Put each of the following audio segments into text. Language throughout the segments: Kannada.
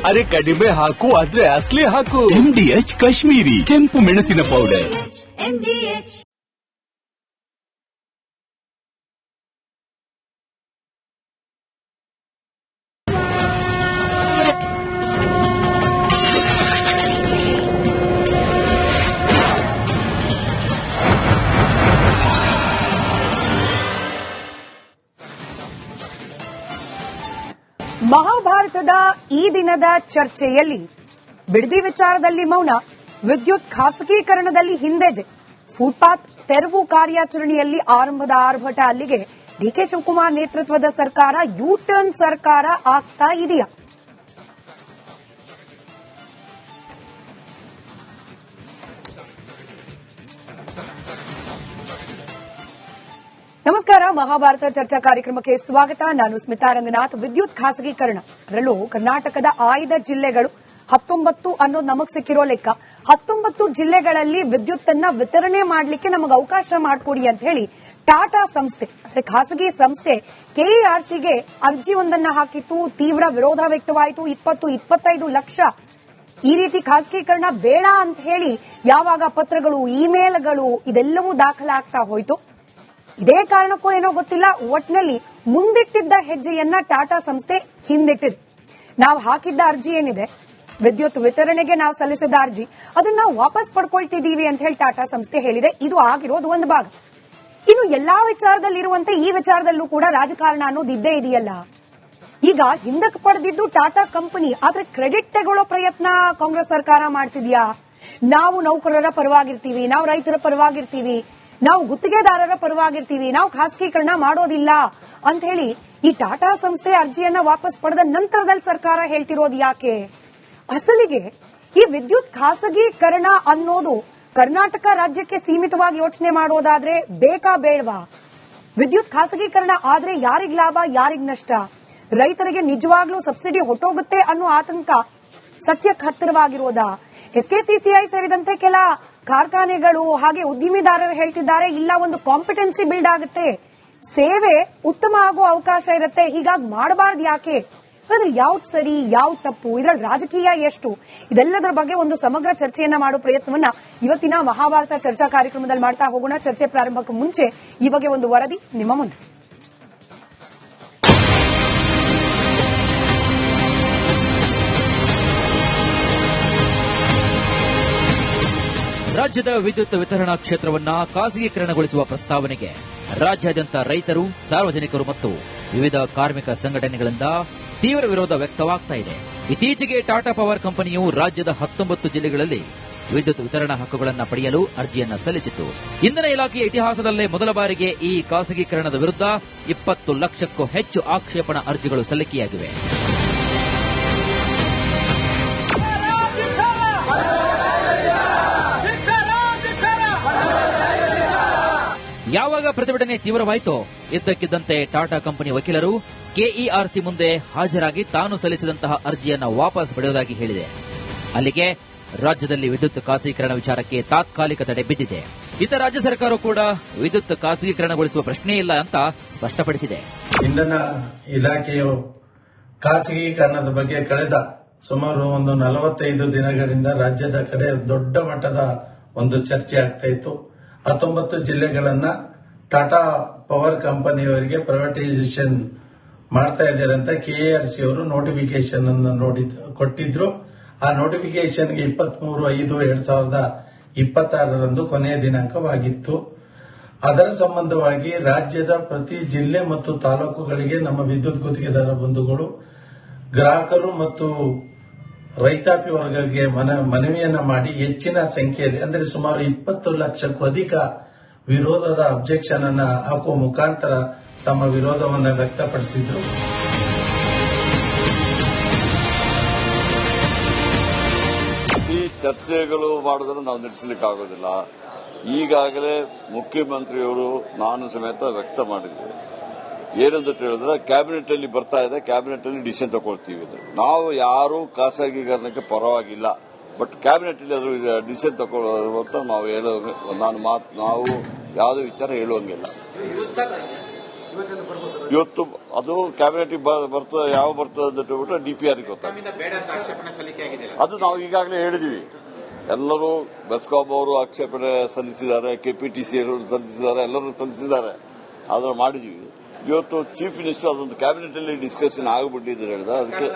ಅರೆ ಕಡಿಮೆ ಹಾಕು ಆದ್ರೆ ಅಸಲಿ ಹಾಕು. MDH ಕಾಶ್ಮೀರಿ ಕೆಂಪು ಮೆಣಸಿನ ಪೌಡರ್. ಮಹಾಭಾರತದ ಈ ದಿನದ ಚರ್ಚೆಯಲ್ಲಿ ಬಿಡದಿ ವಿಚಾರದಲ್ಲಿ ಮೌನ, ವಿದ್ಯುತ್ ಖಾಸಗೀಕರಣದಲ್ಲಿ ಹಿಂದೆಜೆ, ಫುಟ್ಪಾತ್ ತೆರವು ಕಾರ್ಯಾಚರಣೆಯಲ್ಲಿ ಆರಂಭದ ಆರ್ಭಟ, ಅಲ್ಲಿಗೆ ಡಿಕೆ ಶಿವಕುಮಾರ್ ನೇತೃತ್ವದ ಸರ್ಕಾರ ಯು-ಟರ್ನ್ ಸರ್ಕಾರ ಆಗ್ತಾ ಇದೆಯಾ? ನಮಸ್ಕಾರ, ಮಹಾಭಾರತ ಚರ್ಚಾ ಕಾರ್ಯಕ್ರಮಕ್ಕೆ ಸ್ವಾಗತ. ನಾನು ಸ್ಮಿತಾ ರಂಗನಾಥ್. ವಿದ್ಯುತ್ ಖಾಸಗೀಕರಣ, ಅದರಲ್ಲೂ ಕರ್ನಾಟಕದ ಆಯ್ದ ಜಿಲ್ಲೆಗಳು 19 ಅನ್ನೋದು ನಮಗ್ ಸಿಕ್ಕಿರೋ ಲೆಕ್ಕ. 19 ಜಿಲ್ಲೆಗಳಲ್ಲಿ ವಿದ್ಯುತ್ ಅನ್ನ ವಿತರಣೆ ಮಾಡಲಿಕ್ಕೆ ನಮಗೆ ಅವಕಾಶ ಮಾಡಿಕೊಡಿ ಅಂತ ಹೇಳಿ ಟಾಟಾ ಸಂಸ್ಥೆ, ಅಂದ್ರೆ ಖಾಸಗಿ ಸಂಸ್ಥೆ, ಕೆಇಆರ್ಸಿಗೆ ಅರ್ಜಿಯೊಂದನ್ನ ಹಾಕಿತ್ತು. ತೀವ್ರ ವಿರೋಧ ವ್ಯಕ್ತವಾಯಿತು. 20-25 ಲಕ್ಷ ಈ ರೀತಿ ಖಾಸಗೀಕರಣ ಬೇಡ ಅಂತ ಹೇಳಿ ಯಾವಾಗ ಪತ್ರಗಳು, ಇಮೇಲ್ಗಳು ಇದೆಲ್ಲವೂ ದಾಖಲಾಗ್ತಾ ಹೋಯಿತು. ಇದೇ ಕಾರಣಕ್ಕೂ ಏನೋ ಗೊತ್ತಿಲ್ಲ, ಒಟ್ನಲ್ಲಿ ಮುಂದಿಟ್ಟಿದ್ದ ಹೆಜ್ಜೆಯನ್ನ ಟಾಟಾ ಸಂಸ್ಥೆ ಹಿಂದಿಟ್ಟಿದೆ. ನಾವು ಹಾಕಿದ್ದ ಅರ್ಜಿ ಏನಿದೆ, ವಿದ್ಯುತ್ ವಿತರಣೆಗೆ ನಾವು ಸಲ್ಲಿಸಿದ ಅರ್ಜಿ, ಅದನ್ನ ನಾವು ವಾಪಸ್ ಪಡ್ಕೊಳ್ತಿದ್ದೀವಿ ಅಂತ ಹೇಳಿ ಟಾಟಾ ಸಂಸ್ಥೆ ಹೇಳಿದೆ. ಇದು ಆಗಿರೋದು ಒಂದು ಭಾಗ. ಇನ್ನು ಎಲ್ಲಾ ವಿಚಾರದಲ್ಲಿರುವಂತೆ ಈ ವಿಚಾರದಲ್ಲೂ ಕೂಡ ರಾಜಕಾರಣ ಅನ್ನೋದು ಇದ್ದೇ ಇದೆಯಲ್ಲ. ಈಗ ಹಿಂದಕ್ಕೆ ಪಡೆದಿದ್ದು ಟಾಟಾ ಕಂಪನಿ, ಆದ್ರೆ ಕ್ರೆಡಿಟ್ ತಗೊಳ್ಳೋ ಪ್ರಯತ್ನ ಕಾಂಗ್ರೆಸ್ ಸರ್ಕಾರ ಮಾಡ್ತಿದ್ಯಾ? ನಾವು ನೌಕರರ ಪರವಾಗಿರ್ತೀವಿ, ನಾವು ರೈತರ ಪರವಾಗಿರ್ತೀವಿ, ನಾವು ಗುತ್ತಿಗೆದಾರರ ಪರವಾಗಿರ್ತೀವಿ, ನಾವು ಖಾಸಗೀಕರಣ ಮಾಡೋದಿಲ್ಲ ಅಂತ ಹೇಳಿ ಈ ಟಾಟಾ ಸಂಸ್ಥೆ ಅರ್ಜಿಯನ್ನ ವಾಪಸ್ ಪಡೆದ ನಂತರದಲ್ಲಿ ಸರ್ಕಾರ ಹೇಳ್ತಿರೋದು ಯಾಕೆ? ಅಸಲಿಗೆ ಈ ವಿದ್ಯುತ್ ಖಾಸಗೀಕರಣ ಅನ್ನೋದು ಕರ್ನಾಟಕ ರಾಜ್ಯಕ್ಕೆ ಸೀಮಿತವಾಗಿ ಯೋಚನೆ ಮಾಡೋದಾದ್ರೆ ಬೇಕಾ ಬೇಡವಾ? ವಿದ್ಯುತ್ ಖಾಸಗೀಕರಣ ಆದ್ರೆ ಯಾರಿಗ್ ಲಾಭ, ಯಾರಿಗ್ ನಷ್ಟ? ರೈತರಿಗೆ ನಿಜವಾಗ್ಲೂ ಸಬ್ಸಿಡಿ ಹೊಟ್ಟೋಗುತ್ತೆ ಅನ್ನೋ ಆತಂಕ ಸತ್ಯಕ್ಕೆ ಹತ್ತಿರವಾಗಿರೋದಾ? ಎಫ್ಕೆಸಿಸಿಐ ಸೇರಿದಂತೆ ಕೆಲ ಕಾರ್ಖಾನೆಗಳು ಹಾಗೆ ಉದ್ದಿಮೆದಾರರು ಹೇಳ್ತಿದ್ದಾರೆ, ಇಲ್ಲ ಒಂದು ಕಾಂಪಿಟೆನ್ಸಿ ಬಿಲ್ಡ್ ಆಗುತ್ತೆ, ಸೇವೆ ಉತ್ತಮ ಆಗೋ ಅವಕಾಶ ಇರುತ್ತೆ, ಹೀಗಾಗಿ ಮಾಡಬಾರ್ದು ಯಾಕೆ? ಅಂದ್ರೆ ಯಾವ್ದು ಸರಿ, ಯಾವ್ದು ತಪ್ಪು, ಇದರಲ್ಲಿ ರಾಜಕೀಯ ಎಷ್ಟು? ಇದೆಲ್ಲದರ ಬಗ್ಗೆ ಒಂದು ಸಮಗ್ರ ಚರ್ಚೆಯನ್ನ ಮಾಡೋ ಪ್ರಯತ್ನವನ್ನ ಇವತ್ತಿನ ಮಹಾಭಾರತ ಚರ್ಚಾ ಕಾರ್ಯಕ್ರಮದಲ್ಲಿ ಮಾಡ್ತಾ ಹೋಗೋಣ. ಚರ್ಚೆ ಪ್ರಾರಂಭಕ್ಕೆ ಮುಂಚೆ ಈ ಬಗ್ಗೆ ಒಂದು ವರದಿ ನಿಮ್ಮ ಮುಂದೆ. ರಾಜ್ಯದ ವಿದ್ಯುತ್ ವಿತರಣಾ ಕ್ಷೇತ್ರವನ್ನ ಖಾಸಗೀಕರಣಗೊಳಿಸುವ ಪ್ರಸ್ತಾವನೆಗೆ ರಾಜ್ಯಾದ್ಯಂತ ರೈತರು, ಸಾರ್ವಜನಿಕರು ಮತ್ತು ವಿವಿಧ ಕಾರ್ಮಿಕ ಸಂಘಟನೆಗಳಿಂದ ತೀವ್ರ ವಿರೋಧ ವ್ಯಕ್ತವಾಗ್ತಾ ಇದೆ. ಇತ್ತೀಚೆಗೆ ಟಾಟಾ ಪವರ್ ಕಂಪನಿಯು ರಾಜ್ಯದ 19 ಜಿಲ್ಲೆಗಳಲ್ಲಿ ವಿದ್ಯುತ್ ವಿತರಣಾ ಹಕ್ಕುಗಳನ್ನು ಪಡೆಯಲು ಅರ್ಜಿಯನ್ನ ಸಲ್ಲಿಸಿತ್ತು. ಇಂಧನ ಇಲಾಖೆಯ ಇತಿಹಾಸದಲ್ಲೇ ಮೊದಲ ಬಾರಿಗೆ ಈ ಖಾಸಗೀಕರಣದ ವಿರುದ್ಧ 20 ಲಕ್ಷಕ್ಕೂ ಹೆಚ್ಚು ಆಕ್ಷೇಪಣಾ ಅರ್ಜಿಗಳು ಸಲ್ಲಿಕೆಯಾಗಿವೆ. ಯಾವಾಗ ಪ್ರತಿಭಟನೆ ತೀವ್ರವಾಯಿತೋ ಇದ್ದಕ್ಕಿದ್ದಂತೆ ಟಾಟಾ ಕಂಪನಿ ವಕೀಲರು ಕೆಇಆರ್ಸಿ ಮುಂದೆ ಹಾಜರಾಗಿ ತಾನು ಸಲ್ಲಿಸಿದಂತಹ ಅರ್ಜಿಯನ್ನು ವಾಪಸ್ ಪಡೆಯುವುದಾಗಿ ಹೇಳಿದೆ. ಅಲ್ಲಿಗೆ ರಾಜ್ಯದಲ್ಲಿ ವಿದ್ಯುತ್ ಖಾಸಗೀಕರಣ ವಿಚಾರಕ್ಕೆ ತಾತ್ಕಾಲಿಕ ತಡೆ ಬಿದ್ದಿದೆ. ಇತ ರಾಜ್ಯ ಸರ್ಕಾರ ಕೂಡ ವಿದ್ಯುತ್ ಖಾಸಗೀಕರಣಗೊಳಿಸುವ ಪ್ರಶ್ನೆ ಇಲ್ಲ ಅಂತ ಸ್ಪಷ್ಟಪಡಿಸಿದೆ. ಇಂಧನ ಇಲಾಖೆಯು ಖಾಸಗೀಕರಣದ ಬಗ್ಗೆ ಕಳೆದ ಸುಮಾರು 45 ದಿನಗಳಿಂದ ರಾಜ್ಯದ ಕಡೆ ದೊಡ್ಡ ಮಟ್ಟದ ಒಂದು ಚರ್ಚೆ ಆಗ್ತಾ ಇತ್ತು. 19 ಜಿಲ್ಲೆಗಳನ್ನ ಟಾಟಾ ಪವರ್ ಕಂಪನಿಯವರಿಗೆ ಪ್ರೈವೇಟೈಸೇಷನ್ ಮಾಡ್ತಾ ಇದ್ದಾರೆ ಅಂತ ಕೆಎಆರ್ಸಿ ಅವರು ನೋಟಿಫಿಕೇಶನ್ ಅನ್ನು ಕೊಟ್ಟಿದ್ರು. ಆ ನೋಟಿಫಿಕೇಶನ್ಗೆ 23/5/2026 ಕೊನೆಯ ದಿನಾಂಕವಾಗಿತ್ತು. ಅದರ ಸಂಬಂಧವಾಗಿ ರಾಜ್ಯದ ಪ್ರತಿ ಜಿಲ್ಲೆ ಮತ್ತು ತಾಲೂಕುಗಳಿಗೆ ನಮ್ಮ ವಿದ್ಯುತ್ ಗುತ್ತಿಗೆದಾರ ಬಂಧುಗಳು, ಗ್ರಾಹಕರು ಮತ್ತು ರೈತಾಪಿ ವರ್ಗಕ್ಕೆ ಮನವಿಯನ್ನ ಮಾಡಿ ಹೆಚ್ಚಿನ ಸಂಖ್ಯೆಯಲ್ಲಿ ಅಂದರೆ ಸುಮಾರು 20 ಲಕ್ಷಕ್ಕೂ ಅಧಿಕ ವಿರೋಧದ ಅಬ್ಜೆಕ್ಷನ್ ಅನ್ನ ಹಾಕುವ ಮುಖಾಂತರ ತಮ್ಮ ವಿರೋಧವನ್ನು ವ್ಯಕ್ತಪಡಿಸಿದ್ರು. ಈ ಚರ್ಚೆಗಳು ಮಾಡೋದನ್ನು ನಾವು ನಡೆಸಲಿಕ್ಕಾಗೋದಿಲ್ಲ. ಈಗಾಗಲೇ ಮುಖ್ಯಮಂತ್ರಿಯವರು ನಾನು ಸಮೇತ ವ್ಯಕ್ತ ಮಾಡಿದ್ದೇವೆ. ಏನಂತ ಹೇಳಿದ್ರೆ ಕ್ಯಾಬಿನೆಟ್ ಅಲ್ಲಿ ಬರ್ತಾ ಇದೆ, ಕ್ಯಾಬಿನೆಟ್ ಅಲ್ಲಿ ಡಿಸಿಷನ್ ತಗೊಳ್ತೀವಿ. ನಾವು ಯಾರು ಖಾಸಗೀಕರಣಕ್ಕೆ ಪರವಾಗಿಲ್ಲ, ಬಟ್ ಕ್ಯಾಬಿನೆಟ್ ಅಲ್ಲಿ ಅದು ಡಿಸಿಷನ್ ತಗೊಳ್ಳೋದು ಅಂತ ನಾವು ಯಾವುದೇ ವಿಚಾರ ಹೇಳುವಂಗಿಲ್ಲ. ಇವತ್ತು ಅದು ಕ್ಯಾಬಿನೆಟ್ ಬರ್ತದೆ, ಯಾವ ಬರ್ತದೆ ಅಂತ ಹೇಳ್ಬಿಟ್ಟು DPR ಗೊತ್ತಾಗುತ್ತೆ. ಅದು ನಾವು ಈಗಾಗಲೇ ಹೇಳಿದೀವಿ. ಎಲ್ಲರೂ ಬೆಸ್ಕಾಂ ಅವರು ಆಕ್ಷೇಪಣೆ ಸಲ್ಲಿಸಿದ್ದಾರೆ, KPTC ಅವರು ಸಲ್ಲಿಸಿದ್ದಾರೆ, ಎಲ್ಲರೂ ಸಲ್ಲಿಸಿದ್ದಾರೆ. ಅದನ್ನು ಮಾಡಿದೀವಿ. ಇವತ್ತು ಚೀಫ್ ಮಿನಿಸ್ಟರ್ ಅದೊಂದು ಕ್ಯಾಬಿನೆಟ್ ಅಲ್ಲಿ ಡಿಸ್ಕಷನ್ ಆಗಿಬಿಟ್ಟಿದ್ದಾರೆ ಹೇಳಿದ. ಅದಕ್ಕೆ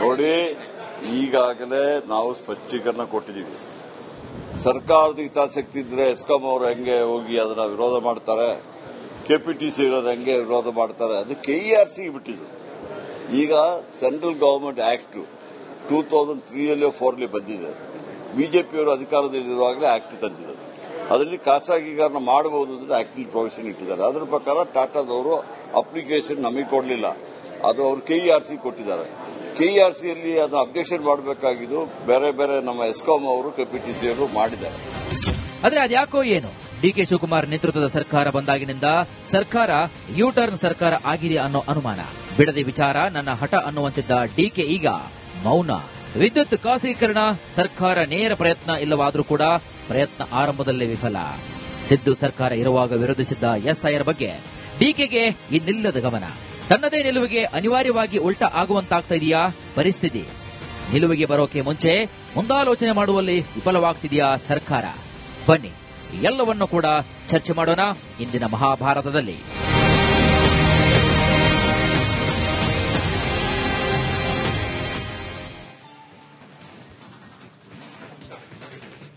ನೋಡಿ, ಈಗಾಗಲೇ ನಾವು ಸ್ಪಷ್ಟೀಕರಣ ಕೊಟ್ಟಿದ್ದೀವಿ. ಸರ್ಕಾರದ ಹಿತಾಸಕ್ತಿ ಇದ್ರೆ ಎಸ್ಕಾಂ ಅವರು ಹೆಂಗೆ ಹೋಗಿ ಅದನ್ನ ವಿರೋಧ ಮಾಡ್ತಾರೆ, KPTC ಅವರು ಹೆಂಗೆ ವಿರೋಧ ಮಾಡ್ತಾರೆ, ಅದು KERC ಬಿಟ್ಟಿದ್ರು. ಈಗ ಸೆಂಟ್ರಲ್ ಗವರ್ಮೆಂಟ್ ಆಕ್ಟ್ 2003 4 ಬಂದಿದೆ. ಬಿಜೆಪಿಯವರು ಅಧಿಕಾರದಲ್ಲಿರುವಾಗಲೇ ಆಕ್ಟ್ ತಂದಿದ್ದಾರೆ. ಅದರಲ್ಲಿ ಖಾಸಗೀಕರಣ ಮಾಡಬಹುದು ಅಂತ ಆಕ್ಟಲ್ಲಿ ಪ್ರೊವಿಷನ್ ಇಟ್ಟಿದ್ದಾರೆ. ಅದರ ಪ್ರಕಾರ ಟಾಟಾದವರು ಅಪ್ಲಿಕೇಶನ್ ನಮಗೆ ಕೊಡಲಿಲ್ಲ, ಅದು ಅವರು KERC ಕೊಟ್ಟಿದ್ದಾರೆ. KERCಯಲ್ಲಿ ಅದನ್ನು ಅಬ್ಜೆಕ್ಷನ್ ಮಾಡಬೇಕಾಗಿದ್ದು ಬೇರೆ ಬೇರೆ ನಮ್ಮ ಎಸ್ಕಾಂ ಅವರು KPTC ಅವರು ಮಾಡಿದ್ದಾರೆ. ಆದ್ರೆ ಅದ್ಯಾಕೋ ಏನು DK ಶಿವಕುಮಾರ್ ನೇತೃತ್ವದ ಸರ್ಕಾರ ಬಂದಾಗಿನಿಂದ ಸರ್ಕಾರ ಯೂಟರ್ನ್ ಸರ್ಕಾರ ಆಗಿದೆ ಅನ್ನೋ ಅನುಮಾನ. ಬಿಡದಿ ವಿಚಾರ ನನ್ನ ಹಠ ಅನ್ನುವಂತಿದ್ದ DK ಈಗ ಮೌನ. ವಿದ್ಯುತ್ ಖಾಸಗೀಕರಣ ಸರ್ಕಾರ ನೇರ ಪ್ರಯತ್ನ ಇಲ್ಲವಾದರೂ ಕೂಡ ಪ್ರಯತ್ನ ಆರಂಭದಲ್ಲೇ ವಿಫಲ. ಸಿದ್ದು ಸರ್ಕಾರ ಇರುವಾಗ ವಿರೋಧಿಸಿದ್ದ SIR ಬಗ್ಗೆ DKಗೆ ಇನ್ನಿಲ್ಲದ ಗಮನ. ತನ್ನದೇ ನಿಲುವಿಗೆ ಅನಿವಾರ್ಯವಾಗಿ ಉಲ್ಟಾ ಆಗುವಂತಾಗ್ತಾ ಇದೆಯಾ ಪರಿಸ್ಥಿತಿ? ನಿಲುವಿಗೆ ಬರೋಕೆ ಮುಂಚೆ ಮುಂದಾಲೋಚನೆ ಮಾಡುವಲ್ಲಿ ವಿಫಲವಾಗ್ತಿದೆಯಾ ಸರ್ಕಾರ? ಬನ್ನಿ ಎಲ್ಲವನ್ನೂ ಕೂಡ ಚರ್ಚೆ ಮಾಡೋಣ ಇಂದಿನ ಮಹಾಭಾರತದಲ್ಲಿ.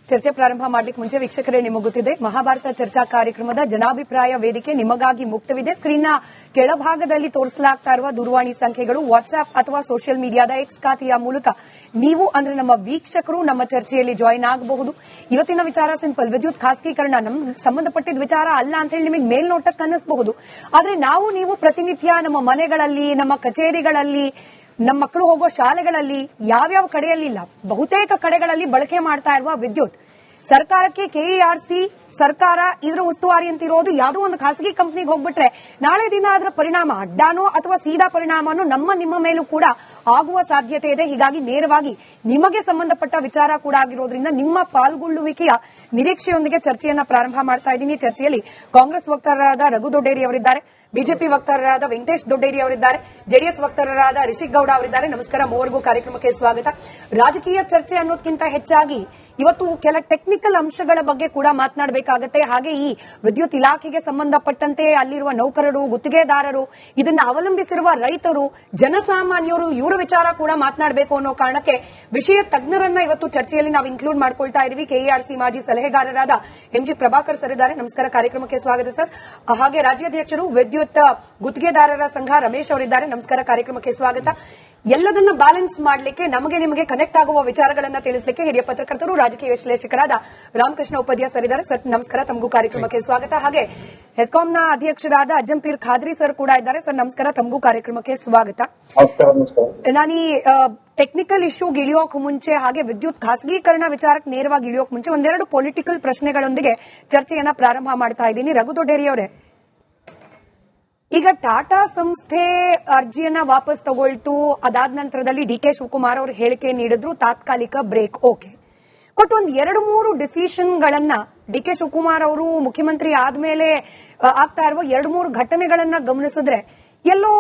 ಚರ್ಚೆ ಪ್ರಾರಂಭ ಮಾಡಲಿಕ್ಕೆ ಮುಂಚೆ ವೀಕ್ಷಕರೇ, ನಿಮಗೆ ಗೊತ್ತಿದೆ ಮಹಾಭಾರತ ಚರ್ಚಾ ಕಾರ್ಯಕ್ರಮದ ಜನಾಭಿಪ್ರಾಯ ವೇದಿಕೆ ನಿಮಗಾಗಿ ಮುಕ್ತವಿದೆ. ಸ್ಕ್ರೀನ್ನ ಕೆಳಭಾಗದಲ್ಲಿ ತೋರಿಸಲಾಗ್ತಾ ಇರುವ ದೂರವಾಣಿ ಸಂಖ್ಯೆಗಳು, ವಾಟ್ಸ್ಆಪ್ ಅಥವಾ ಸೋಷಿಯಲ್ ಮೀಡಿಯಾದ ಎಕ್ಸ್ ಖಾತೆಯ ಮೂಲಕ ನೀವು ಅಂದ್ರೆ ನಮ್ಮ ವೀಕ್ಷಕರು ನಮ್ಮ ಚರ್ಚೆಯಲ್ಲಿ ಜಾಯಿನ್ ಆಗಬಹುದು. ಇವತ್ತಿನ ವಿಚಾರ ಸಿಂಪಲ್, ವಿದ್ಯುತ್ ಖಾಸಗೀಕರಣ ನಮ್ಗೆ ಸಂಬಂಧಪಟ್ಟಿದ್ದ ವಿಚಾರ ಅಲ್ಲ ಅಂತ ಹೇಳಿ ನಿಮಗೆ ಮೇಲ್ನೋಟಕ್ಕೆ ಅನ್ನಿಸಬಹುದು. ಆದ್ರೆ ನೀವು ಪ್ರತಿನಿತ್ಯ ನಮ್ಮ ಮನೆಗಳಲ್ಲಿ, ನಮ್ಮ ಕಚೇರಿಗಳಲ್ಲಿ, ನಮ್ಮ ಮಕ್ಕಳು ಹೋಗೋ ಶಾಲೆಗಳಲ್ಲಿ ಯಾವ್ಯಾವ ಕಡೆಯಲ್ಲಿಲ್ಲ, ಬಹುತೇಕ ಕಡೆಗಳಲ್ಲಿ ಬಳಕೆ ಮಾಡ್ತಾ ಇರುವ ವಿದ್ಯುತ್ ಸರ್ಕಾರಕ್ಕೆ KERC ಸರ್ಕಾರ ಇದರ ಉಸ್ತುವಾರಿ ಅಂತ ಇರೋದು ಯಾವುದೋ ಒಂದು ಖಾಸಗಿ ಕಂಪನಿಗೆ ಹೋಗ್ಬಿಟ್ರೆ ನಾಳೆ ದಿನ ಅದರ ಪರಿಣಾಮ ಅಡ್ಡಾನೋ ಅಥವಾ ಸೀದಾ ಪರಿಣಾಮನೋ ನಿಮ್ಮ ಮೇಲೂ ಕೂಡ ಆಗುವ ಸಾಧ್ಯತೆ ಇದೆ. ಹೀಗಾಗಿ ನೇರವಾಗಿ ನಿಮಗೆ ಸಂಬಂಧಪಟ್ಟ ವಿಚಾರ ಕೂಡ ಆಗಿರೋದ್ರಿಂದ ನಿಮ್ಮ ಪಾಲ್ಗೊಳ್ಳುವಿಕೆಯ ನಿರೀಕ್ಷೆಯೊಂದಿಗೆ ಚರ್ಚೆಯನ್ನ ಪ್ರಾರಂಭ ಮಾಡ್ತಾ ಇದ್ದೀನಿ. ಚರ್ಚೆಯಲ್ಲಿ ಕಾಂಗ್ರೆಸ್ ವಕ್ತಾರರಾದ ರಘು ದೊಡ್ಡೇರಿ ಅವರಿದ್ದಾರೆ, ಬಿಜೆಪಿ ವಕ್ತಾರರಾದ ವೆಂಕಟೇಶ್ ದೊಡ್ಡೇರಿ ಅವರಿದ್ದಾರೆ, ಜೆಡಿಎಸ್ ವಕ್ತಾರರಾದ ರಿಷಿಕ್ ಗೌಡ ಅವರಿದ್ದಾರೆ. ನಮಸ್ಕಾರ, ಮೂವರಿಗೂ ಕಾರ್ಯಕ್ರಮಕ್ಕೆ ಸ್ವಾಗತ. ರಾಜಕೀಯ ಚರ್ಚೆ ಅನ್ನೋದಕ್ಕಿಂತ ಹೆಚ್ಚಾಗಿ ಇವತ್ತು ಕೆಲ ಟೆಕ್ನಿಕಲ್ ಅಂಶಗಳ ಬಗ್ಗೆ ಕೂಡ ಮಾತನಾಡಬೇಕಾಗತ್ತೆ. ಹಾಗೆ ಈ ವಿದ್ಯುತ್ ಇಲಾಖೆಗೆ ಸಂಬಂಧಪಟ್ಟಂತೆ ಅಲ್ಲಿರುವ ನೌಕರರು, ಗುತ್ತಿಗೆದಾರರು, ಇದನ್ನು ಅವಲಂಬಿಸಿರುವ ರೈತರು, ಜನಸಾಮಾನ್ಯರು, ಇವರ ವಿಚಾರ ಕೂಡ ಮಾತನಾಡಬೇಕು ಅನ್ನೋ ಕಾರಣಕ್ಕೆ ವಿಷಯ ತಜ್ಞರನ್ನ ಇವತ್ತು ಚರ್ಚೆಯಲ್ಲಿ ನಾವು ಇನ್ಕ್ಲೂಡ್ ಮಾಡ್ಕೊಳ್ತಾ ಇದೀವಿ. KERC ಮಾಜಿ ಸಲಹೆಗಾರರಾದ MG ಪ್ರಭಾಕರ್ ಸರ್ ಇದ್ದಾರೆ. ನಮಸ್ಕಾರ, ಕಾರ್ಯಕ್ರಮಕ್ಕೆ ಸ್ವಾಗತ ಸರ್. ಹಾಗೆ ರಾಜ್ಯಾಧ್ಯಕ್ಷರು ವಿದ್ಯುತ್ ಗುತ್ತಿಗೆದಾರರ ಸಂಘ ರಮೇಶ್ ಅವರಿದ್ದಾರೆ. ನಮಸ್ಕಾರ, ಕಾರ್ಯಕ್ರಮಕ್ಕೆ ಸ್ವಾಗತ. ಎಲ್ಲದನ್ನ ಬ್ಯಾಲೆನ್ಸ್ ಮಾಡಲಿಕ್ಕೆ ನಿಮಗೆ ಕನೆಕ್ಟ್ ಆಗುವ ವಿಚಾರಗಳನ್ನ ತಿಳಿಸಲಿಕ್ಕೆ ಹಿರಿಯ ಪತ್ರಕರ್ತರು, ರಾಜಕೀಯ ವಿಶ್ಲೇಷಕರಾದ ರಾಮಕೃಷ್ಣ ಉಪಾಧ್ಯಾಯ ಸರ್ ಇದ್ದಾರೆ. ಸರ್ ನಮಸ್ಕಾರ, ತಮಗೂ ಕಾರ್ಯಕ್ರಮಕ್ಕೆ ಸ್ವಾಗತ. ಹಾಗೆ ಹೆಸ್ಕಾಂನ ಅಧ್ಯಕ್ಷರಾದ ಅಜ್ಜಂಪೀರ್ ಖಾದ್ರಿ ಸರ್ ಕೂಡ ಇದ್ದಾರೆ. ಸರ್ ನಮಸ್ಕಾರ, ತಮಗೂ ಕಾರ್ಯಕ್ರಮಕ್ಕೆ ಸ್ವಾಗತ. ನಾನು ಈ ಟೆಕ್ನಿಕಲ್ ಇಶ್ಯೂಗೆ ಇಳಿಯೋಕ್ ಮುಂಚೆ ಹಾಗೆ ವಿದ್ಯುತ್ ಖಾಸಗೀಕರಣ ವಿಚಾರಕ್ಕೆ ನೇರವಾಗಿ ಇಳಿಯೋಕ್ ಮುಂಚೆ ಒಂದೆರಡು ಪೊಲಿಟಿಕಲ್ ಪ್ರಶ್ನೆಗಳೊಂದಿಗೆ ಚರ್ಚೆಯನ್ನ ಪ್ರಾರಂಭ ಮಾಡ್ತಾ ಇದ್ದೀನಿ. ರಘು ದೊಡ್ಡೇರಿ ಅವರೇ, ಈಗ ಟಾಟಾ ಸಂಸ್ಥೆ ಅರ್ಜಿಯನ್ನ ವಾಪಸ್ ತಗೊಳ್ತು, ಅದಾದ ನಂತರದಲ್ಲಿ DK ಶಿವಕುಮಾರ್ ಅವರು ಹೇಳಿಕೆ ನೀಡಿದ್ರು, ತಾತ್ಕಾಲಿಕ ಬ್ರೇಕ್, ಓಕೆ. ಬಟ್ ಒಂದ್ 2-3 ಡಿಸಿಷನ್ಗಳನ್ನ DK ಶಿವಕುಮಾರ್ ಅವರು ಮುಖ್ಯಮಂತ್ರಿ ಆದ್ಮೇಲೆ ಆಗ್ತಾ ಇರುವ 2-3 ಘಟನೆಗಳನ್ನ ಗಮನಿಸಿದ್ರೆ ಎಲ್ಲೋ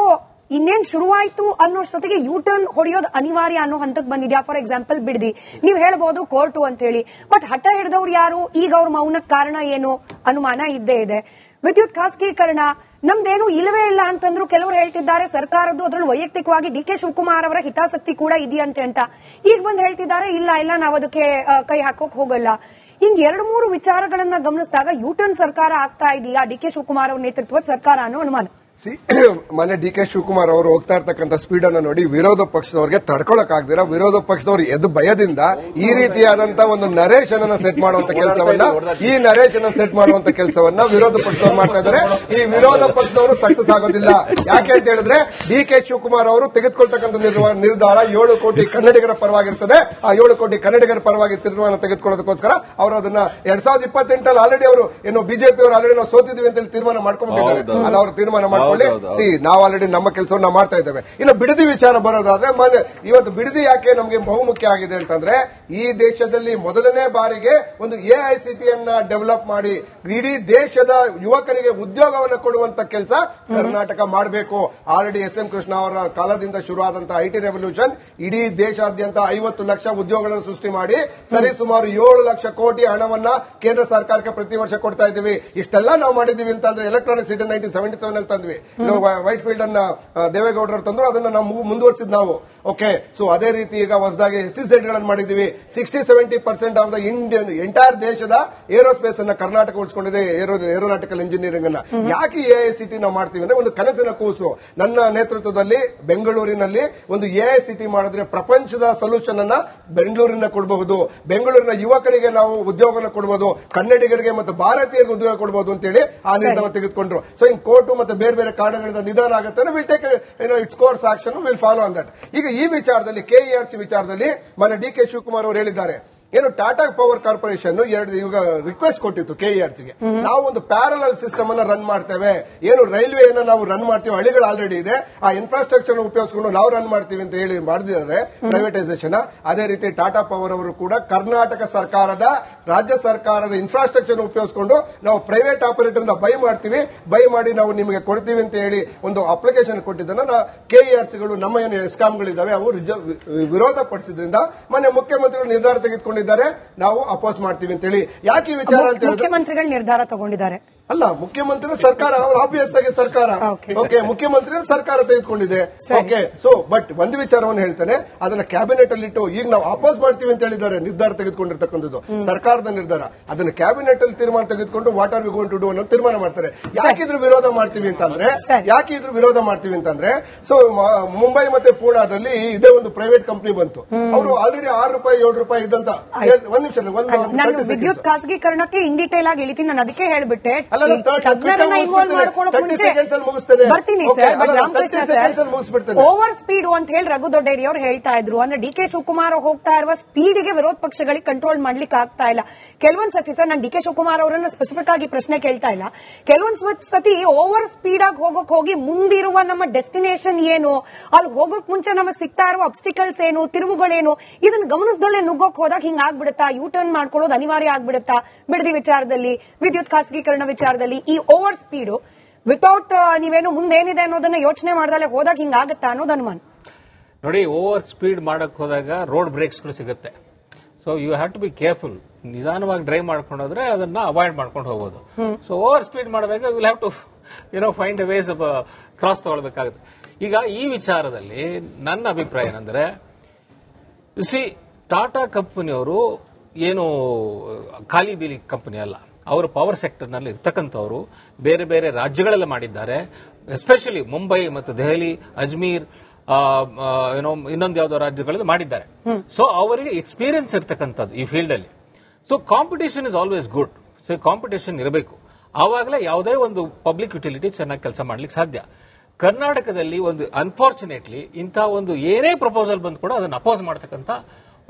ಇನ್ನೇನ್ ಶುರುವಾಯ್ತು ಅನ್ನೋಷ್ಟೊತ್ತಿಗೆ ಯೂಟರ್ನ್ ಹೊಡೆಯೋದು ಅನಿವಾರ್ಯ ಅನ್ನೋ ಹಂತಕ್ಕೆ ಬಂದಿದ್ಯಾ? ಫಾರ್ ಎಕ್ಸಾಂಪಲ್ ಬಿಡದಿ, ನೀವು ಹೇಳ್ಬೋದು ಕೋರ್ಟು ಅಂತ ಹೇಳಿ, ಬಟ್ ಹಠ ಹಿಡಿದವ್ರು ಯಾರು? ಈಗ ಅವ್ರ ಮೌನಕ್ಕೆ ಕಾರಣ ಏನು? ಅನುಮಾನ ಇದ್ದೇ ಇದೆ. ವಿದ್ಯುತ್ ಖಾಸಗೀಕರಣ ನಮ್ದೇನು ಇಲ್ಲವೇ ಇಲ್ಲ ಅಂತಂದ್ರು ಕೆಲವರು ಹೇಳ್ತಿದ್ದಾರೆ ಸರ್ಕಾರದ್ದು, ಅದರಲ್ಲಿ ವೈಯಕ್ತಿಕವಾಗಿ DK ಶಿವಕುಮಾರ್ ಅವರ ಹಿತಾಸಕ್ತಿ ಕೂಡ ಇದೆಯಂತೆ ಅಂತ. ಈಗ ಬಂದು ಹೇಳ್ತಿದ್ದಾರೆ ಇಲ್ಲ ನಾವು ಅದಕ್ಕೆ ಕೈ ಹಾಕೋಕ್ ಹೋಗಲ್ಲ. ಹಿಂಗ್ 2-3 ವಿಚಾರಗಳನ್ನ ಗಮನಿಸಿದಾಗ ಯೂಟರ್ನ್ ಸರ್ಕಾರ ಆಗ್ತಾ ಇದೆಯಾ DK ಶಿವಕುಮಾರ್ ಅವ್ರ ನೇತೃತ್ವದ ಸರ್ಕಾರ ಅನ್ನೋ ಅನುಮಾನ. ಮೊನ್ನೆ DK ಶಿವಕುಮಾರ್ ಅವರು ಹೋಗ್ತಾ ಇರ್ತಕ್ಕಂಥ ಸ್ಪೀಡ್ ಅನ್ನು ನೋಡಿ ವಿರೋಧ ಪಕ್ಷದವರಿಗೆ ತಡ್ಕೊಳಕ್ ಆಗ್ದಿರ ವಿರೋಧ ಪಕ್ಷದವರು ಎದ್ದು ಭಯದಿಂದ ಈ ರೀತಿಯಾದಂತಹ ಒಂದು ನರೇಶನ್ ಅನ್ನು ಸೆಟ್ ಮಾಡುವಂತ ಕೆಲಸವನ್ನ ವಿರೋಧ ಪಕ್ಷದವರು ಮಾಡ್ತಾ ಇದ್ದಾರೆ. ಈ ವಿರೋಧ ಪಕ್ಷದವರು ಸಕ್ಸಸ್ ಆಗೋದಿಲ್ಲ. ಯಾಕೆ ಅಂತ ಹೇಳಿದ್ರೆ DK ಶಿವಕುಮಾರ್ ಅವರು ತೆಗೆದುಕೊಳ್ತಕ್ಕಂಥ ನಿರ್ಧಾರ 7 ಕೋಟಿ ಕನ್ನಡಿಗರ ಪರವಾಗಿರ್ತದೆ. ಆ 7 ಕೋಟಿ ಕನ್ನಡಿಗರ ಪರವಾಗಿ ತೀರ್ಮಾನ ತೆಗೆದುಕೊಳ್ಳೋದಕ್ಕೋಸ್ಕರ ಅವರು ಅದನ್ನ 2028 ಆಲ್ರೆಡಿ ಅವರು ಏನು ಬಿಜೆಪಿ ಅವರು ಆಲ್ರೆಡಿ ನಾವು ಸೋತಿದ್ವಿ ಅಂತ ಹೇಳಿ ತೀರ್ಮಾನ ಮಾಡ್ಕೊಂಡಿದ್ದಾರೆ. ಅದು ಅವರು ತೀರ್ಮಾನ ಮಾಡ್ಕೊಳ್ಳಿ. ನಾವು ಆಲ್ರೆಡಿ ನಮ್ಮ ಕೆಲಸವನ್ನ ಮಾಡ್ತಾ ಇದ್ದೇವೆ. ಇನ್ನು ಬಿಡದಿ ವಿಚಾರ ಬರೋದಾದ್ರೆ ಇವತ್ತು ಬಿಡದಿ ಯಾಕೆ ನಮಗೆ ಬಹುಮುಖ್ಯ ಆಗಿದೆ ಅಂತಂದ್ರೆ, ಈ ದೇಶದಲ್ಲಿ ಮೊದಲನೇ ಬಾರಿಗೆ ಒಂದು ಎಐಸಿಟಿಯನ್ನ ಡೆವಲಪ್ ಮಾಡಿ ಇಡೀ ದೇಶದ ಯುವಕರಿಗೆ ಉದ್ಯೋಗವನ್ನು ಕೊಡುವಂತ ಕೆಲಸ ಕರ್ನಾಟಕ ಮಾಡಬೇಕು. Already SM. ಕೃಷ್ಣ ಅವರ ಕಾಲದಿಂದ ಶುರುವಾದಂತಹ ಐಟಿ ರೆವಲ್ಯೂಷನ್ ಇಡೀ ದೇಶಾದ್ಯಂತ 50 ಲಕ್ಷ ಉದ್ಯೋಗಗಳನ್ನು ಸೃಷ್ಟಿ ಮಾಡಿ ಸರಿಸುಮಾರು 7 ಲಕ್ಷ ಕೋಟಿ ಹಣವನ್ನ ಕೇಂದ್ರ ಸರ್ಕಾರಕ್ಕೆ ಪ್ರತಿ ವರ್ಷ ಕೊಡ್ತಾ ಇದ್ದೀವಿ. ಇಷ್ಟೆಲ್ಲ ನಾವು ಮಾಡಿದೀವಿ ಅಂತಂದ್ರೆ ಎಲೆಕ್ಟ್ರಾನಿಕ್ ಸಿಟಿ 1977 ಅಲ್ಲಿ ತಂದ್ವಿ. ವೈಟ್ ಫೀಲ್ಡ್ ಅನ್ನ ದೇವೇಗೌಡರು ತಂದ್ರು, ಅದನ್ನ ನಾವು ಮುಂದುವರಿಸಿದ್ ನಾವು. ಓಕೆ, ಸೊ ಅದೇ ರೀತಿ ಈಗ ಹೊಸದಾಗಿ SEZ ಗಳನ್ನು ಮಾಡಿದೀವಿ. 60-70% ಆಫ್ ದ ಇಂಡಿಯನ್ ಎಂಟೈರ್ ದೇಶದ ಏರೋಸ್ಪೇಸ್ ಅನ್ನ ಕರ್ನಾಟಕ ಉಳಿಸಿಕೊಂಡಿದೆ, ಏರೋನಾಟಿಕಲ್ ಇಂಜಿನಿಯರಿಂಗ್ ಅನ್ನ. ಯಾಕೆ ಎಐಸಿಟಿ ನಾವು ಮಾಡ್ತೀವಿ ಅಂದ್ರೆ ಒಂದು ಕನಸಿನ ಕೂಸು. ನನ್ನ ನೇತೃತ್ವದಲ್ಲಿ ಬೆಂಗಳೂರಿನಲ್ಲಿ ಒಂದು ಎಐಸಿಟಿ ಮಾಡಿದ್ರೆ ಪ್ರಪಂಚದ ಸೊಲ್ಯೂಷನ್ ಅನ್ನ ಬೆಂಗಳೂರಿನ ಕೊಡಬಹುದು, ಬೆಂಗಳೂರಿನ ಯುವಕರಿಗೆ ನಾವು ಉದ್ಯೋಗವನ್ನು ಕೊಡಬಹುದು, ಕನ್ನಡಿಗರಿಗೆ ಮತ್ತು ಭಾರತೀಯರಿಗೆ ಉದ್ಯೋಗ ಕೊಡಬಹುದು ಅಂತೇಳಿ ಆ ನಿರ್ಧಾರ ತೆಗೆದುಕೊಂಡ್ರು. ಸೊ ಇನ್ ಕೋರ್ಟ್ ಮತ್ತೆ ಬೇರೆ ಬೇರೆ ಕಾರಣಗಳಿಂದ ನಿಧಾನ ಆಗುತ್ತೆ, will take its course action, will follow on that. ಈಗ ಈ ವಿಚಾರದಲ್ಲಿ KERC ವಿಚಾರದಲ್ಲಿ ಮೊನ್ನೆ DK ಶಿವಕುಮಾರ್ ಅವರು ಹೇಳಿದ್ದಾರೆ, ಏನು ಟಾಟಾ ಪವರ್ ಕಾರ್ಪೊರೇಷನ್ ಈಗ ರಿಕ್ವೆಸ್ಟ್ ಕೊಟ್ಟಿತ್ತು KERCಗೆ, ನಾವು ಒಂದು ಪ್ಯಾರಲಲ್ ಸಿಸ್ಟಮ್ ಅನ್ನ ರನ್ ಮಾಡ್ತೇವೆ. ಏನು ರೈಲ್ವೆಯನ್ನ ನಾವು ರನ್ ಮಾಡ್ತೀವಿ, ಹಳಿಗಳು ಆಲ್ರೆಡಿ ಇದೆ, ಆ ಇನ್ಫ್ರಾಸ್ಟ್ರಕ್ಚರ್ ಉಪಯೋಗಿಸಿಕೊಂಡು ನಾವು ರನ್ ಮಾಡ್ತೀವಿ ಅಂತ ಹೇಳಿ ಮಾಡಿದ್ದಾರೆ ಪ್ರೈವೇಟೈಸೇಷನ್. ಅದೇ ರೀತಿ ಟಾಟಾ ಪವರ್ ಅವರು ಕೂಡ ಕರ್ನಾಟಕ ಸರ್ಕಾರದ ರಾಜ್ಯ ಸರ್ಕಾರದ ಇನ್ಫ್ರಾಸ್ಟ್ರಕ್ಚರ್ ಉಪಯೋಗಿಸಿಕೊಂಡು ನಾವು ಪ್ರೈವೇಟ್ ಆಪರೇಟರ್ ಬೈ ಮಾಡ್ತೀವಿ, ಬೈ ಮಾಡಿ ನಾವು ನಿಮಗೆ ಕೊಡ್ತೀವಿ ಅಂತ ಹೇಳಿ ಒಂದು ಅಪ್ಲಿಕೇಶನ್ ಕೊಟ್ಟಿದ್ದನ್ನ KERCಗಳು ನಮ್ಮ ಏನು ಎಸ್ಕಾಂಗಳಿದ್ದಾವೆ ಅವು ವಿರೋಧ ಪಡಿಸಿದ್ರಿಂದ ಮೊನ್ನೆ ಮುಖ್ಯಮಂತ್ರಿಗಳು ನಿರ್ಧಾರ ತೆಗೆದುಕೊಂಡು ನಾವು ಅಪೋಸ್ ಮಾಡ್ತೀವಿ ಅಂತ ಹೇಳಿ. ಯಾಕೆ ಈ ವಿಚಾರ ಅಂತ ಹೇಳಿದ್ರೆ ಮುಖ್ಯಮಂತ್ರಿಗಳು ನಿರ್ಧಾರ ತಗೊಂಡಿದ್ದಾರೆ ಅಲ್ಲ, ಮುಖ್ಯಮಂತ್ರಿ ಸರ್ಕಾರ ಆಬ್ವಿಯಸ್ ಆಗಿ ಸರ್ಕಾರ ಓಕೆ ಮುಖ್ಯಮಂತ್ರಿ ಸರ್ಕಾರ ತೆಗೆದುಕೊಂಡಿದೆ. ಓಕೆ, ಸೊ ಬಟ್ ಒಂದು ವಿಚಾರವನ್ನು ಹೇಳ್ತೇನೆ, ಅದನ್ನ ಕ್ಯಾಬಿನೆಟ್ ಅಲ್ಲಿ ಇಟ್ಟು ಈಗ ನಾವು ಅಪೋಸ್ ಮಾಡ್ತೀವಿ ಅಂತ ಹೇಳಿದ್ದಾರೆ. ನಿರ್ಧಾರ ತೆಗೆದುಕೊಂಡಿರ್ತಕ್ಕಂಥದ್ದು ಸರ್ಕಾರದ ನಿರ್ಧಾರ, ಅದನ್ನ ಕ್ಯಾಬಿನೆಟ್ ಅಲ್ಲಿ ತೀರ್ಮಾನ ತೆಗೆದುಕೊಂಡು what are we going to do ಅನ್ನೋ ತೀರ್ಮಾನ ಮಾಡ್ತಾರೆ. ಯಾಕಿದ್ರು ವಿರೋಧ ಮಾಡ್ತೀವಿ ಅಂತಂದ್ರೆ ಸೊ ಮುಂಬೈ ಮತ್ತೆ ಪೂನಾದಲ್ಲಿ ಇದೇ ಒಂದು ಪ್ರೈವೇಟ್ ಕಂಪನಿ ಬಂತು, ಅವರು ಆಲ್ರೆಡಿ ₹6-7 ಇದ್ದಂತ. ಒಂದ್ ನಿಮಿಷ, ನಾನು ವಿದ್ಯುತ್ ಖಾಸಗೀಕರಣಕ್ಕೆ ಇನ್ ಡೀಟೇಲ್ ಆಗಿ ಇಳಿತೀನಿ, ನಾನು ಅದಕ್ಕೆ ಹೇಳ್ಬಿಟ್ಟೆ ಬರ್ತೀನಿ sir. But Ramakrishna sir, over speed ಅಂತ ಹೇಳಿ ರಘು ದೊಡ್ಡೇರಿ ಅವರು ಹೇಳ್ತಾ ಇದ್ರು. ಅಂದ್ರೆ DK ಶಿವಕುಮಾರ್ ಹೋಗ್ತಾ ಇರುವ ಸ್ಪೀಡ್ಗೆ ವಿರೋಧ ಪಕ್ಷಗಳಿಗೆ ಕಂಟ್ರೋಲ್ ಮಾಡ್ಲಿಕ್ಕೆ ಆಗ್ತಾ ಇಲ್ಲ. ಕೆಲವೊಂದ್ ಸತಿ ಸರ್, ನಾನು DK ಶಿವಕುಮಾರ್ ಅವರನ್ನ ಸ್ಪೆಸಿಫಿಕ್ ಆಗಿ ಪ್ರಶ್ನೆ ಕೇಳ್ತಾ ಇಲ್ಲ, ಕೆಲವೊಂದ್ ಸತಿ ಓವರ್ ಸ್ಪೀಡ್ ಆಗಿ ಹೋಗಿ ಮುಂದಿರುವ ನಮ್ಮ ಡೆಸ್ಟಿನೇಷನ್ ಏನು, ಅಲ್ಲಿ ಹೋಗೋಕ್ ಮುಂಚೆ ನಮಗೆ ಸಿಗ್ತಾ ಇರುವ ಅಬ್ಸ್ಟಿಕಲ್ಸ್ ಏನು, ತಿರುವುಗಳೇನು, ಇದನ್ನ ಗಮನಿಸದಲ್ಲೇ ನುಗ್ಗೋಕ್ ಹೋದಾಗ ಹಿಂಗ್ ಆಗ್ಬಿಡುತ್ತಾ, ಯೂ ಟರ್ನ್ ಮಾಡ್ಕೊಳ್ಳೋದು ಅನಿವಾರ್ಯ ಆಗ್ಬಿಡುತ್ತಾ ಬಿಡದಿ ವಿಚಾರದಲ್ಲಿ, ವಿದ್ಯುತ್ ಖಾಸಗೀಕರಣ ವಿಚಾರದಲ್ಲಿ. ಈ ಓವರ್ ಸ್ಪೀಡ್ ವಿತೌಟ್ ನೀವೇನು ಮುಂದೇನಿದೆ ಅನ್ನೋದನ್ನ ಯೋಚನೆ ಮಾಡ್ದಲ್ಲೇ ಹೋದಾಗ ಹಿಂಗಾಗತ್ತಾ ಅನ್ನೋದು ಅನುಮಾನ. ನೋಡಿ, ಓವರ್ ಸ್ಪೀಡ್ ಮಾಡಕ್ ಹೋದಾಗ ರೋಡ್ ಬ್ರೇಕ್ಸ್ ಗಳು ಸಿಗುತ್ತೆ. So you have to be careful. ನಿಧಾನವಾಗಿ ಡ್ರೈವ್ ಮಾಡ್ಕೊಂಡು ಹೋದ್ರೆ ಅದನ್ನ ಅವಾಯ್ಡ್ ಮಾಡ್ಕೊಂಡು ಹೋಗ್ಬೋದು. ಸೊ ಓವರ್ ಸ್ಪೀಡ್ ಮಾಡಿದಾಗ will have to find a ways cross ತಗೊಳ್ಬೇಕಾಗುತ್ತೆ. ಈಗ ಈ ವಿಚಾರದಲ್ಲಿ ನನ್ನ ಅಭಿಪ್ರಾಯ ಏನಂದ್ರೆ, ಟಾಟಾ ಕಂಪನಿಯವರು ಏನು ಖಾಲಿ ಬೀಲಿ ಕಂಪನಿ ಅಲ್ಲ, ಅವರು ಪವರ್ ಸೆಕ್ಟರ್ ನಲ್ಲಿ ಇರ್ತಕ್ಕಂಥವರು ಬೇರೆ ಬೇರೆ ರಾಜ್ಯಗಳೆಲ್ಲ ಮಾಡಿದ್ದಾರೆ. ಎಸ್ಪೆಷಲಿ ಮುಂಬೈ ಮತ್ತು ದೆಹಲಿ, ಅಜ್ಮೀರ್, ಇನ್ನೊಂದು ಯಾವುದೋ ರಾಜ್ಯಗಳಲ್ಲಿ ಮಾಡಿದ್ದಾರೆ. ಸೊ ಅವರಿಗೆ ಎಕ್ಸ್ಪೀರಿಯನ್ಸ್ ಇರ್ತಕ್ಕಂಥದ್ದು ಈ ಫೀಲ್ಡ್ ಅಲ್ಲಿ. So competition is always good. So competition ಇರಬೇಕು, ಆವಾಗಲೇ ಯಾವುದೇ ಒಂದು ಪಬ್ಲಿಕ್ ಯುಟಿಲಿಟಿ ಚೆನ್ನಾಗಿ ಕೆಲಸ ಮಾಡ್ಲಿಕ್ಕೆ ಸಾಧ್ಯ. ಕರ್ನಾಟಕದಲ್ಲಿ ಒಂದು ಅನ್ಫಾರ್ಚುನೇಟ್ಲಿ ಇಂಥ ಒಂದು ಏನೇ ಪ್ರಪೋಸಲ್ ಬಂದು ಕೂಡ ಅದನ್ನು ಅಪೋಸ್ ಮಾಡತಕ್ಕಂಥ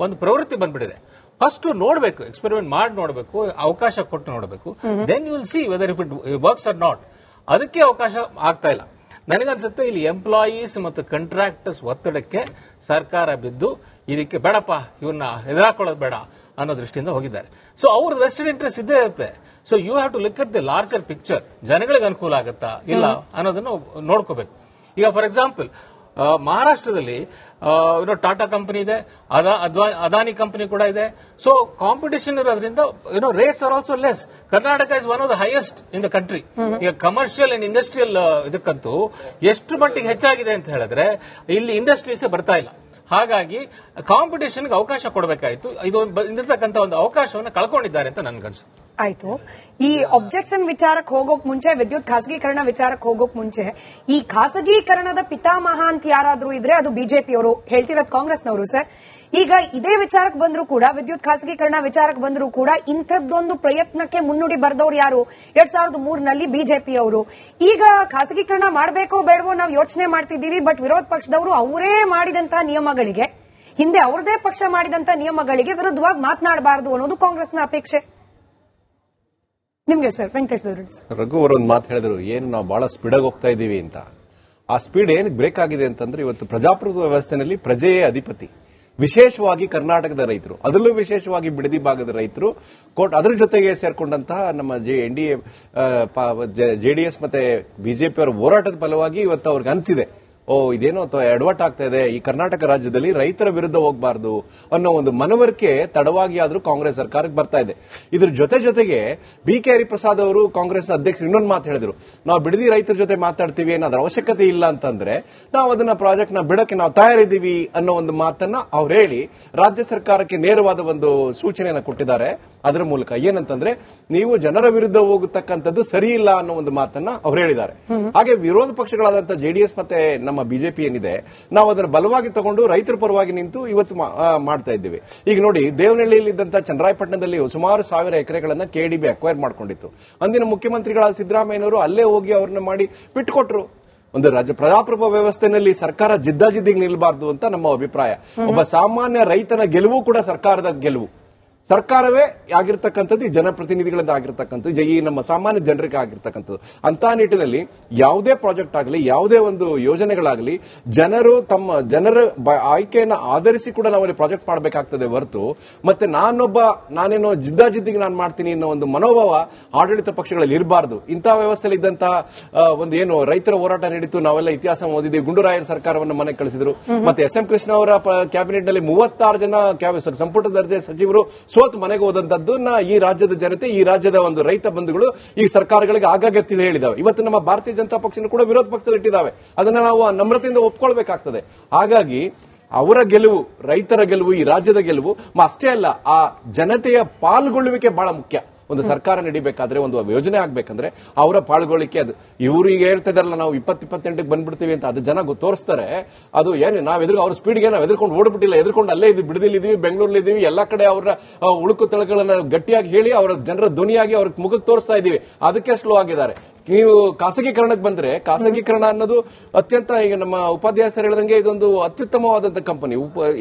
ಒಂದು ಪ್ರವೃತ್ತಿ ಬಂದ್ಬಿಟ್ಟಿದೆ. ಫಸ್ಟ್ ನೋಡಬೇಕು, ಎಕ್ಸ್ಪೆರಿಮೆಂಟ್ ಮಾಡಿ ನೋಡಬೇಕು, ಅವಕಾಶ ಕೊಟ್ಟು ನೋಡಬೇಕು. Then you will see whether if it works or not. ಅದಕ್ಕೆ ಅವಕಾಶ ಆಗ್ತಾ ಇಲ್ಲ. ನನಗನ್ಸುತ್ತೆ ಇಲ್ಲಿ ಎಂಪ್ಲಾಯೀಸ್ ಮತ್ತು ಕಾಂಟ್ರಾಕ್ಟರ್ಸ್ ಒತ್ತಡಕ್ಕೆ ಸರ್ಕಾರ ಬಿದ್ದು ಇದಕ್ಕೆ ಬೇಡಪ್ಪ, ಇವನ್ನ ಎದುರಾಕೊಳ್ಳೋದು ಬೇಡ ಅನ್ನೋ ದೃಷ್ಟಿಯಿಂದ ಹೋಗಿದ್ದಾರೆ. ಸೊ ಅವ್ರ ವೆಸ್ಟೆಡ್ ಇಂಟ್ರೆಸ್ಟ್ ಇದ್ದೇ ಇರುತ್ತೆ. So you have to look at the larger picture. ಜನಗಳಿಗೆ ಅನುಕೂಲ ಆಗುತ್ತಾ ಇಲ್ಲ ಅನ್ನೋದನ್ನು ನೋಡ್ಕೋಬೇಕು. ಈಗ ಫಾರ್ ಎಕ್ಸಾಂಪಲ್ ಮಹಾರಾಷ್ಟ್ರದಲ್ಲಿ ಟಾಟಾ ಕಂಪನಿ ಇದೆ, ಅದಾನಿ ಕಂಪನಿ ಕೂಡ ಇದೆ. ಸೊ ಕಾಂಪಿಟೇಷನ್ ಇರೋದ್ರಿಂದ rates are also less. Karnataka is one of the highest in the country. ಈಗ ಕಮರ್ಷಿಯಲ್ ಅಂಡ್ ಇಂಡಸ್ಟ್ರಿಯಲ್ ಇದಕ್ಕಂತೂ ಎಷ್ಟು ಮಟ್ಟಿಗೆ ಹೆಚ್ಚಾಗಿದೆ ಅಂತ ಹೇಳಿದ್ರೆ ಇಲ್ಲಿ ಇಂಡಸ್ಟ್ರೀಸ್ ಬರ್ತಾ ಇಲ್ಲ. ಹಾಗಾಗಿ ಕಾಂಪಿಟೇಷನ್ಗೆ ಅವಕಾಶ ಕೊಡಬೇಕಾಯಿತು. ಇದು ಇರತಕ್ಕಂಥ ಒಂದು ಅವಕಾಶವನ್ನು ಕಳ್ಕೊಂಡಿದ್ದಾರೆ ಅಂತ ನನ್ಗನ್ಸುತ್ತೆ. ಆಯ್ತು, ಈ ಅಬ್ಜೆಕ್ಷನ್ ವಿಚಾರಕ್ಕೆ ಹೋಗೋಕ್ ಮುಂಚೆ, ವಿದ್ಯುತ್ ಖಾಸಗೀಕರಣ ವಿಚಾರಕ್ಕೆ ಹೋಗೋಕ್ ಮುಂಚೆ, ಈ ಖಾಸಗೀಕರಣದ ಪಿತಾಮಹ ಅಂತ ಯಾರಾದ್ರೂ ಇದ್ರೆ ಅದು ಬಿಜೆಪಿಯವರು, ಹೇಳ್ತಿರೋದು ಕಾಂಗ್ರೆಸ್ನವರು ಸರ್. ಈಗ ಇದೇ ವಿಚಾರಕ್ಕೆ ಬಂದ್ರು ಕೂಡ, ವಿದ್ಯುತ್ ಖಾಸಗೀಕರಣ ವಿಚಾರಕ್ಕೆ ಬಂದ್ರು ಕೂಡ ಇಂಥದ್ದೊಂದು ಪ್ರಯತ್ನಕ್ಕೆ ಮುನ್ನುಡಿ ಬರೆದವ್ರು ಯಾರು? 2003ನಲ್ಲಿ ಬಿಜೆಪಿಯವರು. ಈಗ ಖಾಸಗೀಕರಣ ಮಾಡಬೇಕೋ ಬೇಡವೋ ನಾವು ಯೋಚನೆ ಮಾಡ್ತಿದ್ದೀವಿ, ಬಟ್ ವಿರೋಧ ಪಕ್ಷದವರು ಅವರೇ ಮಾಡಿದಂತಹ ನಿಯಮಗಳಿಗೆ, ಹಿಂದೆ ಅವ್ರದೇ ಪಕ್ಷ ಮಾಡಿದಂತಹ ನಿಯಮಗಳಿಗೆ ವಿರುದ್ಧವಾಗಿ ಮಾತನಾಡಬಾರದು ಅನ್ನೋದು ಕಾಂಗ್ರೆಸ್ನ ಅಪೇಕ್ಷೆ. ನಿಮ್ಗೆ ಸರ್ ವೆಂಕಟೇಶ್ ದೊಡ್ಡ ರಘು ಅವರು ಒಂದು ಮಾತು ಹೇಳಿದ್ರು, ಏನು ನಾವು ಬಹಳ ಸ್ಪೀಡಾಗಿ ಹೋಗ್ತಾ ಇದ್ದೀವಿ ಅಂತ. ಆ ಸ್ಪೀಡ್ ಏನಕ್ಕೆ ಬ್ರೇಕ್ ಆಗಿದೆ ಅಂತಂದ್ರೆ, ಇವತ್ತು ಪ್ರಜಾಪ್ರಭುತ್ವ ವ್ಯವಸ್ಥೆಯಲ್ಲಿ ಪ್ರಜೆಯೇ ಅಧಿಪತಿ. ವಿಶೇಷವಾಗಿ ಕರ್ನಾಟಕದ ರೈತರು, ಅದರಲ್ಲೂ ವಿಶೇಷವಾಗಿ ಬಿಡದಿ ಭಾಗದ ರೈತರು ಅದರ ಜೊತೆಗೆ ಸೇರ್ಕೊಂಡಂತಹ ನಮ್ಮ NDA JDS ಮತ್ತೆ ಬಿಜೆಪಿ ಅವರ ಹೋರಾಟದ ಫಲವಾಗಿ ಇವತ್ತು ಅವ್ರಿಗೆ ಅನಿಸಿದೆ, ಇದೇನೋ ಎಡವಟ್ ಆಗ್ತಾ ಇದೆ, ಈ ಕರ್ನಾಟಕ ರಾಜ್ಯದಲ್ಲಿ ರೈತರ ವಿರುದ್ಧ ಹೋಗಬಾರದು ಅನ್ನೋ ಒಂದು ಮನವರಿಕೆ ತಡವಾಗಿ ಆದ್ರೂ ಕಾಂಗ್ರೆಸ್ ಸರ್ಕಾರಕ್ಕೆ ಬರ್ತಾ ಇದೆ. ಇದ್ರ ಜೊತೆಗೆ BK ಹರಿಪ್ರಸಾದ್ ಅವರು ಕಾಂಗ್ರೆಸ್ನ ಅಧ್ಯಕ್ಷರು ಇನ್ನೊಂದು ಮಾತು ಹೇಳಿದ್ರು, ನಾವು ಬಿಡದಿ ರೈತರ ಜೊತೆ ಮಾತಾಡ್ತೀವಿ ಅನ್ನೋದ್ರ ಅವಶ್ಯಕತೆ ಇಲ್ಲ ಅಂತಂದ್ರೆ ನಾವು ಅದನ್ನ ಪ್ರಾಜೆಕ್ಟ್ ನ ಬಿಡಕ್ಕೆ ನಾವು ತಯಾರಿದ್ದೀವಿ ಅನ್ನೋ ಒಂದು ಮಾತನ್ನ ಅವ್ರು ಹೇಳಿ ರಾಜ್ಯ ಸರ್ಕಾರಕ್ಕೆ ನೇರವಾದ ಒಂದು ಸೂಚನೆಯನ್ನ ಕೊಟ್ಟಿದ್ದಾರೆ. ಅದರ ಮೂಲಕ ಏನಂತಂದ್ರೆ, ನೀವು ಜನರ ವಿರುದ್ಧ ಹೋಗತಕ್ಕಂಥದ್ದು ಸರಿ ಇಲ್ಲ ಅನ್ನೋ ಒಂದು ಮಾತನ್ನ ಅವ್ರು ಹೇಳಿದ್ದಾರೆ. ಹಾಗೆ ವಿರೋಧ ಪಕ್ಷಗಳಾದಂತಹ JDS ಮತ್ತೆ ನಮ್ಮ ಬಿಜೆಪಿ ಏನಿದೆ, ನಾವು ಅದನ್ನು ಬಲವಾಗಿ ತಗೊಂಡು ರೈತರ ಪರವಾಗಿ ನಿಂತು ಇವತ್ತು ಮಾಡ್ತಾ ಇದ್ದೀವಿ. ಈಗ ನೋಡಿ, ದೇವನಹಳ್ಳಿಯಲ್ಲಿದ್ದಂತಹ ಚನ್ನರಾಯಪಟ್ಟಣದಲ್ಲಿ ಸುಮಾರು 1000 ಎಕರೆಗಳನ್ನ KDB ಅಕ್ವೈರ್ ಮಾಡ್ಕೊಂಡಿತ್ತು. ಅಂದಿನ ಮುಖ್ಯಮಂತ್ರಿಗಳಾದ ಸಿದ್ದರಾಮಯ್ಯನವರು ಅಲ್ಲೇ ಹೋಗಿ ಅವ್ರನ್ನ ಮಾಡಿ ಬಿಟ್ಟುಕೊಟ್ರು. ಒಂದು ಪ್ರಜಾಪ್ರಭುತ್ವ ವ್ಯವಸ್ಥೆಯಲ್ಲಿ ಸರ್ಕಾರ ಜಿದ್ದಾಜಿದ್ದಿಗೆ ನಿಲ್ಲಬಾರದು ಅಂತ ನಮ್ಮ ಅಭಿಪ್ರಾಯ. ಒಬ್ಬ ಸಾಮಾನ್ಯ ರೈತನ ಗೆಲುವು ಕೂಡ ಸರ್ಕಾರದ ಗೆಲುವು. ಸರ್ಕಾರವೇ ಆಗಿರ್ತಕ್ಕಂಥದ್ದು, ಈ ಜನಪ್ರತಿನಿಧಿಗಳಿಂದ ಆಗಿರ್ತಕ್ಕಂಥದ್ದು, ಈ ನಮ್ಮ ಸಾಮಾನ್ಯ ಜನರಿಗೆ ಆಗಿರ್ತಕ್ಕಂಥದ್ದು. ಅಂತ ನಿಟ್ಟಿನಲ್ಲಿ ಯಾವುದೇ ಪ್ರಾಜೆಕ್ಟ್ ಆಗಲಿ, ಯಾವುದೇ ಒಂದು ಯೋಜನೆಗಳಾಗಲಿ, ಜನರು ತಮ್ಮ ಜನರ ಆಯ್ಕೆಯನ್ನು ಆಧರಿಸಿ ಕೂಡ ನಾವು ಪ್ರಾಜೆಕ್ಟ್ ಮಾಡಬೇಕಾಗ್ತದೆ ಹೊರತು ಮತ್ತೆ ನಾನೇನೋ ಜಿದ್ದಾಜಿದ್ದಿಗೆ ನಾನು ಮಾಡ್ತೀನಿ ಅನ್ನೋ ಒಂದು ಮನೋಭಾವ ಆಡಳಿತ ಪಕ್ಷಗಳಲ್ಲಿ ಇರಬಾರದು. ಇಂತಹ ವ್ಯವಸ್ಥೆಯಲ್ಲಿ ಇದ್ದಂತಹ ಒಂದು ಏನು ರೈತರ ಹೋರಾಟ ನಡೀತು, ನಾವೆಲ್ಲ ಇತಿಹಾಸ ಓದಿದ್ದೀವಿ. ಗುಂಡೂರಾಯರ ಸರ್ಕಾರವನ್ನು ಮನೆಗೆ ಕಳಿಸಿದ್ರು. ಮತ್ತೆ SM ಕೃಷ್ಣ ಅವರ ಕ್ಯಾಬಿನೆಟ್ ನಲ್ಲಿ 36 ಜನ ಸಂಪುಟ ದರ್ಜೆ ಸಚಿವರು ಸೋತು ಮನೆಗೆ ಹೋದಂತದ್ದನ್ನ ಈ ರಾಜ್ಯದ ಜನತೆ, ಈ ರಾಜ್ಯದ ಒಂದು ರೈತ ಬಂಧುಗಳು ಈ ಸರ್ಕಾರಗಳಿಗೆ ಆಗಾಗ್ಗೆ ತಿಳಿ ಹೇಳಿದಾವೆ. ಇವತ್ತು ನಮ್ಮ ಭಾರತೀಯ ಜನತಾ ಪಕ್ಷ ಕೂಡ ವಿರೋಧ ಪಕ್ಷದಲ್ಲಿ ಇಟ್ಟಿದ್ದಾವೆ. ಅದನ್ನ ನಾವು ನಮ್ರತೆಯಿಂದ ಒಪ್ಕೊಳ್ಬೇಕಾಗ್ತದೆ. ಹಾಗಾಗಿ ಅವರ ಗೆಲುವು, ರೈತರ ಗೆಲುವು, ಈ ರಾಜ್ಯದ ಗೆಲುವು ಅಷ್ಟೇ ಅಲ್ಲ, ಆ ಜನತೆಯ ಪಾಲ್ಗೊಳ್ಳುವಿಕೆ ಬಹಳ ಮುಖ್ಯ. ಒಂದು ಸರ್ಕಾರ ನಡಿಬೇಕಾದ್ರೆ, ಒಂದು ಯೋಜನೆ ಆಗ್ಬೇಕಂದ್ರೆ ಅವರ ಪಾಲ್ಗೊಳ್ಳಿಕೆ. ಅದು ಇವರು ಈಗ ಹೇಳ್ತಿದಾರಲ್ಲ, ನಾವು 20-28ಕ್ಕೆ ಬಂದ್ಬಿಡ್ತೀವಿ ಅಂತ, ಅದು ಜನ ತೋರಿಸ್ತಾರೆ. ಅದು ಏನು ನಾವು ಅವ್ರ ಸ್ಪೀಡ್ಗೆ ನಾವು ಎದುರ್ಕೊಂಡು ಓಡ್ಬಿಟ್ಟಿಲ್ಲ, ಎದುರ್ಕೊಂಡು ಅಲ್ಲೇ ಇದ್ದೀವಿ, ಬಿಡದಿಲ್ಲಿದ್ದೀವಿ, ಬೆಂಗಳೂರಲ್ಲಿದ್ದೀವಿ, ಎಲ್ಲಾ ಕಡೆ ಅವರ ಉಳುಕು ತಳಗಳನ್ನ ಗಟ್ಟಿಯಾಗಿ ಹೇಳಿ ಅವರ ಜನರ ಧ್ವನಿಯಾಗಿ ಅವ್ರ ಮುಖಕ್ಕೆ ತೋರಿಸ್ತಾ ಇದ್ದೀವಿ. ಅದಕ್ಕೆ ಸ್ಲೋ ಆಗಿದ್ದಾರೆ. ನೀವು ಖಾಸಗೀಕರಣಕ್ಕೆ ಬಂದ್ರೆ, ಖಾಸಗೀಕರಣ ಅನ್ನೋದು ಅತ್ಯಂತ, ಈಗ ನಮ್ಮ ಉಪಾಧ್ಯಾಯ ಸರ್ ಹೇಳಿದಂಗೆ ಇದೊಂದು ಅತ್ಯುತ್ತಮವಾದಂತಹ ಕಂಪನಿ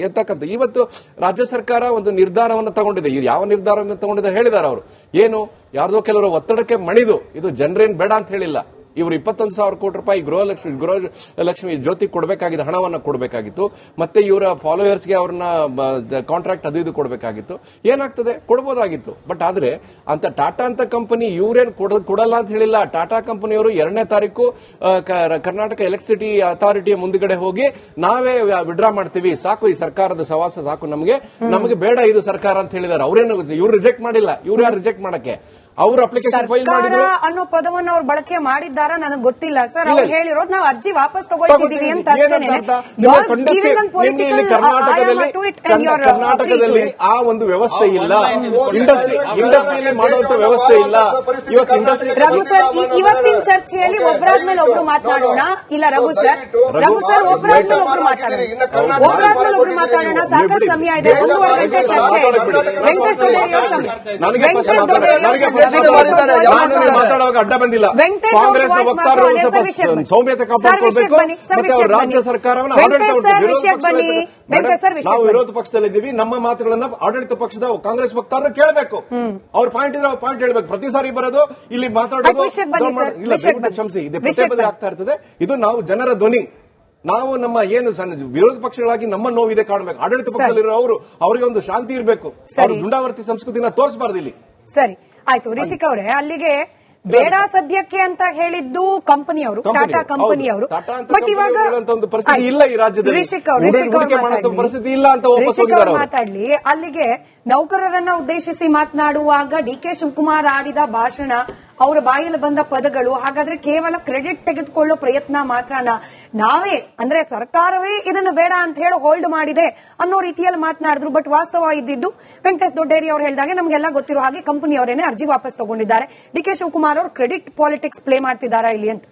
ಎತ್ತಕ್ಕಂತ. ಇವತ್ತು ರಾಜ್ಯ ಸರ್ಕಾರ ಒಂದು ನಿರ್ಧಾರವನ್ನು ತಗೊಂಡಿದೆ. ಯಾವ ನಿರ್ಧಾರವನ್ನು ತಗೊಂಡಿದೆ ಹೇಳಿದ್ದಾರೆ ಅವರು. ಏನು, ಯಾರ್ದೋ ಕೆಲವರು ಒತ್ತಡಕ್ಕೆ ಮಣಿದು, ಇದು ಜನರೇನು ಬೇಡ ಅಂತ ಹೇಳಿಲ್ಲ. ಇವರು 21,000 ಕೋಟಿ ರೂಪಾಯಿ ಗೃಹಲಕ್ಷ್ಮಿ ಜ್ಯೋತಿ ಕೊಡಬೇಕಾಗಿದ್ದು, ಹಣವನ್ನು ಕೊಡಬೇಕಾಗಿತ್ತು. ಮತ್ತೆ ಇವರ ಫಾಲೋವರ್ಸ್ಗೆ ಅವ್ರನ್ನ ಕಾಂಟ್ರಾಕ್ಟ್ ಅದು ಇದು ಕೊಡಬೇಕಾಗಿತ್ತು. ಏನಾಗ್ತದೆ, ಕೊಡಬಹುದಾಗಿತ್ತು. ಬಟ್ ಆದ್ರೆ ಅಂತ ಟಾಟಾ ಅಂತ ಕಂಪನಿ ಇವರೇನು ಕೊಡಲ್ಲ ಅಂತ ಹೇಳಿಲ್ಲ. ಟಾಟಾ ಕಂಪನಿಯವರು 2ನೇ ತಾರೀಕು ಕರ್ನಾಟಕ ಎಲೆಕ್ಟ್ರಿಸಿಟಿ ಅಥಾರಿಟಿಯ ಮುಂದುಗಡೆ ಹೋಗಿ ನಾವೇ ವಿಡ್ರಾ ಮಾಡ್ತೀವಿ, ಸಾಕು ಈ ಸರ್ಕಾರದ ಸವಾಸ ಸಾಕು, ನಮಗೆ ಬೇಡ ಇದು ಸರ್ಕಾರ ಅಂತ ಹೇಳಿದ್ದಾರೆ. ಅವರೇನು ಇವ್ರು ರಿಜೆಕ್ಟ್ ಮಾಡಿಲ್ಲ. ಇವ್ರು ಯಾರು ರಿಜೆಕ್ಟ್ ಮಾಡಕ್ಕೆ? ಅವರು ಅಪ್ಲಿಕೇಶನ್ ಫೈಲ್ ಮಾಡಿದ್ರು ಅನ್ನೋ ಪದವನ್ನು ಅವ್ರು ಬಳಕೆ ಮಾಡಿದ್ದಾರ ನನಗೆ ಗೊತ್ತಿಲ್ಲ ಸರ್. ಅವ್ರು ಹೇಳಿರೋದು ನಾವು ಅರ್ಜಿ ವಾಪಸ್ ತಗೊಳ್ತಿದೀವಿ ಅಂತ ಅಷ್ಟೇನೆ. ಕರ್ನಾಟಕದಲ್ಲಿ ಆ ಒಂದು ವ್ಯವಸ್ಥೆ ಇಲ್ಲ, ಇಂಡಸ್ಟ್ರಿಯಲ್ಲಿ ಮಾಡುವಂತ ವ್ಯವಸ್ಥೆ ಇಲ್ಲ. ರಘು ಸರ್, ಇವತ್ತಿನ ಚರ್ಚೆಯಲ್ಲಿ ಒಬ್ಬರಾದ್ಮೇಲೆ ಒಬ್ರು ಮಾತನಾಡೋಣ. ಇಲ್ಲ ರಘು ಸರ್ ಒಬ್ಬರಾದ್ಮೇಲೆ ಒಬ್ರು ಮಾತಾಡೋಣ. ಸಾಕಷ್ಟು ಸಮಯ ಇದೆ, 1.5 ಗಂಟೆ ಚರ್ಚೆ. ವೆಂಕಟೇಶ್ ಮಾತಾಡುವಾಗ ಅಡ್ಡ ಬಂದಿಲ್ಲ. ಕಾಂಗ್ರೆಸ್ನ ವಕ್ತಾರರು ಸ್ವಲ್ಪ ಸೌಮ್ಯತೆ ಕಾಪಾಡಿಕೊಳ್ಬೇಕು. ಮತ್ತೆ ಅವರು ರಾಜ್ಯ ಸರ್ಕಾರವನ್ನು ನಾವು ವಿರೋಧ ಪಕ್ಷದಲ್ಲಿದ್ದೀವಿ, ನಮ್ಮ ಮಾತುಗಳನ್ನ ಆಡಳಿತ ಪಕ್ಷದ ಕಾಂಗ್ರೆಸ್ ವಕ್ತಾರರು ಕೇಳಬೇಕು. ಅವ್ರ ಪಾಯಿಂಟ್ ಇದ್ರೆ ಪಾಯಿಂಟ್ ಹೇಳ್ಬೇಕು. ಪ್ರತಿ ಸಾರಿ ಬರೋದು ಇಲ್ಲಿ ಮಾತಾಡೋದು ಕ್ಷಮಿಸಿ, ಇದು ಪದೇ ಪದೇ ಆಗ್ತಾ ಇರ್ತದೆ. ಇದು ನಾವು ಜನರ ಧ್ವನಿ. ನಾವು ನಮ್ಮ ಏನು ವಿರೋಧ ಪಕ್ಷಗಳಾಗಿ ನಮ್ಮ ನೋವಿದೆ ಕಾಣಬೇಕು. ಆಡಳಿತ ಪಕ್ಷದಲ್ಲಿರೋ ಅವರಿಗೆ ಒಂದು ಶಾಂತಿ ಇರಬೇಕು. ಅವರು ಗುಂಡಾವರ್ತಿ ಸಂಸ್ಕೃತಿನ ತೋರಿಸಬಾರ್ದು ಇಲ್ಲಿ. ಸರಿ, ಆಯ್ತು. ರಿಷಿಕ್ ಅವರೇ, ಅಲ್ಲಿಗೆ ಬೇಡ ಸದ್ಯಕ್ಕೆ ಅಂತ ಹೇಳಿದ್ದು ಕಂಪನಿಯವರು, ಟಾಟಾ ಕಂಪನಿಯವರು. ಬಟ್ ಇವಾಗ ಪರಿಸ್ಥಿತಿ ಇಲ್ಲ ಈ ರಾಜ್ಯದಲ್ಲಿ. ರಿಷಿಕ್ ಅವರು ಮಾತಾಡ್ಲಿ. ಅಲ್ಲಿಗೆ ನೌಕರರನ್ನ ಉದ್ದೇಶಿಸಿ ಮಾತನಾಡುವಾಗ DK ಶಿವಕುಮಾರ್ ಆಡಿದ ಭಾಷಣ, ಅವರ ಬಾಯಲ್ಲಿ ಬಂದ ಪದಗಳು, ಹಾಗಾದ್ರೆ ಕೇವಲ ಕ್ರೆಡಿಟ್ ತೆಗೆದುಕೊಳ್ಳೋ ಪ್ರಯತ್ನ ಮಾತ್ರನಾ? ನಾವೇ ಅಂದ್ರೆ ಸರ್ಕಾರವೇ ಇದನ್ನು ಬೇಡ ಅಂತ ಹೇಳಿ ಹೋಲ್ಡ್ ಮಾಡಿದೆ ಅನ್ನೋ ರೀತಿಯಲ್ಲಿ ಮಾತನಾಡಿದ್ರು. ಬಟ್ ವಾಸ್ತವ ಇದ್ದಿದ್ದು ವೆಂಕಟೇಶ್ ದೊಡ್ಡೇರಿ ಅವರು ಹೇಳಿದಾಗೆ ನಮಗೆಲ್ಲ ಗೊತ್ತಿರೋ ಹಾಗೆ ಕಂಪನಿಯವರೇನೆ ಅರ್ಜಿ ವಾಪಸ್ ತಗೊಂಡಿದ್ದಾರೆ. DK ಶಿವಕುಮಾರ್ ಅವರು ಕ್ರೆಡಿಟ್ ಪಾಲಿಟಿಕ್ಸ್ ಪ್ಲೇ ಮಾಡ್ತಿದ್ದಾರಾ ಇಲ್ಲಿ ಅಂತ?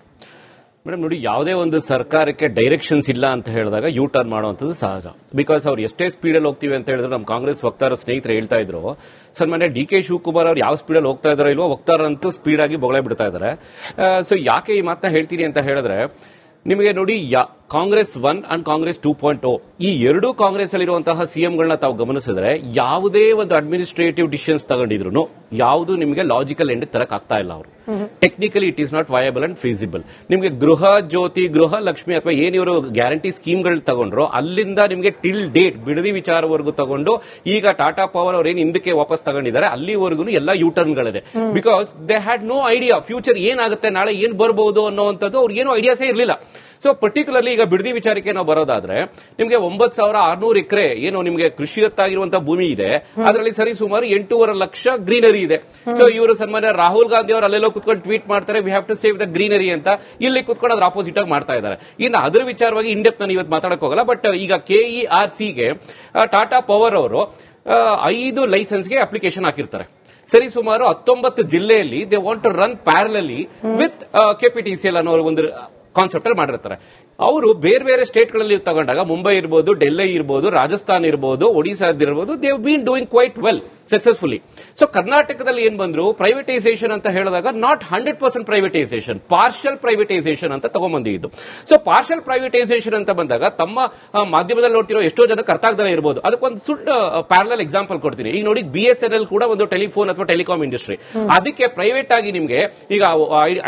ಮೇಡಮ್ ನೋಡಿ, ಯಾವುದೇ ಒಂದು ಸರ್ಕಾರಕ್ಕೆ ಡೈರೆಕ್ಷನ್ಸ್ ಇಲ್ಲ ಅಂತ ಹೇಳಿದಾಗ ಯೂ ಟರ್ನ್ ಮಾಡುವಂಥದ್ದು ಸಹಜ. ಬಿಕಾಸ್ ಅವ್ರು ಎಷ್ಟೇ ಸ್ಪೀಡಲ್ಲಿ ಹೋಗ್ತೀವಿ ಅಂತ ಹೇಳಿದ್ರೆ, ನಮ್ಮ ಕಾಂಗ್ರೆಸ್ ವಕ್ತಾರ ಸ್ನೇಹಿತರು ಹೇಳ್ತಾ ಇದ್ರು ಸರ್, ಮೊನ್ನೆ DK ಶಿವಕುಮಾರ್ ಅವ್ರು ಯಾವ ಸ್ಪೀಡಲ್ಲಿ ಹೋಗ್ತಾ ಇದಾರೋ ಇಲ್ವೋ, ವಕ್ತಾರಂತೂ ಸ್ಪೀಡ್ ಆಗಿ ಬೊಗಳೆ ಬಿಡ್ತಾ ಇದ್ದಾರೆ. ಸೊ ಯಾಕೆ ಈ ಮಾತನ್ನ ಹೇಳ್ತೀನಿ ಅಂತ ಹೇಳಿದ್ರೆ, ನಿಮಗೆ ನೋಡಿ ಕಾಂಗ್ರೆಸ್ 1 ಅಂಡ್ ಕಾಂಗ್ರೆಸ್ 2.0 ಈ ಎರಡೂ ಕಾಂಗ್ರೆಸ್ ಅಲ್ಲಿರುವಂತಹ ಸಿಎಂಗಳನ್ನ ತಾವು ಗಮನಿಸಿದ್ರೆ ಯಾವುದೇ ಒಂದು ಅಡ್ಮಿನಿಸ್ಟ್ರೇಟಿವ್ ಡಿಸಿಷನ್ಸ್ ತಗೊಂಡಿದ್ರು ಯಾವುದು ನಿಮಗೆ ಲಾಜಿಕಲ್ ಎಂಡ್ ತರಕ್ ಆಗ್ತಾ ಇಲ್ಲ ಅವರು. Technically it is not viable and feasible. ನಿಮಗೆ ಗೃಹ ಜ್ಯೋತಿ, ಗೃಹ ಲಕ್ಷ್ಮಿ ಅಥವಾ ಏನಿವರು ಗ್ಯಾರಂಟಿ ಸ್ಕೀಮ್ಗಳು ತಗೊಂಡ್ರು ಅಲ್ಲಿಂದ ನಿಮಗೆ ಟಿಲ್ ಡೇಟ್ ಬಿಡದಿ ವಿಚಾರವರೆಗೂ ತಗೊಂಡು ಈಗ ಟಾಟಾ ಪವರ್ ಅವ್ರು ಏನು ಹಿಂದಕ್ಕೆ ವಾಪಸ್ ತಗೊಂಡಿದ್ದಾರೆ ಅಲ್ಲಿವರೆಗೂ ಎಲ್ಲ ಯೂಟರ್ನ್ಗಳಿದೆ. Because they had no idea future ಏನಾಗುತ್ತೆ, ನಾಳೆ ಏನ್ ಬರಬಹುದು ಅನ್ನೋಂಥದ್ದು ಅವ್ರಿಗೆ ಏನೋ ಐಡಿಯಾಸೇ ಇರಲಿಲ್ಲ. ಸೊ ಪರ್ಟಿಕ್ಯುಲರ್ಲಿ ಈಗ ಬಿಡದಿ ವಿಚಾರಕ್ಕೆ ನಾವು ಬರೋದಾದ್ರೆ ನಿಮಗೆ 9,600 ಎಕರೆ ಏನು ನಿಮಗೆ ಕೃಷಿಯತ್ತಾಗಿರುವಂತಹ ಭೂಮಿ ಇದೆ, ಅದರಲ್ಲಿ ಸರಿ ಸುಮಾರು 8.5 ಲಕ್ಷ ಗ್ರೀನರಿ ಇದೆ. ಸೊ ಇವರು ಸನ್ಮಾನ್ಯ ರಾಹುಲ್ ಗಾಂಧಿ ಅವರು ಅಲ್ಲೆಲ್ಲೋ ಕುತ್ಕೊಂಡು ಟ್ವೀಟ್ ಮಾಡ್ತಾರೆ, we have to save the greenery ಅಂತ. ಇಲ್ಲಿ ಕುತ್ಕೊಂಡು ಅದ್ರ ಆಪೋಸಿಟ್ ಆಗಿ ಮಾಡ್ತಾ ಇದ್ದಾರೆ. ಇನ್ನು ಅದರ ವಿಚಾರವಾಗಿ ಇಂಡೆಪ್ ನಾನು ಇವತ್ತು ಮಾತಾಡಕ್ ಹೋಗಲ್ಲ. ಬಟ್ ಈಗ KERCಗೆ ಟಾಟಾ ಪವರ್ ಅವರು 5 ಲೈಸೆನ್ಸ್ಗೆ ಅಪ್ಲಿಕೇಶನ್ ಹಾಕಿರ್ತಾರೆ. ಸರಿ ಸುಮಾರು 19 ಜಿಲ್ಲೆಯಲ್ಲಿ they want to run parallelly with KPTCL ಅನ್ನೋ ಒಂದು ಕಾನ್ಸೆಪ್ಟ್ ಅಲ್ಲಿ ಮಾಡಿರ್ತಾರೆ. ಅವರು ಬೇರೆ ಬೇರೆ ಸ್ಟೇಟ್ಗಳಲ್ಲಿ ತಗೊಂಡಾಗ ಮುಂಬೈ ಇರಬಹುದು, ಡೆಲ್ಲಿ ಇರಬಹುದು, ರಾಜಸ್ಥಾನ್ ಇರಬಹುದು, ಒಡಿಶಾ ಇರಬಹುದು, they have been doing quite well successfully. So ಕರ್ನಾಟಕದಲ್ಲಿ ಏನ್ ಬಂದ್ರು ಪ್ರೈವೇಟೈಸೇಷನ್ ಅಂತ ಹೇಳಿದಾಗ ನಾಟ್ 100% ಪ್ರೈವೇಟೈಸೇಷನ್, ಪಾರ್ಷಿಯಲ್ ಪ್ರೈವೇಟೈಸೇಷನ್ ಅಂತ ತಗೊಂಡ್ಬಂದಿದ್ದು. ಸೊ ಪಾರ್ಷಿಯಲ್ ಪ್ರೈವೇಟೈಸೇಷನ್ ಅಂತ ಬಂದಾಗ ತಮ್ಮ ಮಾಧ್ಯಮದಲ್ಲಿ ನೋಡ್ತಿರೋ ಎಷ್ಟೋ ಜನಕ್ಕೆ ಅರ್ಥ ಆಗದೇ ಇರಬಹುದು. ಅದಕ್ಕೊಂದು ಸುಳ್ಳು ಪ್ಯಾರಲಲ್ ಎಕ್ಸಾಂಪಲ್ ಕೊಡ್ತೀನಿ. ಈಗ ನೋಡಿ BSNL ಕೂಡ ಒಂದು ಟೆಲಿಫೋನ್ ಅಥವಾ ಟೆಲಿಕಾಂ ಇಂಡಸ್ಟ್ರಿ. ಅದಕ್ಕೆ ಪ್ರೈವೇಟ್ ಆಗಿ ನಿಮಗೆ ಈಗ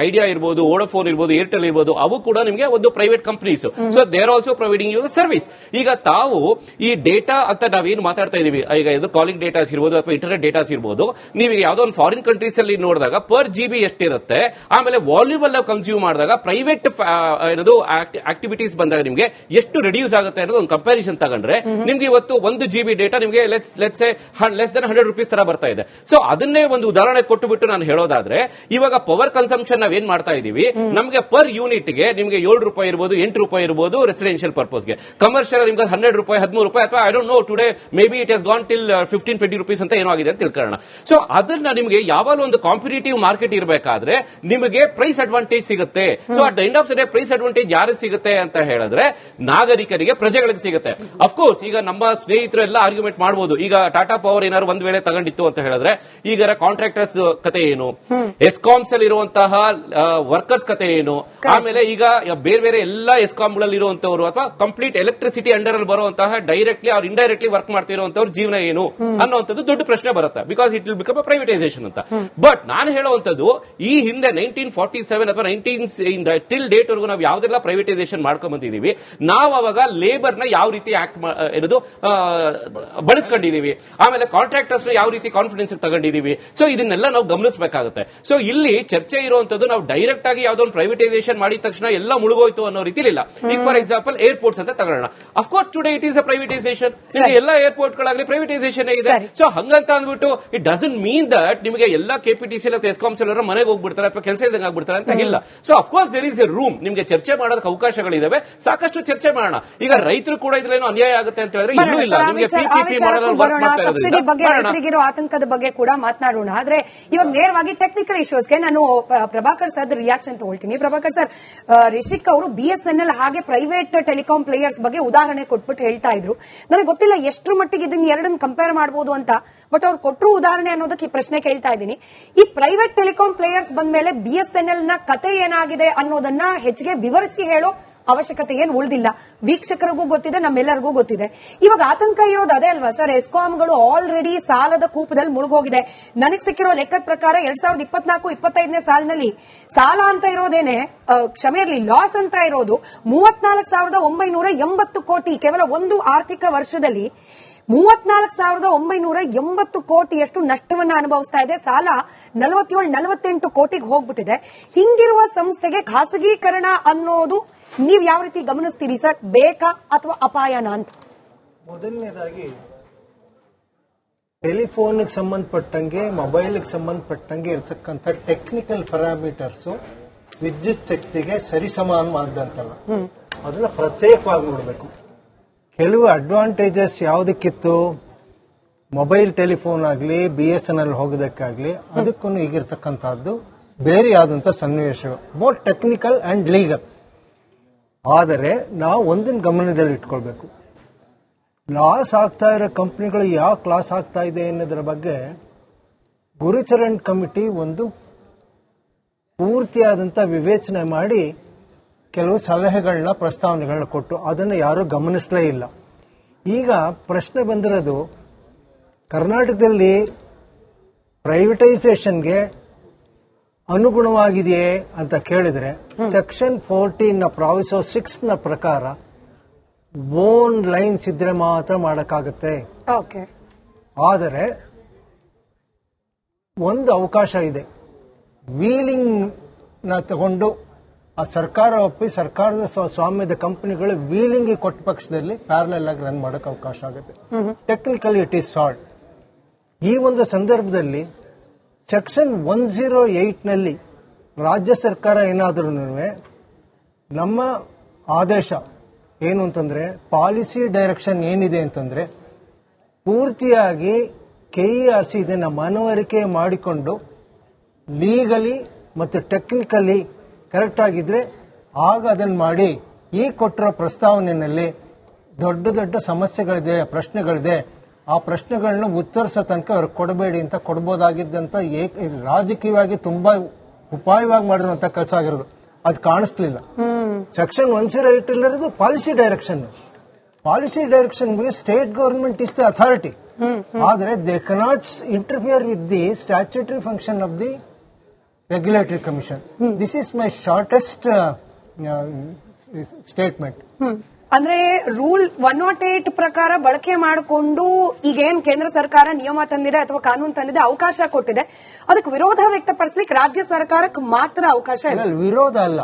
ಐಡಿಯಾ ಇರಬಹುದು, ವೋಡಾಫೋನ್ ಇರಬಹುದು, ಏರ್ಟೆಲ್ ಇರಬಹುದು, ಅವು ಕೂಡ ನಿಮಗೆ ಒಂದು private companies. So they are also providing you service. ಈಗ ತಾವು ಈ ಡೇಟಾ ಅಂತ ನಾವೇನು ಮಾತಾಡ್ತಾ ಇದೀವಿ, ಈಗ ಇದು ಕಾಲಿಂಗ್ ಡೇಟಾಸ್ ಇರಬಹುದು ಅಥವಾ ಇಂಟರ್ನೆಟ್ ಡೇಟಾಸ್ ಇರಬಹುದು, ನೀವು ಯಾವುದೋ ಒಂದು ಫಾರಿನ್ ಕಂಟ್ರೀಸ್ ಅಲ್ಲಿ ನೋಡಿದಾಗ ಪರ್ GB ಎಷ್ಟಿರುತ್ತೆ, ಆಮೇಲೆ ವಾಲ್ಯೂಬಲ್ ನಾವು ಕನ್ಸ್ಯೂಮ್ ಮಾಡಿದಾಗ ಪ್ರೈವೇಟ್ ಏನದು ಆಕ್ಟಿವಿಟೀಸ್ ಬಂದಾಗ ನಿಮಗೆ ಎಷ್ಟು ರಿಡ್ಯೂಸ್ ಆಗುತ್ತೆ ಅನ್ನೋದು ಒಂದು ಕಂಪ್ಯಾರಿಸನ್ ತಗೊಂಡ್ರೆ ನಿಮ್ಗೆ ಇವತ್ತು 1 GB ಡೇಟಾ ನಿಮಗೆ ಲೆಸ್ ದನ್ 100 ರೂಪೀಸ್ ತರ ಬರ್ತಾ ಇದೆ. ಸೊ ಅದನ್ನೇ ಒಂದು ಉದಾಹರಣೆ ಕೊಟ್ಟುಬಿಟ್ಟು ನಾನು ಹೇಳೋದಾದ್ರೆ ಇವಾಗ ಪವರ್ ಕನ್ಸಂಪ್ಷನ್ ನಾವೇನ್ ಮಾಡ್ತಾ ಇದೀವಿ, ನಮಗೆ ಪರ್ ಯೂನಿಟ್ ಗೆ ನಿಮಗೆ 7 ರೂಪಾಯಿ ಇರಬಹುದು, 8 ರೂಪಾಯಿ ಇರಬಹುದು ರೆಸಿಡೆನ್ಷಿಯಲ್ ಪರ್ಪಸ್ಗೆ. ಕಮರ್ಷಿಯಲ್ ನಿಮ್ಗೆ 12 ರೂಪಾಯಿ, 13 ರೂಪಾಯಿ ಅಥವಾ I don't know today may be it has gone till 15-20 rupees ಅಂತ ಏನೋ ಆಗಿದೆ ಅಂತ ತಿಳ್ಕೊಳ್ಳೋಣ. ಸೊ ಅದನ್ನ ನಿಮಗೆ ಯಾವಾಗಲೂ ಒಂದು ಕಾಂಪಿಟೇಟಿವ್ ಮಾರ್ಕೆಟ್ ಇರಬೇಕಾದ್ರೆ ನಿಮಗೆ ಪ್ರೈಸ್ ಅಡ್ವಾಂಟೇಜ್ ಸಿಗುತ್ತೆ. So at the end of the day price advantage ಯಾರಿಗೆ ಸಿಗುತ್ತೆ ಅಂತ ಹೇಳಿದ್ರೆ ನಾಗರಿಕರಿಗೆ, ಪ್ರಜೆಗಳಿಗೆ ಸಿಗುತ್ತೆ. ಅಫ್ಕೋರ್ಸ್ ಈಗ ನಮ್ಮ ಸ್ನೇಹಿತರು ಎಲ್ಲ ಆರ್ಗ್ಯುಮೆಂಟ್ ಮಾಡಬಹುದು, ಈಗ ಟಾಟಾ ಪವರ್ ಏನಾದ್ರು ಒಂದ್ ವೇಳೆ ತಗೊಂಡಿತ್ತು ಅಂತ ಹೇಳಿದ್ರೆ ಈಗ ಕಾಂಟ್ರಾಕ್ಟರ್ಸ್ ಕತೆ ಏನು, ಎಸ್ಕಾಮ್ಸ್ ಅಲ್ಲಿ ಇರುವಂತಹ ವರ್ಕರ್ಸ್ ಕತೆ ಏನು, ಆಮೇಲೆ ಈಗ ಬೇರೆ ಬೇರೆ ಎಲ್ಲ ಎಸ್ಕಾಂಗಳಲ್ಲಿ ಇರುವಂತವರು ಅಥವಾ ಕಂಪ್ಲೀಟ್ ಎಲೆಕ್ಟ್ರಿಸಿಟಿ ಅಂಡರ್ ಅಲ್ಲಿ ಬರುವಂತಹ ಡೈರೆಕ್ಟ್ಲಿ ಅವ್ರು ಇಂಡೈರೆಕ್ಟ್ಲಿ ವರ್ಕ್ ಮಾಡ್ತಿರುವಂತವ್ರ ಜೀವನ ಏನು ಅನ್ನೋಂಥದ್ದು ದೊಡ್ಡ ಪ್ರಶ್ನೆ ಬರುತ್ತೆ. Because it will become a privatisation ಅಂತ. ಬಟ್ ನಾನು ಹೇಳುವಂತದ್ದು ಈ ಹಿಂದೆ 1947 ಅಥವಾ 19 ಟಿಲ್ ಡೇಟ್ ವರೆಗೂ ನಾವು ಯಾವ್ದೆಲ್ಲ ಪ್ರೈವೇಟೈಸೇಷನ್ ಮಾಡ್ಕೊಂಡ್ ಬಂದಿದೀವಿ, ನಾವು ಅವಾಗ ಲೇಬರ್ ನ ಯಾವ ರೀತಿ ಆಕ್ಟ್ ಏನದು ಬಳಸ್ಕೊಂಡಿದೀವಿ, ಆಮೇಲೆ ಕಾಂಟ್ರಾಕ್ಟರ್ಸ್ ನ ಯಾವ ರೀತಿ ಕಾನ್ಫಿಡೆನ್ಸ್ ತಗೊಂಡಿದೀವಿ. ಸೊ ಇದನ್ನೆಲ್ಲ ನಾವು ಗಮನಿಸಬೇಕಾಗುತ್ತೆ. ಸೊ ಇಲ್ಲಿ ಚರ್ಚೆ ಇರುವಂತದ್ದು ನಾವು ಡೈರೆಕ್ಟ್ ಆಗಿ ಯಾವ್ದೋ ಒಂದು ಪ್ರೈವೇಟೈಸೇಷನ್ ಮಾಡಿದ ತಕ್ಷಣ ಎಲ್ಲ ಮುಳುಗೋಯ್ತು ಅನ್ನೋ ರೀತಿಲಿ ಇಲ್ಲ. ಈಗ ಫಾರ್ ಎಕ್ಸಾಂಪಲ್ ಏರ್ಪೋರ್ಟ್ಸ್ ಅಂತ ತಗೊಳ್ಳೋಣ. Of course today it is a privatisation. ಎಲ್ಲ ಏರ್ಪೋರ್ಟ್ ಗಳಾಗಲಿ ಪ್ರೈವೇಟೈಸೇಷನ್ ಇದೆ. ಸೊ ಹಂಗಂತ ಅಂದ್ಬಿಟ್ಟು ಇಟ್ ಡಸಂಟ್ ಮೀನ್ ದಟ್ ನಿಮಗೆ ಎಲ್ಲ KPTCL ಅಥವಾ ಎಸ್ಕಾಮ್ಸ್ ಎಲ್ಲರೂ ಮನೆಗೆ ಹೋಗ್ಬಿಡ್ತಾರೆ ಅಥವಾ ಕೆಲಸ ಇದ್ದಂಗೆ ಆಗ್ಬಿಡ್ತಾರೆ ಅಂತ ಇಲ್ಲ. So of course there is a room, ನಿಮಗೆ ಚರ್ಚೆ ಮಾಡೋದಕ್ಕೆ ಅವಕಾಶಗಳಿದಾವೆ, ಸಾಕಷ್ಟು ಚರ್ಚೆ ಮಾಡೋಣ. ಈಗ ರೈತರು ಕೂಡ ಇದ್ರೇನು ಅನ್ಯಾಯ ಆಗುತ್ತೆ ಅಂತ ಹೇಳಿದ್ರೆ ಇನ್ನೂ ಇಲ್ಲ. ನಿಮಗೆ ಸಬ್ಸಿಡಿ ಬಗ್ಗೆ ರೈತರಿಗಿರೋ ಆತಂಕದ ಬಗ್ಗೆ ಕೂಡ ಮಾತನಾಡೋಣ. ಆದ್ರೆ ಇವಾಗ ನೇರವಾಗಿ ಟೆಕ್ನಿಕಲ್ ಇಶ್ಯೂಸ್ಗೆ ನಾನು ಪ್ರಭಾಕರ್ ಸರ್ ರಿಯಾಕ್ಷನ್ ತಗೊಳ್ತೀನಿ. ಪ್ರಭಾಕರ್ ಸರ್, ರಿಷಿಕ್ ಅವರು BSNL ಹಾಗೆ ಪ್ರೈವೇಟ್ ಟೆಲಿಕಾಂ ಪ್ಲೇಯರ್ಸ್ ಬಗ್ಗೆ ಉದಾಹರಣೆ ಕೊಟ್ಬಿಟ್ಟು ಹೇಳ್ತಾ ಇದ್ರು. ನನಗೆ ಗೊತ್ತಿಲ್ಲ ಎಷ್ಟರ ಮಟ್ಟಿಗೆ ಇದನ್ನ ಎರಡನ್ನ ಕಂಪೇರ್ ಮಾಡಬಹುದು ಅಂತ, ಬಟ್ ಅವ್ರು ಕೊಟ್ಟರು ಉದಾಹರಣೆ ಅನ್ನೋದಕ್ಕೆ ಈ ಪ್ರಶ್ನೆ ಕೇಳ್ತಾ ಇದ್ದೀನಿ. ಈ ಪ್ರೈವೇಟ್ ಟೆಲಿಕಾಂ ಪ್ಲೇಯರ್ಸ್ ಬಂದ್ಮೇಲೆ BSNL ನ ಕತೆ ಏನಾಗಿದೆ ಅನ್ನೋದನ್ನ ಹೆಚ್ಚಿಗೆ ವಿವರಿಸಿ ಹೇಳೋ ಅವಶ್ಯಕತೆ ಏನು ಉಳಿದಿಲ್ಲ. ವೀಕ್ಷಕರಿಗೂ ಗೊತ್ತಿದೆ, ನಮ್ಮೆಲ್ಲರಿಗೂ ಗೊತ್ತಿದೆ. ಇವಾಗ ಆತಂಕ ಇರೋದು ಅದೇ ಅಲ್ವಾ ಸರ್? ಎಸ್ಕಾಂಗಳು ಆಲ್ರೆಡಿ ಸಾಲದ ಕೂಪದಲ್ಲಿ ಮುಳುಗೋಗಿದೆ. ನನಗೆ ಸಿಕ್ಕಿರೋ ಲೆಕ್ಕದ ಪ್ರಕಾರ 2024-25ನೇ ಸಾಲಿನಲ್ಲಿ ಸಾಲ ಅಂತ ಇರೋದೇನೆ, ಕ್ಷಮೆ ಇರಲಿ, ಲಾಸ್ ಅಂತ ಇರೋದು 34,980 ಕೋಟಿ. ಕೇವಲ ಒಂದು ಆರ್ಥಿಕ ವರ್ಷದಲ್ಲಿ 34,980 ಕೋಟಿಯಷ್ಟು ನಷ್ಟವನ್ನ ಅನುಭವಿಸ್ತಾ ಇದೆ. ಸಾಲ 47-48 ಕೋಟಿಗೆ ಹೋಗ್ಬಿಟ್ಟಿದೆ. ಹಿಂಗಿರುವ ಸಂಸ್ಥೆಗೆ ಖಾಸಗೀಕರಣ ಅನ್ನೋದು ನೀವು ಯಾವ ರೀತಿ ಗಮನಿಸ್ತೀರಿ ಸರ್? ಬೇಕಾ ಅಥವಾ ಅಪಾಯನ ಅಂತ? ಮೊದಲನೇದಾಗಿ ಟೆಲಿಫೋನ್ಗೆ ಸಂಬಂಧಪಟ್ಟಂಗೆ, ಮೊಬೈಲ್ಗೆ ಸಂಬಂಧಪಟ್ಟಂಗೆ ಇರತಕ್ಕಂಥ ಟೆಕ್ನಿಕಲ್ ಪ್ಯಾರಾಮೀಟರ್ಸ್ ವಿದ್ಯುತ್ ಶಕ್ತಿಗೆ ಸರಿಸಮಾನವಾದಂತಲ್ಲ. ಅದನ್ನ ಪ್ರತ್ಯೇಕವಾಗಿ ನೋಡಬೇಕು. ಕೆಲವು ಅಡ್ವಾಂಟೇಜಸ್ ಯಾವುದಕ್ಕಿತ್ತು, ಮೊಬೈಲ್ ಟೆಲಿಫೋನ್ ಆಗಲಿ BSNL ಹೋಗೋದಕ್ಕಾಗಲಿ ಅದಕ್ಕೂ ಈಗಿರ್ತಕ್ಕಂಥದ್ದು ಬೇರೆ ಆದಂಥ ಸನ್ನಿವೇಶಗಳು, ಬೋತ್ ಟೆಕ್ನಿಕಲ್ ಅಂಡ್ ಲೀಗಲ್. ಆದರೆ ನಾವು ಒಂದನ್ನು ಗಮನದಲ್ಲಿ ಇಟ್ಕೊಳ್ಬೇಕು, ಲಾಸ್ ಆಗ್ತಾ ಇರೋ ಕಂಪ್ನಿಗಳು ಯಾಕೆ ಲಾಸ್ ಆಗ್ತಾ ಇದೆ ಅನ್ನೋದ್ರ ಬಗ್ಗೆ ಗುರುಚರಣ್ ಕಮಿಟಿ ಒಂದು ಪೂರ್ತಿಯಾದಂಥ ವಿವೇಚನೆ ಮಾಡಿ ಕೆಲವು ಸಲಹೆಗಳನ್ನ ಪ್ರಸ್ತಾವನೆಗಳನ್ನ ಕೊಟ್ಟು ಅದನ್ನು ಯಾರೂ ಗಮನಿಸಲೇ ಇಲ್ಲ. ಈಗ ಪ್ರಶ್ನೆ ಬಂದಿರೋದು ಕರ್ನಾಟಕದಲ್ಲಿ ಪ್ರೈವೇಟೈಸೇಷನ್ಗೆ ಅನುಗುಣವಾಗಿದೆಯೇ ಅಂತ ಕೇಳಿದ್ರೆ ಸೆಕ್ಷನ್ 14 ಪ್ರಾವಿಸೋ 6 ನ ಪ್ರಕಾರ ಓನ್ ಲೈನ್ಸ್ ಇದ್ರೆ ಮಾತ್ರ ಮಾಡಕ್ಕಾಗತ್ತೆ. ಆದರೆ ಒಂದು ಅವಕಾಶ ಇದೆ, ವೀಲಿಂಗ್ ನ ತಗೊಂಡು ಆ ಸರ್ಕಾರ ಒಪ್ಪಿ ಸರ್ಕಾರದ ಸ್ವಾಮ್ಯದ ಕಂಪನಿಗಳು ವೀಲಿಂಗ್ ಕೊಟ್ಟ ಪಕ್ಷದಲ್ಲಿ ಪ್ಯಾರಲಲ್ ಆಗಿ ರನ್ ಮಾಡಕ್ ಅವಕಾಶ ಆಗುತ್ತೆ. Technically it is solve. ಈ ಒಂದು ಸಂದರ್ಭದಲ್ಲಿ ಸೆಕ್ಷನ್ 108 ನಲ್ಲಿ ರಾಜ್ಯ ಸರ್ಕಾರ ಏನಾದ್ರೂ ನಮ್ಮ ಆದೇಶ ಏನು ಅಂತಂದ್ರೆ ಪಾಲಿಸಿ ಡೈರೆಕ್ಷನ್ ಏನಿದೆ ಅಂತಂದ್ರೆ ಪೂರ್ತಿಯಾಗಿ KERC ಇದನ್ನ ಮನವರಿಕೆ ಮಾಡಿಕೊಂಡು ಲೀಗಲಿ ಮತ್ತು ಟೆಕ್ನಿಕಲಿ ಕರೆಕ್ಟ್ ಆಗಿದ್ರೆ ಆಗ ಅದನ್ನು ಮಾಡಿ. ಈ ಕೊಟ್ಟಿರೋ ಪ್ರಸ್ತಾವನೆಯಲ್ಲಿ ದೊಡ್ಡ ದೊಡ್ಡ ಸಮಸ್ಯೆಗಳಿದೆ, ಪ್ರಶ್ನೆಗಳಿದೆ. ಆ ಪ್ರಶ್ನೆಗಳನ್ನ ಉತ್ತರಿಸೋ ತನಕ ಅವ್ರಿಗೆ ಕೊಡಬೇಡಿ ಅಂತ ಕೊಡ್ಬೋದಾಗಿದ್ದಂತ ರಾಜಕೀಯವಾಗಿ ತುಂಬಾ ಉಪಾಯವಾಗಿ ಮಾಡಿರುವಂತ ಕೆಲಸ ಆಗಿರೋದು. ಅದು ಕಾಣಿಸ್ಲಿಲ್ಲ. ಸೆಕ್ಷನ್ 108 ಇರೋದು policy direction. Policy direction state government is the authority, ಆದರೆ they cannot interfere with the statutory function of the regulatory commission. This is my shortest statement. ಅಂದ್ರೆ ರೂಲ್ 108 ಪ್ರಕಾರ ಬಳಕೆ ಮಾಡಿಕೊಂಡು ಈಗೇನ್ ಕೇಂದ್ರ ಸರ್ಕಾರ ನಿಯಮ ತಂದಿದೆ ಅಥವಾ ಕಾನೂನು ತಂದಿದೆ, ಅವಕಾಶ ಕೊಟ್ಟಿದೆ, ಅದಕ್ಕೆ ವಿರೋಧ ವ್ಯಕ್ತಪಡಿಸ್ಲಿಕ್ಕೆ ರಾಜ್ಯ ಸರ್ಕಾರಕ್ಕೆ ಮಾತ್ರ ಅವಕಾಶ ಇಲ್ಲ. ವಿರೋಧ ಅಲ್ಲ,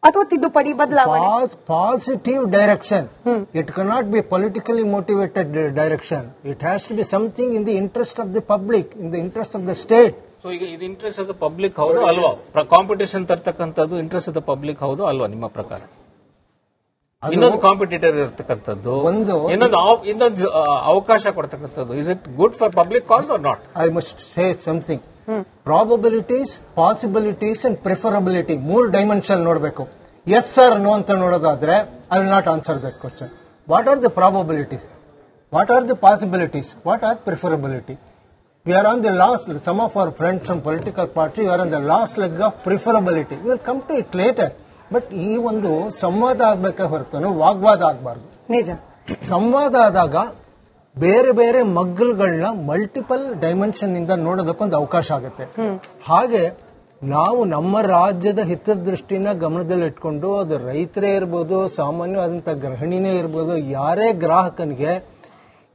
ಅಥವಾ ತಿದ್ದುಪಡಿ ಬದಲಾವಣೆ. Positive direction. It cannot be politically motivated direction. It has to be something in the interest of the public, in the interest of the state. So ಈಗ ಇದು ಇಂಟ್ರೆಸ್ಟ್ ಆಫ್ ದ ಪಬ್ಲಿಕ್ ಹೌದು ಅಲ್ವಾ? ಕಾಂಪಿಟೇಷನ್ ತರ್ತಕ್ಕಂಥದ್ದು ಇಂಟ್ರೆಸ್ಟ್ ಆಫ್ ದ ಪಬ್ಲಿಕ್ ಹೌದು ಅಲ್ವಾ ನಿಮ್ಮ ಪ್ರಕಾರ? ಇನ್ನೊಂದು ಕಾಂಪಿಟೇಟರ್ ಇರತಕ್ಕಂಥದ್ದು, ಇನ್ನೊಂದು ಅವಕಾಶ ಕೊಡ್ತಕ್ಕಂಥದ್ದು, is it good for public cause or not? I must say something. Probabilities, possibilities and preferability, 3 dimension ನೋಡಬೇಕು. ಎಸ್ ಸರ್ ನೋ ಅಂತ ನೋಡೋದಾದ್ರೆ I will not answer that question. What are the probabilities? What are the possibilities? What are preferability? We are on the last, some of our friends from political party are on the last leg of preferability. We will come to it later. But ಈ ಒಂದು ಸಂವಾದ ಆಗ್ಬೇಕೆ ಹೊರತು ವಾಗ್ವಾದ ಆಗಬಾರ್ದು. ನಿಜ. ಸಂವಾದ ಆದಾಗ ಬೇರೆ ಬೇರೆ ಮಗ್ಗಲುಗಳನ್ನ ಮಲ್ಟಿಪಲ್ ಡೈಮೆನ್ಷನ್ ಇಂದ ನೋಡೋದಕ್ಕೊಂದು ಅವಕಾಶ ಆಗುತ್ತೆ. ಹಾಗೆ ನಾವು ನಮ್ಮ ರಾಜ್ಯದ ಹಿತದೃಷ್ಟಿನ ಗಮನದಲ್ಲಿಟ್ಕೊಂಡು, ಅದು ರೈತರೇ ಇರ್ಬೋದು, ಸಾಮಾನ್ಯವಾದಂತಹ ಗೃಹಿಣಿನೇ ಇರ್ಬೋದು, ಯಾರೇ ಗ್ರಾಹಕನಿಗೆ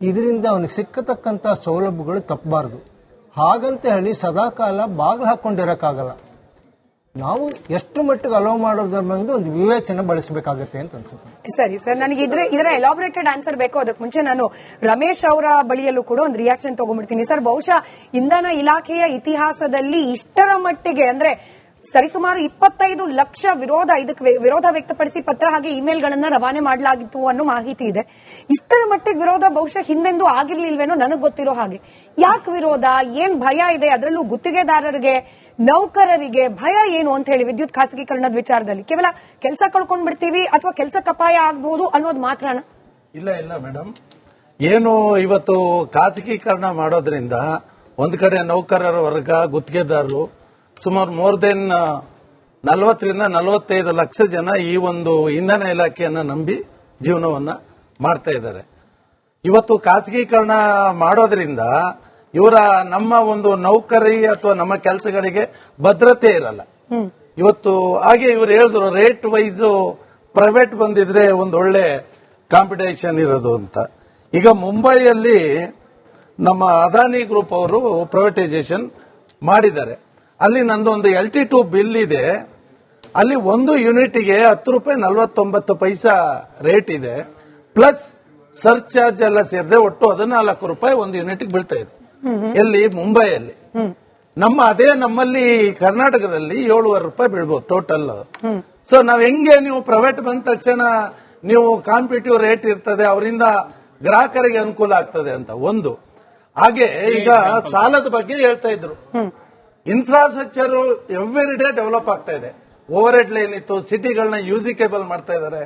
ಇದರಿಂದ ಅವನಿಗೆ ಸಿಕ್ಕತಕ್ಕಂತ ಸೌಲಭ್ಯಗಳು ತಪ್ಪಬಾರದು. ಹಾಗಂತ ಹೇಳಿ ಸದಾಕಾಲ ಬಾಗಿಲು ಹಾಕೊಂಡಿರಕ್ಕಾಗಲ್ಲ. ನಾವು ಎಷ್ಟು ಮಟ್ಟಿಗೆ ಅಲೋ ಮಾಡೋದ್ರ ಬಂದು ಒಂದು ವಿವೇಚನೆ ಬಳಸಬೇಕಾಗುತ್ತೆ ಅಂತ ಅನ್ಸುತ್ತೆ. ಸರಿ ಸರ್, ನನಗೆ ಇದರ ಎಲಾಬರೇಟೆಡ್ ಆನ್ಸರ್ ಬೇಕು. ಅದಕ್ಕೆ ಮುಂಚೆ ನಾನು ರಮೇಶ್ ಅವರ ಬಳಿಯಲ್ಲೂ ಕೂಡ ಒಂದು ರಿಯಾಕ್ಷನ್ ತಗೊಂಡ್ಬಿಡ್ತೀನಿ. ಸರ್, ಬಹುಶಃ ಇಂಧನ ಇಲಾಖೆಯ ಇತಿಹಾಸದಲ್ಲಿ ಇಷ್ಟರ ಮಟ್ಟಿಗೆ ಅಂದ್ರೆ ಸರಿಸುಮಾರು 25 ಲಕ್ಷ ಇದಕ್ಕೆ ವಿರೋಧ ವ್ಯಕ್ತಪಡಿಸಿ ಪತ್ರ ಹಾಗೆ ಇಮೇಲ್ಗಳನ್ನ ರವಾನೆ ಮಾಡಲಾಗಿತ್ತು ಅನ್ನೋ ಮಾಹಿತಿ ಇದೆ. ಇಷ್ಟರ ಮಟ್ಟಿಗೆ ವಿರೋಧ ಬಹುಶಃ ಹಿಂದೆಂದೂ ಆಗಿರ್ಲಿಲ್ವೇನೋ ನನಗೆ ಗೊತ್ತಿರೋ ಹಾಗೆ. ಯಾಕೆ ವಿರೋಧ? ಏನ್ ಭಯ ಇದೆ? ಅದರಲ್ಲೂ ಗುತ್ತಿಗೆದಾರರಿಗೆ, ನೌಕರರಿಗೆ ಭಯ ಏನು ಅಂತ ಹೇಳಿ ವಿದ್ಯುತ್ ಖಾಸಗೀಕರಣದ ವಿಚಾರದಲ್ಲಿ ಕೇವಲ ಕೆಲಸ ಕಳ್ಕೊಂಡ್ ಬಿಡ್ತೀವಿ ಅಥವಾ ಕೆಲಸಕ್ಕೆ ಅಪಾಯ ಆಗಬಹುದು ಅನ್ನೋದು ಮಾತ್ರನ? ಇಲ್ಲ ಮೇಡಮ್, ಏನು ಇವತ್ತು ಖಾಸಗೀಕರಣ ಮಾಡೋದ್ರಿಂದ ಒಂದ್ ಕಡೆ ನೌಕರರ ವರ್ಗ, ಗುತ್ತಿಗೆದಾರರು ಸುಮಾರು ಮೋರ್ ದೆನ್ 40 ರಿಂದ 45 ಲಕ್ಷ ಜನ ಈ ಒಂದು ಇಂಧನ ಇಲಾಖೆಯನ್ನ ನಂಬಿ ಜೀವನವನ್ನ ಮಾಡ್ತಾ ಇದ್ದಾರೆ. ಇವತ್ತು ಖಾಸಗೀಕರಣ ಮಾಡೋದ್ರಿಂದ ಇವರ ನಮ್ಮ ಒಂದು ನೌಕರಿ ಅಥವಾ ನಮ್ಮ ಕೆಲಸಗಳಿಗೆ ಭದ್ರತೆ ಇರಲ್ಲ. ಇವತ್ತು ಹಾಗೆ ಇವರು ಹೇಳಿದ್ರು ರೇಟ್ ವೈಸ್ ಪ್ರೈವೇಟ್ ಬಂದಿದ್ರೆ ಒಂದು ಒಳ್ಳೆ ಕಾಂಪಿಟೇಷನ್ ಇರೋದು ಅಂತ. ಈಗ ಮುಂಬೈಯಲ್ಲಿ ನಮ್ಮ ಅದಾನಿ ಗ್ರೂಪ್ ಅವರು ಪ್ರೈವೇಟೈಸೇಷನ್ ಮಾಡಿದ್ದಾರೆ. ಅಲ್ಲಿ ನಂದೊಂದು LT2 ಬಿಲ್ ಇದೆ. ಅಲ್ಲಿ 1 ಯೂನಿಟ್ಗೆ 10 ರೂಪಾಯಿ 49 ಪೈಸಾ ರೇಟ್ ಇದೆ. ಪ್ಲಸ್ ಸರ್ಚಾರ್ಜ್ ಎಲ್ಲ ಸೇರಿದೆ ಒಟ್ಟು 14 ರೂಪಾಯಿ 1 ಯೂನಿಟ್ಗೆ ಬೀಳ್ತಾ ಇದೆ. ಎಲ್ಲಿ? ಮುಂಬೈಯಲ್ಲಿ. ನಮ್ಮಲ್ಲಿ ಕರ್ನಾಟಕದಲ್ಲಿ 7.5 ರೂಪಾಯಿ ಬೀಳ್ಬೋದು ಟೋಟಲ್. ಸೊ ನಾವ್ ಹೆಂಗೆ, ನೀವು ಪ್ರೈವೇಟ್ ಬಂದ ತಕ್ಷಣ ನೀವು ಕಾಂಪಿಟೇಟಿವ್ ರೇಟ್ ಇರ್ತದೆ, ಅವರಿಂದ ಗ್ರಾಹಕರಿಗೆ ಅನುಕೂಲ ಆಗ್ತದೆ ಅಂತ ಒಂದು. ಹಾಗೆ ಈಗ ಸಾಲದ ಬಗ್ಗೆ ಹೇಳ್ತಾ ಇದ್ರು. ಇನ್ಫ್ರಾಸ್ಟ್ರಕ್ಚರ್ ಎವ್ರಿ ಡೇ ಡೆವಲಪ್ ಆಗ್ತಾ ಇದೆ. ಓವರ್ ಹೆಡ್ ಲೈನ್ ಇತ್ತು, ಸಿಟಿಗಳನ್ನ ಯೂಸಿಕೇಬಲ್ ಮಾಡ್ತಾ ಇದ್ದಾರೆ,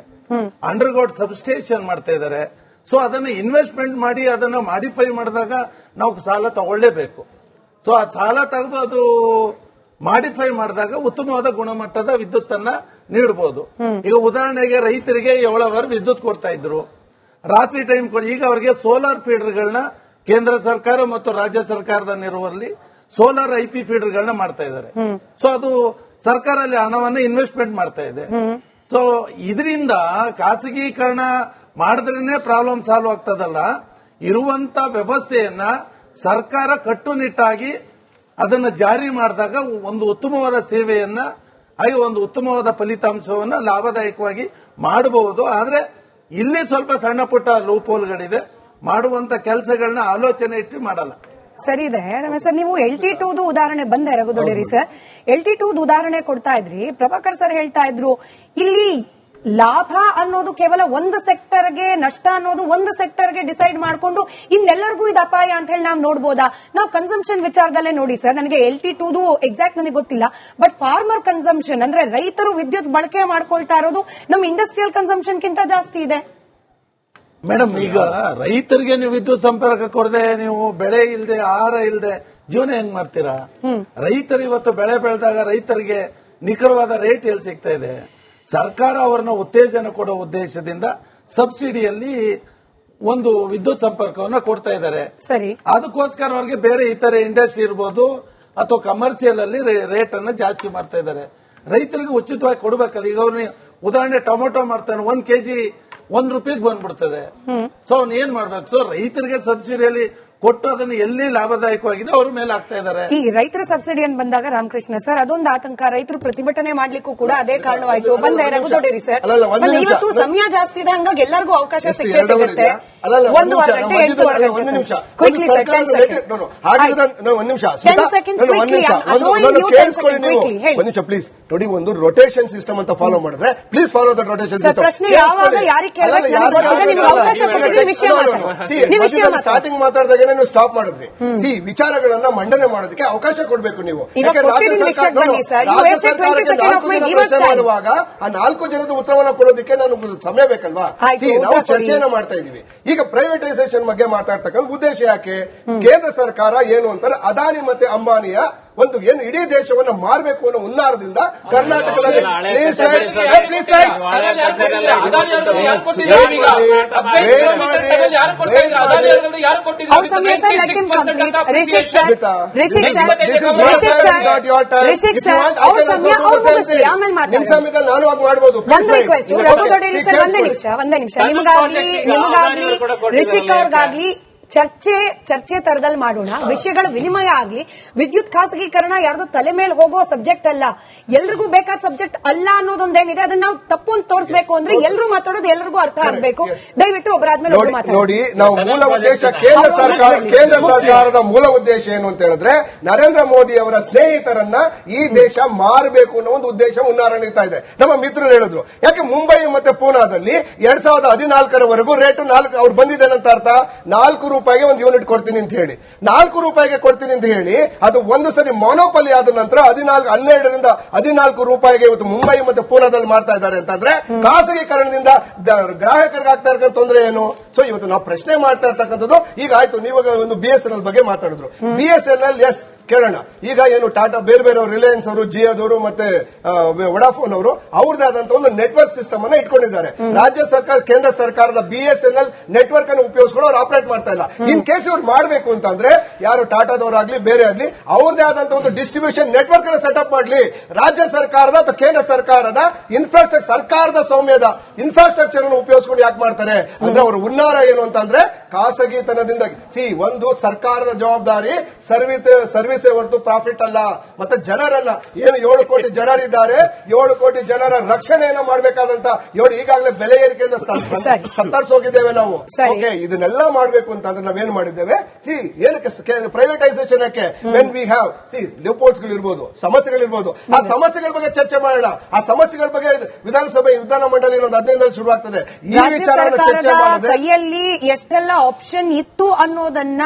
ಅಂಡರ್ಗ್ರೌಂಡ್ ಸಬ್ಸ್ಟೇಷನ್ ಮಾಡ್ತಾ ಇದ್ದಾರೆ. ಸೊ ಅದನ್ನ ಇನ್ವೆಸ್ಟ್ಮೆಂಟ್ ಮಾಡಿ ಅದನ್ನ ಮಾಡಿಫೈ ಮಾಡಿದಾಗ ನಾವು ಸಾಲ ತಗೊಳ್ಳೇಬೇಕು. ಸೊ ಆ ಸಾಲ ತೆಗೆದು ಅದು ಮಾಡಿಫೈ ಮಾಡಿದಾಗ ಉತ್ತಮವಾದ ಗುಣಮಟ್ಟದ ವಿದ್ಯುತ್ ಅನ್ನ ನೀಡಬಹುದು. ಈಗ ಉದಾಹರಣೆಗೆ ರೈತರಿಗೆ 7 ಅವರ್ ವಿದ್ಯುತ್ ಕೊಡ್ತಾ ಇದ್ರು, ರಾತ್ರಿ ಟೈಮ್ ಕೊಡಿ. ಈಗ ಅವರಿಗೆ ಸೋಲಾರ್ ಫೀಡರ್ಗಳನ್ನ ಕೇಂದ್ರ ಸರ್ಕಾರ ಮತ್ತು ರಾಜ್ಯ ಸರ್ಕಾರದ ನೆರವಲ್ಲಿ ಸೋಲಾರ್ IP ಫೀಡರ್ಗಳನ್ನ ಮಾಡ್ತಾ ಇದ್ದಾರೆ. ಸೊ ಅದು ಸರ್ಕಾರ ಅಲ್ಲಿ ಹಣವನ್ನು ಇನ್ವೆಸ್ಟ್ಮೆಂಟ್ ಮಾಡ್ತಾ ಇದೆ. ಸೊ ಇದರಿಂದ ಖಾಸಗೀಕರಣ ಮಾಡಿದ್ರೇನೆ ಪ್ರಾಬ್ಲಮ್ ಸಾಲ್ವ್ ಆಗ್ತದಲ್ಲ, ಇರುವಂತ ವ್ಯವಸ್ಥೆಯನ್ನ ಸರ್ಕಾರ ಕಟ್ಟುನಿಟ್ಟಾಗಿ ಅದನ್ನ ಜಾರಿ ಮಾಡಿದಾಗ ಒಂದು ಉತ್ತಮವಾದ ಸೇವೆಯನ್ನ ಹಾಗೆ ಒಂದು ಉತ್ತಮವಾದ ಫಲಿತಾಂಶವನ್ನ ಲಾಭದಾಯಕವಾಗಿ ಮಾಡಬಹುದು. ಆದ್ರೆ ಇಲ್ಲಿ ಸ್ವಲ್ಪ ಸಣ್ಣ ಪುಟ್ಟ ಲೂಪೋಲ್ಗಳಿದೆ, ಮಾಡುವಂತ ಕೆಲಸಗಳನ್ನ ಆಲೋಚನೆ ಇಟ್ಟು ಮಾಡಲ್ಲ. ಸರಿ ಇದೆ ರಮೇಶ್ ಸರ್, ನೀವು LT2 ಉದಾಹರಣೆ ಬಂದೆ ರಘುದೊಡ್ಡೇರಿ ಸರ್, LT2 ಉದಾಹರಣೆ ಕೊಡ್ತಾ ಇದ್ರಿ. ಪ್ರಭಾಕರ್ ಸರ್ ಹೇಳ್ತಾ ಇದ್ರು ಇಲ್ಲಿ ಲಾಭ ಅನ್ನೋದು ಕೇವಲ ಒಂದು ಸೆಕ್ಟರ್ಗೆ, ನಷ್ಟ ಅನ್ನೋದು ಒಂದು ಸೆಕ್ಟರ್ಗೆ ಡಿಸೈಡ್ ಮಾಡಿಕೊಂಡು ಇನ್ನೆಲ್ಲರಿಗೂ ಇದು ಅಪಾಯ ಅಂತ ಹೇಳಿ ನಾವು ನೋಡಬಹುದಾ? ನಾವು ಕನ್ಸಂಪ್ಷನ್ ವಿಚಾರದಲ್ಲೇ ನೋಡಿ ಸರ್, ನನಗೆ LT2 ಎಕ್ಸಾಕ್ಟ್ ನನಗೆ ಗೊತ್ತಿಲ್ಲ, ಬಟ್ ಫಾರ್ಮರ್ ಕನ್ಸಂಪ್ಷನ್ ಅಂದ್ರೆ ರೈತರು ವಿದ್ಯುತ್ ಬಳಕೆ ಮಾಡ್ಕೊಳ್ತಾ ಇರೋದು ನಮ್ಮ ಇಂಡಸ್ಟ್ರಿಯಲ್ ಕನ್ಸಂಪ್ಷನ್ ಗಿಂತ ಜಾಸ್ತಿ ಇದೆ. ಮೇಡಮ್, ಈಗ ರೈತರಿಗೆ ನೀವು ವಿದ್ಯುತ್ ಸಂಪರ್ಕ ಕೊಡದೆ, ನೀವು ಬೆಳೆ ಇಲ್ಲದೆ, ಆಹಾರ ಇಲ್ಲದೆ ಜೀವನ ಹೆಂಗ್ ಮಾಡ್ತೀರಾ? ರೈತರು ಇವತ್ತು ಬೆಳೆ ಬೆಳೆದಾಗ ರೈತರಿಗೆ ನಿಖರವಾದ ರೇಟ್ ಎಲ್ಲಿ ಸಿಗ್ತಾ ಇದೆ? ಸರ್ಕಾರ ಅವರನ್ನ ಉತ್ತೇಜನ ಕೊಡೋ ಉದ್ದೇಶದಿಂದ ಸಬ್ಸಿಡಿಯಲ್ಲಿ ಒಂದು ವಿದ್ಯುತ್ ಸಂಪರ್ಕವನ್ನು ಕೊಡ್ತಾ ಇದ್ದಾರೆ. ಸರಿ, ಅದಕ್ಕೋಸ್ಕರ ಅವ್ರಿಗೆ ಬೇರೆ ಇತರೆ ಇಂಡಸ್ಟ್ರಿ ಇರ್ಬೋದು ಅಥವಾ ಕಮರ್ಷಿಯಲ್ ಅಲ್ಲಿ ರೇಟ್ ಅನ್ನು ಜಾಸ್ತಿ ಮಾಡ್ತಾ ಇದ್ದಾರೆ. ರೈತರಿಗೆ ಉಚಿತವಾಗಿ ಕೊಡಬೇಕಲ್ಲ. ಈಗ ಅವ್ರು ಉದಾಹರಣೆ ಟೊಮೊಟೊ ಮಾಡ್ತಾನೆ, 1 kg ₹1 ಬಂದ್ಬಿಡ್ತದೆ. ಸೊ ಅವ್ನು ಏನ್ ಮಾಡ್ಬೇಕು? ಸೊ ರೈತರಿಗೆ ಸಬ್ಸಿಡಿಯಲ್ಲಿ ಕೊಟ್ಟು ಅದನ್ನು ಎಲ್ಲಿ ಲಾಭದಾಯಕವಾಗಿದೆ ಅವ್ರ ಮೇಲೆ ಆಗ್ತಾ ಇದ್ದಾರೆ. ಈ ರೈತರ ಸಬ್ಸಿಡಿ ಅಂತ ಬಂದಾಗ ರಾಮಕೃಷ್ಣ ಸರ್, ಅದೊಂದು ಆತಂಕ. ರೈತರು ಪ್ರತಿಭಟನೆ ಮಾಡ್ಲಿಕ್ಕೂ ಕೂಡ ಅದೇ ಕಾರಣವಾಯ್ತು. ಬಂದೆ ರಘುದೊಡ್ಡೇರಿ ಸರ್, ಇವತ್ತು ಸಮಯ ಜಾಸ್ತಿ ಇದೆ, ಹಂಗಾಗಿ ಎಲ್ಲರಿಗೂ ಅವಕಾಶ ಸಿಕ್ಕೇ ಸಿಗುತ್ತೆ. 1.5 ಗಂಟೆ 8.5 ಗಂಟೆ quickly sir, 10 seconds quickly please. ನೋಡಿ, ಒಂದು ರೊಟೇಷನ್ ಸಿಸ್ಟಮ್ ಅಂತ ಫಾಲೋ ಮಾಡಿದ್ರೆ please follow the rotation system. ಪ್ರಶ್ನೆ ಯಾವಾಗ ಯಾರಿಗೆ ಕೇಳಬೇಕು ನಿಮ್ಗೆ ಅವಕಾಶ ಕೊಟ್ಟಿದ್ರೆ ವಿಷಯ ಮಾತಾಡಿ. ಸ್ಟಾರ್ಟಿಂಗ್ ಮಾತಾಡಿದಾಗ ನೀವು ಸ್ಟಾಪ್ ಮಾಡಿದ್ರಿ. ವಿಚಾರಗಳನ್ನ ಮಂಡನೆ ಮಾಡೋದಕ್ಕೆ ಅವಕಾಶ ಕೊಡಬೇಕು ನೀವು. ಮಾಡುವಾಗ ಆ 4 ಜನದ ಉತ್ತರವನ್ನ ಕೊಡೋದಕ್ಕೆ ನಾನು ಸಮಯ ಬೇಕಲ್ವಾ? ನಾವು ಚರ್ಚೆಯನ್ನ ಮಾಡ್ತಾ ಇದೀವಿ. ಈಗ ಪ್ರೈವೇಟೈಸೇಷನ್ ಬಗ್ಗೆ ಮಾತಾಡ್ತಕ್ಕಂಥ ಉದ್ದೇಶ ಯಾಕೆ? ಕೇಂದ್ರ ಸರ್ಕಾರ ಏನು ಅಂತಾರೆ, ಅದಾನಿ ಮತ್ತೆ ಅಂಬಾನಿಯ ಒಂದು ಏನು ಇಡೀ ದೇಶವನ್ನ ಮಾರಬೇಕು ಅನ್ನೋ ಹುನ್ನಾರದಿಂದ ಕರ್ನಾಟಕದಲ್ಲಿ ನಾನು ಆಗ ಮಾಡಬಹುದು. ಒಂದೇ ನಿಮಿಷ ನಿಮಗಾಗ್ಲಿ ರಿಷಿಕ್ ಅವ್ರಿಗಾಗ್ಲಿ ಚರ್ಚೆ ತರದಲ್ಲಿ ಮಾಡೋಣ, ವಿಷಯಗಳ ವಿನಿಮಯ ಆಗ್ಲಿ. ವಿದ್ಯುತ್ ಖಾಸಗೀಕರಣ ಯಾರ್ದು ತಲೆ ಮೇಲೆ ಹೋಗೋ ಸಬ್ಜೆಕ್ಟ್ ಅಲ್ಲ, ಎಲ್ರಿಗೂ ಬೇಕಾದ ಸಬ್ಜೆಕ್ಟ್ ಅಲ್ಲ ಅನ್ನೋದೊಂದೇನಿದೆ. ಅದನ್ನ ನಾವು ತಪ್ಪು ಅಂತ ತೋರಿಸಬೇಕು ಅಂದ್ರೆ ಎಲ್ಲರೂ ಮಾತಾಡೋದು ಎಲ್ರಿಗೂ ಅರ್ಥ ಆಗಬೇಕು. ದಯವಿಟ್ಟು ಒಬ್ಬರಾದ್ಮೇಲೆ ನೋಡಿ, ನಾವು ಮೂಲ ಉದ್ದೇಶ ಕೇಂದ್ರ ಸರ್ಕಾರದ ಮೂಲ ಉದ್ದೇಶ ಏನು ಅಂತ ಹೇಳಿದ್ರೆ ನರೇಂದ್ರ ಮೋದಿ ಅವರ ಸ್ನೇಹಿತರನ್ನ ಈ ದೇಶ ಮಾರಬೇಕು ಅನ್ನೋ ಒಂದು ಉದ್ದೇಶ ಹುನ್ನಾರ ನೀಡ್ತಾ ಇದೆ. ನಮ್ಮ ಮಿತ್ರರು ಹೇಳಿದ್ರು, ಯಾಕೆ ಮುಂಬೈ ಮತ್ತೆ ಪೂನಾದಲ್ಲಿ 2014 ರೇಟ್ 4 ಅವ್ರು ಬಂದಿದ್ದೇನಂತ ಅರ್ಥ, ₹4 ಒಂದು ಯೂನಿಟ್ ಕೊಡ್ತೀನಿ ಅಂತ ಹೇಳಿ, ₹4 ಕೊಡ್ತೀನಿ ಅಂತ ಹೇಳಿ ಅದು ಒಂದು ಸರಿ ಮೊನೋಪಲಿ ಆದ ನಂತರ 12ರಿಂದ ₹14 ಇವತ್ತು ಮುಂಬೈ ಮತ್ತೆ ಪೂನಾದಲ್ಲಿ ಮಾಡ್ತಾ ಇದ್ದಾರೆ ಅಂತಂದ್ರೆ ಖಾಸಗೀಕರಣದಿಂದ ಗ್ರಾಹಕರಿಗೆ ಆಗ್ತಾ ಇರತಕ್ಕಂಥ ತೊಂದರೆ ಏನು? ಸೊ ಇವತ್ತು ನಾವು ಪ್ರಶ್ನೆ ಮಾಡ್ತಾ ಇರ್ತಕ್ಕಂಥದ್ದು ಈಗ ಆಯ್ತು. ನೀವು ಒಂದು BSNL ಬಗ್ಗೆ ಮಾತಾಡಿದ್ರು. BSNL ಎಸ್ ಕೇಳೋಣ. ಈಗ ಏನು ಟಾಟಾ ಬೇರೆ ಬೇರೆ ರಿಲಯನ್ಸ್ ಅವರು, ಜಿಯೋದವರು ಮತ್ತೆ ವೊಡಾಫೋನ್ ಅವರು ಅವ್ರದ್ದಾದಂತ ಒಂದು ನೆಟ್ವರ್ಕ್ ಸಿಸ್ಟಮ್ ಅನ್ನ ಇಟ್ಕೊಂಡಿದ್ದಾರೆ. ರಾಜ್ಯ ಸರ್ಕಾರ ಕೇಂದ್ರ ಸರ್ಕಾರದ BSNL ನೆಟ್ವರ್ಕ್ ಅನ್ನು ಉಪಯೋಗಿಸ್ಕೊಂಡು ಅವ್ರು ಆಪರೇಟ್ ಮಾಡ್ತಾ ಇಲ್ಲ. ಇನ್ ಕೇಸ್ ಇವ್ರು ಮಾಡಬೇಕು ಅಂತಂದ್ರೆ ಯಾರು ಟಾಟಾದವರಾಗ್ಲಿ ಬೇರೆ ಆಗ್ಲಿ ಅವ್ರದೇ ಆದಂತ ಒಂದು ಡಿಸ್ಟ್ರಿಬ್ಯೂಷನ್ ನೆಟ್ವರ್ಕ್ ಅನ್ನು ಸೆಟಪ್ ಮಾಡಲಿ. ರಾಜ್ಯ ಸರ್ಕಾರದ ಅಥವಾ ಕೇಂದ್ರ ಸರ್ಕಾರದ ಸರ್ಕಾರದ ಸ್ವಾಮ್ಯದ ಇನ್ಫ್ರಾಸ್ಟ್ರಕ್ಚರ್ ಅನ್ನು ಉಪಯೋಗಿಸ್ಕೊಂಡು ಯಾಕೆ ಮಾಡ್ತಾರೆ ಅಂದ್ರೆ ಅವ್ರ ಹುನ್ನಾರ ಏನು ಅಂತಂದ್ರೆ ಖಾಸಗಿತನದಿಂದ. ಒಂದು ಸರ್ಕಾರದ ಜವಾಬ್ದಾರಿ ಸರ್ವಿಸೇ ಹೊರತು ಪ್ರಾಫಿಟ್ ಅಲ್ಲ. ಮತ್ತೆ ಜನರನ್ನ ಏನು 7 ಕೋಟಿ ಜನರಿದ್ದಾರೆ, 7 ಕೋಟಿ ಜನರ ರಕ್ಷಣೆಯನ್ನ ಮಾಡಬೇಕಾದಂತ ಈಗಾಗಲೇ ಬೆಲೆ ಏರಿಕೆಯಿಂದ ಸತ್ತರಿಸೋಗಿದ್ದೇವೆ ನಾವು. ಓಕೆ, ಇದನ್ನೆಲ್ಲ ಮಾಡಬೇಕು ಅಂತಂದ್ರೆ ನಾವೇನ್ ಮಾಡಿದ್ದೇವೆ? ಏನಕ್ಕೆ ಪ್ರೈವೇಟೈಸೇಷನ್ ಯಾಕೆ? ವೆನ್ ವಿ ಹ್ಯಾವ್ ಲೂಪೋಲ್ಸ್ ಗಳಿರ್ಬೋದು, ಸಮಸ್ಯೆಗಳಿರ್ಬೋದು, ಆ ಸಮಸ್ಯೆಗಳ ಬಗ್ಗೆ ಚರ್ಚೆ ಮಾಡೋಣ. ಆ ಸಮಸ್ಯೆಗಳ ಬಗ್ಗೆ ವಿಧಾನಸಭೆ ವಿಧಾನ ಮಂಡಳಿ 15 ಶುರುವಾಗ್ತದೆ. ಈ ವಿಚಾರ ಚರ್ಚೆ ಮಾಡಿದ್ರೆ ಕೈಯಲ್ಲಿ ಎಷ್ಟೆಲ್ಲ ಆಪ್ಷನ್ ಇತ್ತು ಅನ್ನೋದನ್ನ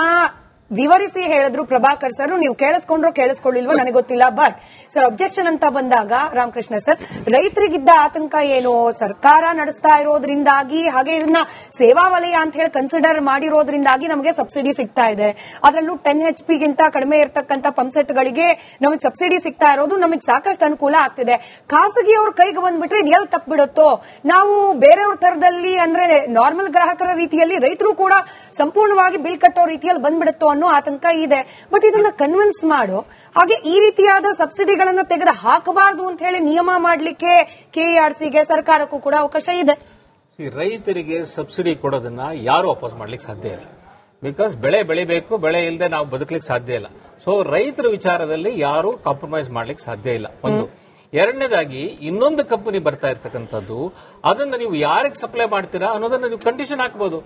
ವಿವರಿಸಿ ಹೇಳಿದ್ರು ಪ್ರಭಾಕರ್ ಸರ್. ನೀವು ಕೇಳಿಸ್ಕೊಂಡ್ರೋ ಕೇಳಿಸ್ಕೊಳ್ಳಿಲ್ವೋ ನನಗೆ ಗೊತ್ತಿಲ್ಲ. ಬಟ್ ಸರ್ ಅಬ್ಜೆಕ್ಷನ್ ಅಂತ ಬಂದಾಗ ರಾಮಕೃಷ್ಣ ಸರ್, ರೈತರಿಗಿದ್ದ ಆತಂಕ ಏನು, ಸರ್ಕಾರ ನಡೆಸ್ತಾ ಇರೋದ್ರಿಂದಾಗಿ ಹಾಗೆ ಇದನ್ನ ಸೇವಾ ವಲಯ ಅಂತ ಹೇಳಿ ಕನ್ಸಿಡರ್ ಮಾಡಿರೋದ್ರಿಂದಾಗಿ ನಮಗೆ ಸಬ್ಸಿಡಿ ಸಿಗ್ತಾ ಇದೆ. ಅದರಲ್ಲೂ 10 HP ಗಿಂತ ಕಡಿಮೆ ಇರತಕ್ಕಂತ ಪಂಪ್ಸೆಟ್ ಗಳಿಗೆ ನಮಗೆ ಸಬ್ಸಿಡಿ ಸಿಗ್ತಾ ಇರೋದು ನಮಗೆ ಸಾಕಷ್ಟು ಅನುಕೂಲ ಆಗ್ತಿದೆ. ಖಾಸಗಿ ಅವ್ರ ಕೈಗೆ ಬಂದ್ಬಿಟ್ರೆ ಇದು ಎಲ್ಲಿ ತಪ್ಪಿಬಿಡುತ್ತೋ, ನಾವು ಬೇರೆಯವ್ರ ತರದಲ್ಲಿ ಅಂದ್ರೆ ನಾರ್ಮಲ್ ಗ್ರಾಹಕರ ರೀತಿಯಲ್ಲಿ ರೈತರು ಕೂಡ ಸಂಪೂರ್ಣವಾಗಿ ಬಿಲ್ ಕಟ್ಟೋ ರೀತಿಯಲ್ಲಿ ಬಂದ್ಬಿಡುತ್ತೋ ಅನ್ನೋ ಆತಂಕ ಇದೆ. ಬಟ್ ಇದನ್ನ ಕನ್ವಿನ್ಸ್ ಮಾಡೋ ಹಾಗೆ ಈ ರೀತಿಯಾದ ಸಬ್ಸಿಡಿಗಳನ್ನ ತೆಗೆದು ಹಾಕಬಾರದು ಅಂತ ಹೇಳಿ ನಿಯಮ ಮಾಡಲಿಕ್ಕೆ ಕೆಇಆರ್ಸಿಗೆ ಸರ್ಕಾರಕ್ಕೂ ಕೂಡ ಅವಕಾಶ ಇದೆ. ರೈತರಿಗೆ ಸಬ್ಸಿಡಿ ಕೊಡೋದನ್ನ ಯಾರು ವಾಪಸ್ ಮಾಡ್ಲಿಕ್ಕೆ ಸಾಧ್ಯ ಇಲ್ಲ. ಬಿಕಾಸ್ ಬೆಳೆ ಬೆಳಿಬೇಕು, ಬೆಳೆ ಇಲ್ಲದೆ ನಾವು ಬದುಕಲಿಕ್ಕೆ ಸಾಧ್ಯ ಇಲ್ಲ. ಸೊ ರೈತರ ವಿಚಾರದಲ್ಲಿ ಯಾರು ಕಾಂಪ್ರಮೈಸ್ ಮಾಡ್ಲಿಕ್ಕೆ ಸಾಧ್ಯ ಇಲ್ಲ. ಒಂದು. ಎರಡನೇದಾಗಿ ಇನ್ನೊಂದು ಕಂಪನಿ ಬರ್ತಾ ಇರ್ತಕ್ಕಂಥದ್ದು, ಅದನ್ನ ನೀವು ಯಾರಿಗೆ ಸಪ್ಲೈ ಮಾಡ್ತೀರಾ ಅನ್ನೋದನ್ನ ನೀವು ಕಂಡೀಷನ್ ಹಾಕಬಹುದು.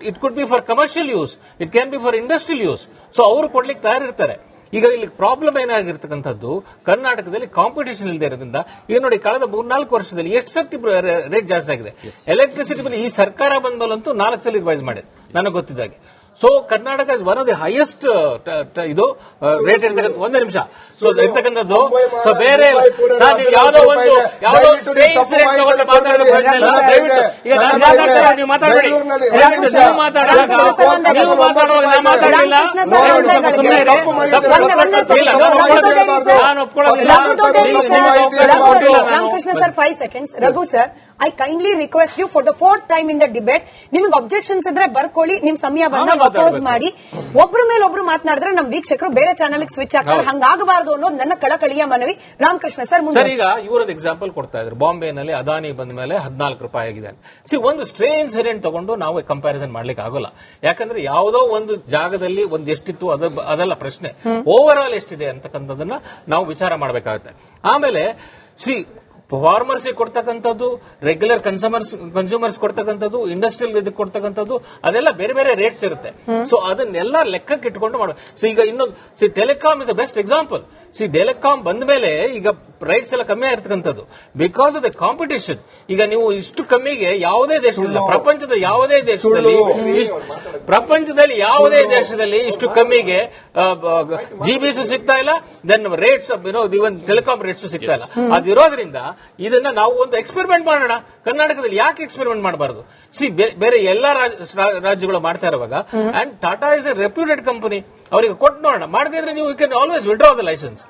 It could be for commercial use, it can B for industrial use. So ಅವರು ಕೊಡ್ಲಿಕ್ಕೆ ತಯಾರಿರ್ತಾರೆ. ಈಗ ಇಲ್ಲಿ ಪ್ರಾಬ್ಲಮ್ ಏನಾಗಿರ್ತಕ್ಕಂಥದ್ದು, ಕರ್ನಾಟಕದಲ್ಲಿ ಕಾಂಪಿಟೇಷನ್ ಇಲ್ಲದೆ ಇರೋದ್ರಿಂದ ಈಗ ನೋಡಿ ಕಳೆದ 3-4 ವರ್ಷದಲ್ಲಿ ಎಷ್ಟು ಸರ್ತಿ ರೇಟ್ ಜಾಸ್ತಿ ಆಗಿದೆ. ಎಲೆಕ್ಟ್ರಿಸಿಟಿ ಬಿಲ್ ಈ ಸರ್ಕಾರ ಬಂದ ಮೇಲಂತೂ 4 ಸಲ ರಿವೈಸ್ ಮಾಡಿದೆ ನನಗೆ ಗೊತ್ತಿದ್ದಾಗೆ. So Karnataka is one of the highest ಇದು ರೇಟ್ ಇರ್ತಕ್ಕಂಥ. ಒಂದೇ ನಿಮಿಷ. ಸೊ ಇರ್ತಕ್ಕಂಥದ್ದು ಸೊ ಬೇರೆ ಯಾವುದೋ ಒಂದು ಈಗ ನೀವು ಮಾತಾಡಬೇಡಿ, ನೀವು ಮಾತಾಡುವಾಗ ನಾ ಮಾತಾಡಲಿಲ್ಲ. Ramakrishna sir 5 seconds. Raghu sir, I kindly request you for the 4th time in the debate, ನಿಮಗೆ ಅಬ್ಜೆಕ್ಷನ್ಸ್ ಇದ್ರೆ ಬರ್ಕೊಳ್ಳಿ, ನಿಮ್ ಸಮಯ ಬಂದಾಗ ಅಪೋಸ್ ಮಾಡಿ. ಒಬ್ರ ಮೇಲೆ ಒಬ್ರು ಮಾತನಾಡಿದ್ರೆ ನಮ್ ವೀಕ್ಷಕರು ಬೇರೆ ಚಾನಲ್ ಸ್ವಿಚ್ ಆಗ್ತಾರೆ. ಹಂಗಾಗಬಾರದು ಅನ್ನೋದು ನನ್ನ ಕಳಕಳಿಯ ಮನವಿ. ರಾಮಕೃಷ್ಣ ಸರ್ ಮುಂದೆ. ಈಗ ಇವರೊಂದು ಎಕ್ಸಾಂಪಲ್ ಕೊಡ್ತಾ ಇದ್ರು, ಬಾಂಬೆನಲ್ಲಿ ಅದಾನಿ ಬಂದ ಮೇಲೆ 14 ರೂಪಾಯಿ ಆಗಿದೆ. ಒಂದು ಸ್ಟ್ರೇಂಜ್ ವೇರಿಯಂಟ್ ತಗೊಂಡು ನಾವು ಕಂಪ್ಯಾರಿಸನ್ ಮಾಡ್ಲಿಕ್ಕೆ ಆಗೋಲ್ಲ. ಯಾಕಂದ್ರೆ ಯಾವುದೋ ಒಂದು ಜಾಗದಲ್ಲಿ ಒಂದು ಎಷ್ಟಿತ್ತು ಅದಲ್ಲ ಪ್ರಶ್ನೆ, ಓವರ್ ಆಲ್ ಎಷ್ಟಿದೆ ಅಂತಕ್ಕಂಥದನ್ನ ನಾವು ವಿಚಾರ ಮಾಡಬೇಕಾಗುತ್ತೆ. ಆಮೇಲೆ ಫಾರ್ಮರ್ಸ್ ಕೊಡ್ತಕ್ಕಂಥದ್ದು, ರೆಗ್ಯುಲರ್ ಕನ್ಸ್ಯೂಮರ್ಸ್ ಕೊಡ್ತಕ್ಕಂಥದ್ದು, ಇಂಡಸ್ಟ್ರಿಯಲ್ ಇದಕ್ಕೆ ಕೊಡ್ತಕ್ಕಂಥದ್ದು, ಅದೆಲ್ಲ ಬೇರೆ ಬೇರೆ ರೇಟ್ಸ್ ಇರುತ್ತೆ. ಸೊ ಅದನ್ನೆಲ್ಲ ಲೆಕ್ಕಕ್ಕೆ ಇಟ್ಕೊಂಡು ಮಾಡಬೇಕು. ಸೊ ಈಗ ಇನ್ನೊಂದು telecom is a best example. Telecom ಬಂದ ಮೇಲೆ ಈಗ ರೈಟ್ಸ್ ಎಲ್ಲ ಕಮ್ಮಿ ಆಗಿರ್ತಕ್ಕಂಥದ್ದು ಬಿಕಾಸ್ ಆಫ್ ದ ಕಾಂಪಿಟೇಷನ್. ಈಗ ನೀವು ಇಷ್ಟು ಕಮ್ಮಿಗೆ ಯಾವುದೇ ದೇಶದಲ್ಲಿ, ಪ್ರಪಂಚದ ಯಾವುದೇ ದೇಶದಲ್ಲಿ ಇಷ್ಟು ಕಮ್ಮಿಗೆ ಜಿಬಿಸು ಸಿಗ್ತಾ ಇಲ್ಲ, ದೆನ್ ರೇಟ್ಸ್ ಇವನ್ ಟೆಲಿಕಾಂ ರೇಟ್ಸ್ ಸಿಗ್ತಾ ಇಲ್ಲ. ಅದಿರೋದ್ರಿಂದ ಇದನ್ನ ನಾವು ಒಂದು ಎಕ್ಸ್ಪೆರಿಮೆಂಟ್ ಮಾಡೋಣ. ಕರ್ನಾಟಕದಲ್ಲಿ ಯಾಕೆ ಎಕ್ಸ್ಪೆರಿಮೆಂಟ್ ಮಾಡಬಾರದು? ಬೇರೆ ಎಲ್ಲಾ ರಾಜ್ಯಗಳು ಮಾಡ್ತಾ ಇರುವಾಗ, and Tata is a reputed company, ಅವರಿಗೆ ಕೊಟ್ಟು ನೋಡೋಣ. ಮಾಡದಿದ್ರೆ ನೀವು can always withdraw the licence.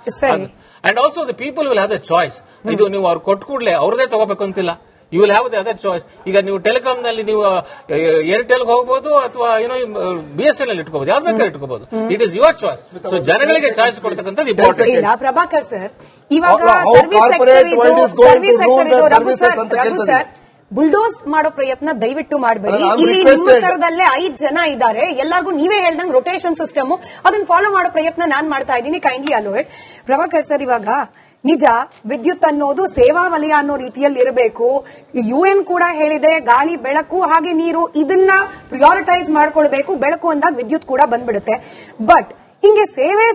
And also the people will have the choice. ಇದು ನೀವು ಅವ್ರು ಕೊಟ್ಟು ಕೂಡಲೇ ಅವ್ರದೇ ತಗೋಬೇಕು ಅಂತಿಲ್ಲ. You will have the other choice. ಈಗ ನೀವು ಟೆಲಿಕಾಂ ನಲ್ಲಿ ನೀವು ಏರ್ಟೆಲ್ ಹೋಗಬಹುದು ಅಥವಾ ಏನೋ BSNL ಇಟ್ಕೋಬಹುದು, ಯಾವ್ದು ಬೇಕಾದ್ರೆ ಇಟ್ಕೋಬಹುದು. It is your choice. So ಜನಗಳಿಗೆ ಚಾಯ್ಸ್ ಕೊಡ್ತಕ್ಕಂಥದ್ದು ಇಂಪಾರ್ಟೆಂಟ್. ಪ್ರಭಾಕರ್ ಸರ್, ಇವಾಗ ಸರ್ವಿಸ್ ಸೆಕ್ಟರ್ ಇದು ರಘು ಸರ್ ಬುಲ್ಡೋಸ್ ಮಾಡೋ ಪ್ರಯತ್ನ ದಯವಿಟ್ಟು ಮಾಡಬೇಡಿ. ಇಲ್ಲಿ ನಿಮ್ಮ ತರದಲ್ಲೇ 5 ಜನ ಇದ್ದಾರೆ, ಎಲ್ಲರಿಗೂ ನೀವೇ ಹೇಳ್ದಂಗೆ ರೊಟೇಷನ್ ಸಿಸ್ಟಮ್, ಅದನ್ನ ಫಾಲೋ ಮಾಡೋ ಪ್ರಯತ್ನ ನಾನ್ ಮಾಡ್ತಾ ಇದ್ದೀನಿ. Kindly hello it. Prabhakar sir, ಇವಾಗ ನಿಜ ವಿದ್ಯುತ್ ಅನ್ನೋದು ಸೇವಾ ವಲಯ ಅನ್ನೋ ರೀತಿಯಲ್ಲಿ ಇರಬೇಕು. UN ಕೂಡ ಹೇಳಿದೆ, ಗಾಳಿ ಬೆಳಕು ಹಾಗೆ ನೀರು ಇದನ್ನ ಪ್ರಿಯಾರಿಟೈಸ್ ಮಾಡ್ಕೊಳ್ಬೇಕು. ಬೆಳಕು ಅಂದಾಗ ವಿದ್ಯುತ್ ಕೂಡ ಬಂದ್ಬಿಡುತ್ತೆ. ಬಟ್ ಹಿಂಗೆ ಸೇವೆ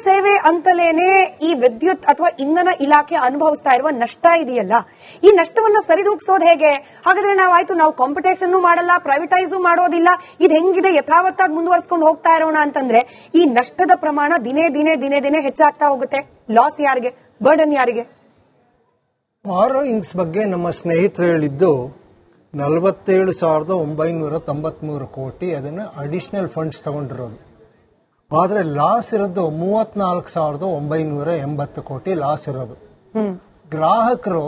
ಅಂತಲೇನೆ ಈ ವಿದ್ಯುತ್ ಅಥವಾ ಇಂಧನ ಇಲಾಖೆ ಅನುಭವಿಸ್ತಾ ಇರುವ ನಷ್ಟ ಇದೆಯಲ್ಲ, ಈ ನಷ್ಟವನ್ನ ಸರಿದೂಗಿಸೋದು ಹೇಗೆ? ಹಾಗಾದ್ರೆ ನಾವು ಕಾಂಪಿಟೇಷನ್ ಮಾಡಲ್ಲ, ಪ್ರೈವೇಟೈಸು ಮಾಡೋದಿಲ್ಲ, ಇದು ಹೆಂಗಿದೆ ಯಥಾವತ್ತಾಗಿ ಮುಂದುವರ್ಸ್ಕೊಂಡು ಹೋಗ್ತಾ ಇರೋಣ ಅಂತಂದ್ರೆ ಈ ನಷ್ಟದ ಪ್ರಮಾಣ ದಿನೇ ದಿನೇ ಹೆಚ್ಚಾಗ್ತಾ ಹೋಗುತ್ತೆ. ಲಾಸ್ ಯಾರಿಗೆ, ಬರ್ಡನ್ ಯಾರಿಗೆ? ಬಾರೋಯಿಂಗ್ಸ್ ಬಗ್ಗೆ ನಮ್ಮ ಸ್ನೇಹಿತರು ಹೇಳಿದ್ದು 47,993 ಕೋಟಿ ಅದನ್ನ ಅಡಿಷನಲ್ ಫಂಡ್ಸ್ ತಗೊಂಡಿರೋದು. ಆದ್ರೆ ಲಾಸ್ ಇರೋದು 34,980 ಕೋಟಿ ಲಾಸ್ ಇರೋದು. ಗ್ರಾಹಕರು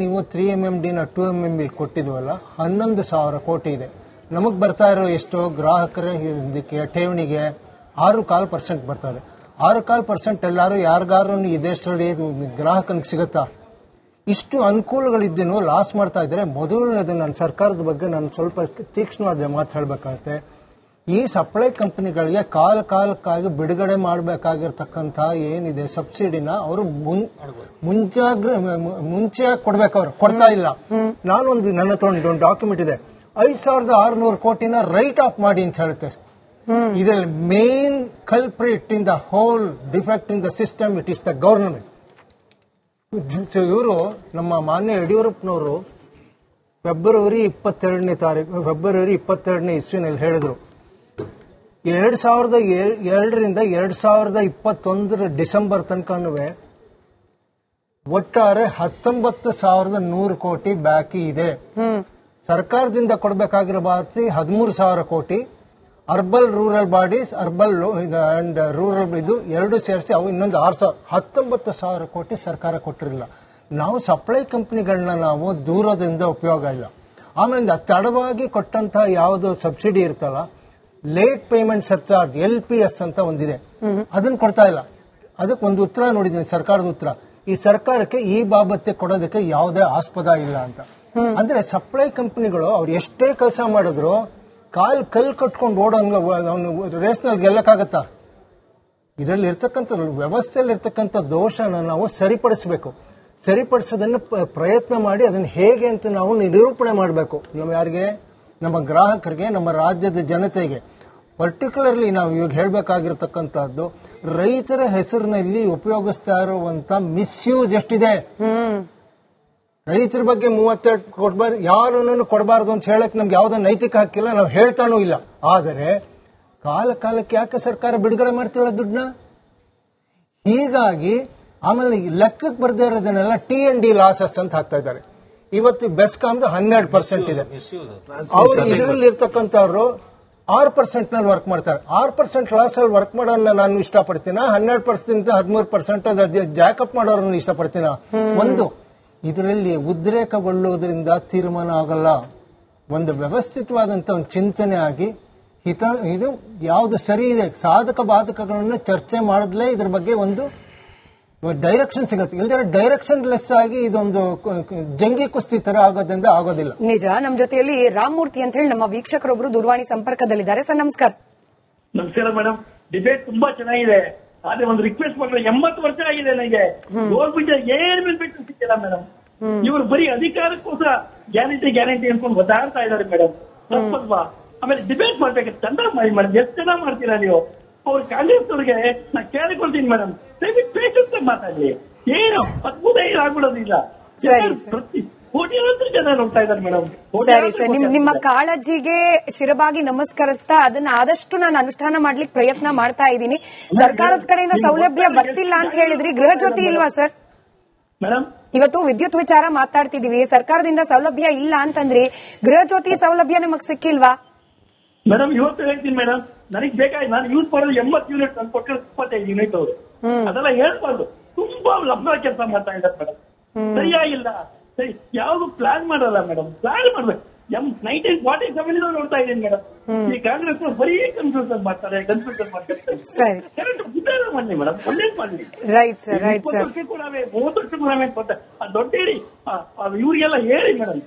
ನೀವು 3MMD 2MMB ಕೊಟ್ಟಿದ್ವಲ್ಲ, 11,000 ಕೋಟಿ ಇದೆ. ನಮಗ್ ಬರ್ತಾ ಇರೋ ಎಷ್ಟು ಗ್ರಾಹಕರ ಇದಕ್ಕೆ ಠೇವಣಿಗೆ 6.5% ಬರ್ತದೆ. 6.5% ಎಲ್ಲಾರು ಯಾರಿಗಾರು ಈ ದೇಶದಲ್ಲಿ ಗ್ರಾಹಕನಿಗೆ ಸಿಗುತ್ತಾ? ಇಷ್ಟು ಅನುಕೂಲಗಳಿದ್ದೇನು ಲಾಸ್ ಮಾಡ್ತಾ ಇದ್ದಾರೆ. ಮೊದಲನೇದು ನನ್ನ ಸರ್ಕಾರದ ಬಗ್ಗೆ ನಾನು ಸ್ವಲ್ಪ ತೀಕ್ಷ್ಣವಾದ ಮಾತು ಹೇಳಬೇಕಾಗುತ್ತೆ. ಈ ಸಪ್ಲೈ ಕಂಪನಿಗಳಿಗೆ ಕಾಲಕ್ಕಾಗಿ ಬಿಡುಗಡೆ ಮಾಡಬೇಕಾಗಿರ್ತಕ್ಕಂಥ ಏನಿದೆ ಸಬ್ಸಿಡಿನ ಅವರು ಮುಂಚೆ ಕೊಡ್ಬೇಕು, ಅವರು ಕೊಡ್ತಾ ಇಲ್ಲ. ನನ್ನ ಹತ್ರ ಒಂದು ಡಾಕ್ಯುಮೆಂಟ್ ಇದೆ, 5,600 ಕೋಟಿನ ರೈಟ್ ಆಫ್ ಮಾಡಿ ಅಂತ ಹೇಳುತ್ತೆ. ಇದರಲ್ಲಿ main culprit in the whole defect in the system it is the government. ಇವರು ನಮ್ಮ ಮಾನ್ಯ ಯಡಿಯೂರಪ್ಪನವರು ಫೆಬ್ರವರಿ 22ನೇ ಇಸ್ವಿನಲ್ಲಿ ಹೇಳಿದ್ರು, 2002ರಿಂದ 2021 ಡಿಸೆಂಬರ್ ತನಕನೂ ಒಟ್ಟಾರೆ 19,100 ಕೋಟಿ ಬಾಕಿ ಇದೆ. ಸರ್ಕಾರದಿಂದ ಕೊಡಬೇಕಾಗಿರೋ ಬಾಕಿ 13,000 ಕೋಟಿ. Herbal rural bodies, herbal and rural ಇದು ಎರಡು ಸೇರಿಸಿ ಅವು ಇನ್ನೊಂದು 6,000, 19,000 ಕೋಟಿ ಸರ್ಕಾರ ಕೊಟ್ಟಿರಲಿಲ್ಲ. ನಾವು ಸಪ್ಲೈ ಕಂಪನಿಗಳನ್ನ ನಾವು ದೂರದಿಂದ ಉಪಯೋಗ ಇಲ್ಲ. ಆಮೇಲೆ ತಡವಾಗಿ ಕೊಟ್ಟಂತಹ ಯಾವುದು ಸಬ್ಸಿಡಿ ಇರ್ತಲ್ಲ, ಲೇಟ್ ಪೇಮೆಂಟ್ ಸರ್ಚಾರ್ಜ್ LPS ಅಂತ ಒಂದಿದೆ, ಅದನ್ನ ಕೊಡ್ತಾ ಇಲ್ಲ. ಅದಕ್ಕೆ ಒಂದು ಉತ್ತರ ನೋಡಿದ್ದೀನಿ, ಸರ್ಕಾರದ ಉತ್ತರ. ಈ ಸರ್ಕಾರಕ್ಕೆ ಈ ಬಾಬತ್ತೆ ಕೊಡೋದಕ್ಕೆ ಯಾವುದೇ ಆಸ್ಪದ ಇಲ್ಲ ಅಂತ. ಅಂದ್ರೆ ಸಪ್ಲೈ ಕಂಪನಿಗಳು ಅವ್ರು ಎಷ್ಟೇ ಕೆಲಸ ಮಾಡಿದ್ರು ಕಲ್ ಕಟ್ಕೊಂಡು ಓಡೋಂಗ ರೇಸ್ನಲ್ಲಿ ಗೆಲ್ಲಕ್ಕಾಗತ್ತಾ? ಇದರಲ್ಲಿ ಇರ್ತಕ್ಕಂಥ ವ್ಯವಸ್ಥೆಯಲ್ಲಿ ಇರ್ತಕ್ಕಂಥ ದೋಷನ ನಾವು ಸರಿಪಡಿಸಬೇಕು. ಸರಿಪಡಿಸೋದನ್ನು ಪ್ರಯತ್ನ ಮಾಡಿ ಅದನ್ನು ಹೇಗೆ ಅಂತ ನಾವು ನಿರೂಪಣೆ ಮಾಡಬೇಕು. ಯಾರಿಗೆ? ನಮ್ಮ ಗ್ರಾಹಕರಿಗೆ, ನಮ್ಮ ರಾಜ್ಯದ ಜನತೆಗೆ. ಪರ್ಟಿಕ್ಯುಲರ್ಲಿ ನಾವು ಇವಾಗ ಹೇಳಬೇಕಾಗಿರ್ತಕ್ಕಂಥದ್ದು, ರೈತರ ಹೆಸರಿನಲ್ಲಿ ಉಪಯೋಗಿಸ್ತಾ ಇರುವಂತ ಮಿಸ್ಯೂಸ್ ಎಷ್ಟಿದೆ. ರೈತರ ಬಗ್ಗೆ 32 ಕೊಡಬಾರ್ದು, ಯಾರನ್ನು ಕೊಡಬಾರ್ದು ಅಂತ ಹೇಳಕ್ ನಮ್ಗೆ ಯಾವುದೋ ನೈತಿಕ ಹಕ್ಕಿಲ್ಲ, ನಾವು ಹೇಳ್ತಾನೂ ಇಲ್ಲ. ಆದರೆ ಕಾಲಕ್ಕೆ ಯಾಕೆ ಸರ್ಕಾರ ಬಿಡುಗಡೆ ಮಾಡ್ತಿಲ್ಲ ದುಡ್ಡನ್ನ? ಹೀಗಾಗಿ ಆಮೇಲೆ ಲೆಕ್ಕಕ್ಕೆ ಬರ್ದೇ ಇರೋದನ್ನೆಲ್ಲ T&D ಲಾಸಸ್ ಅಂತ ಹಾಕ್ತಾ ಇದ್ದಾರೆ. ಇವತ್ತು ಬೆಸ್ಕಾಮ್ದು 12% ಇದೆ. ಅವರು ಇದರಲ್ಲಿ ಇರ್ತಕ್ಕಂಥವ್ರು 6% ನಲ್ಲಿ ವರ್ಕ್ ಮಾಡ್ತಾರೆ. 6% ಲಾಸ್ ಅಲ್ಲಿ ವರ್ಕ್ ಮಾಡೋನ್ನ ನಾನು ಇಷ್ಟಪಡ್ತೀನ, 12% 13% ಜಾಕಪ್ ಮಾಡೋರನ್ನ ಇಷ್ಟಪಡ್ತೀನ? ಒಂದು, ಇದರಲ್ಲಿ ಉದ್ರೇಕಗೊಳ್ಳುವುದರಿಂದ ತೀರ್ಮಾನ ಆಗಲ್ಲ. ಒಂದು ವ್ಯವಸ್ಥಿತವಾದಂತ ಒಂದು ಚಿಂತನೆ ಆಗಿ ಇದು ಯಾವುದು ಸರಿ ಇದೆ, ಸಾಧಕ ಬಾಧಕಗಳನ್ನು ಚರ್ಚೆ ಮಾಡಿದ್ಲೇ ಇದ್ರ ಬಗ್ಗೆ ಒಂದು ಡೈರೆಕ್ಷನ್ ಸಿಗುತ್ತೆ. ಇಲ್ದಿರ ಡೈರೆಕ್ಷನ್ ಲೆಸ್ ಆಗಿ ಇದೊಂದು ಜಂಗಿ ಕುಸ್ತಿ ತರ ಆಗೋದ್ರಿಂದ ಆಗೋದಿಲ್ಲ. ನಿಜ. ನಮ್ಮ ಜೊತೆಯಲ್ಲಿ ರಾಮಮೂರ್ತಿ ಅಂತ ಹೇಳಿ ನಮ್ಮ ವೀಕ್ಷಕರೊಬ್ರು ದೂರವಾಣಿ ಸಂಪರ್ಕದಲ್ಲಿದ್ದಾರೆ. ಸರ್ ನಮಸ್ಕಾರ. ನಮಸ್ಕಾರ ಮೇಡಮ್. ಡಿಬೇಟ್ ತುಂಬಾ ಚೆನ್ನಾಗಿದೆ. ಆದ್ರೆ ಒಂದು ರಿಕ್ವೆಸ್ಟ್ ಮಾಡ್ರೆ, 80 ವರ್ಷ ಆಗಿದೆ ನನಗೆ ಗೌರ್ಮೆಂಟ್ ಏನ್ ಬೇಕು ಸಿಕ್ಕಿಲ್ಲ ಮೇಡಮ್. ಇವರು ಬರೀ ಅಧಿಕಾರಕ್ಕೋಸ್ಕರ ಗ್ಯಾರಂಟಿ ಅನ್ಕೊಂಡು ಒದ್ದಾಡ್ತಾ ಇದ್ದಾರೆ ಮೇಡಮ್. ತಪ್ಪಲ್ವಾ? ಆಮೇಲೆ ಡಿಬೇಟ್ ಮಾಡ್ಬೇಕು, ಚಂದ ಮಾಡಿ ಎಷ್ಟು ಚೆನ್ನಾಗಿ ಮಾಡ್ತೀರಾ ನೀವು. ಅವ್ರ ಕಾಂಗ್ರೆಸ್ ಅವ್ರಿಗೆ ನಾ ಕೇಳಿಕೊಳ್ತೀನಿ ಮೇಡಮ್, ದಯವಿಟ್ಟು ಪೇಷನ್ಸ್ ಮಾತಾಡ್ಲಿ. ಏನು ಅದ್ಭುತ ಆಗ್ಬಿಡೋದಿಲ್ಲ. ಕೋಟಿಯಂತರ ಜನ ನೋಡ್ತಾ ಇದ್ದಾರೆ ಮೇಡಮ್. ಸರಿ ಸರ್, ನಿಮ್ಮ ಕಾಳಜಿಗೆ ಶಿರಬಾಗಿ ನಮಸ್ಕರಿಸ್ತಾ ಅದನ್ನ ಆದಷ್ಟು ನಾನು ಅನುಷ್ಠಾನ ಮಾಡ್ಲಿಕ್ಕೆ ಪ್ರಯತ್ನ ಮಾಡ್ತಾ ಇದ್ದೀನಿ. ಸರ್ಕಾರದ ಕಡೆಯಿಂದ ಸೌಲಭ್ಯ ಬರ್ತಿಲ್ಲ ಅಂತ ಹೇಳಿದ್ರಿ, ಗೃಹ ಜ್ಯೋತಿ ಇಲ್ವಾ ಸರ್? ಮೇಡಮ್ ಇವತ್ತು ವಿದ್ಯುತ್ ವಿಚಾರ ಮಾತಾಡ್ತಿದೀವಿ, ಸರ್ಕಾರದಿಂದ ಸೌಲಭ್ಯ ಇಲ್ಲ ಅಂತಂದ್ರಿ, ಗೃಹ ಜ್ಯೋತಿ ಸೌಲಭ್ಯ ನಮಗ್ ಸಿಕ್ಕಿಲ್ವಾ? ಮೇಡಮ್ ಇವತ್ತು ಹೇಳ್ತೀನಿ ಮೇಡಮ್, ನನಗೆ ಬೇಕಾಗಿ ನಾನು ಯೂಸ್ ಮಾಡೋದು 80 ಯೂನಿಟ್, ನಾನು ಕೊಟ್ಟಿರೋ 25 ಯೂನಿಟ್ ಅವರು. ಅದೆಲ್ಲ ಹೇಳ್ಬಾರ್ದು. ತುಂಬಾ ಲಭ್ಯ ಕೆಲಸ ಮಾಡ್ತಾ ಇದ್ದಾರೆ ಮೇಡಮ್. ಸರಿಯಾಗಿಲ್ಲ. ಸರಿ, ಯಾವ್ದು ಪ್ಲಾನ್ ಮಾಡಲ್ಲ ಮೇಡಮ್. ಪ್ಲಾನ್ ಮಾಡ್ಬೇಕು. 1947 ನೋಡ್ತಾ ಇದ್ದೀನಿ ಮೇಡಮ್. ಈ ಕಾಂಗ್ರೆಸ್ ಬರೀ ಕನ್ಫ್ಯೂಷನ್ ಮಾಡ್ತಾರೆ. ಕರೆಕ್ಟ್ ಉದ್ದಾರ ಮಾಡಿ ಮೇಡಮ್, ಒಳ್ಳೇದು ಮಾಡಿ. Right sir, right sir. 20 ವರ್ಷ ಕೂಡ 30 ವರ್ಷ ಕೂಡ ದೊಡ್ಡ ಹೇಳಿ ಇವ್ರಿಗೆಲ್ಲ ಹೇಳಿ ಮೇಡಮ್.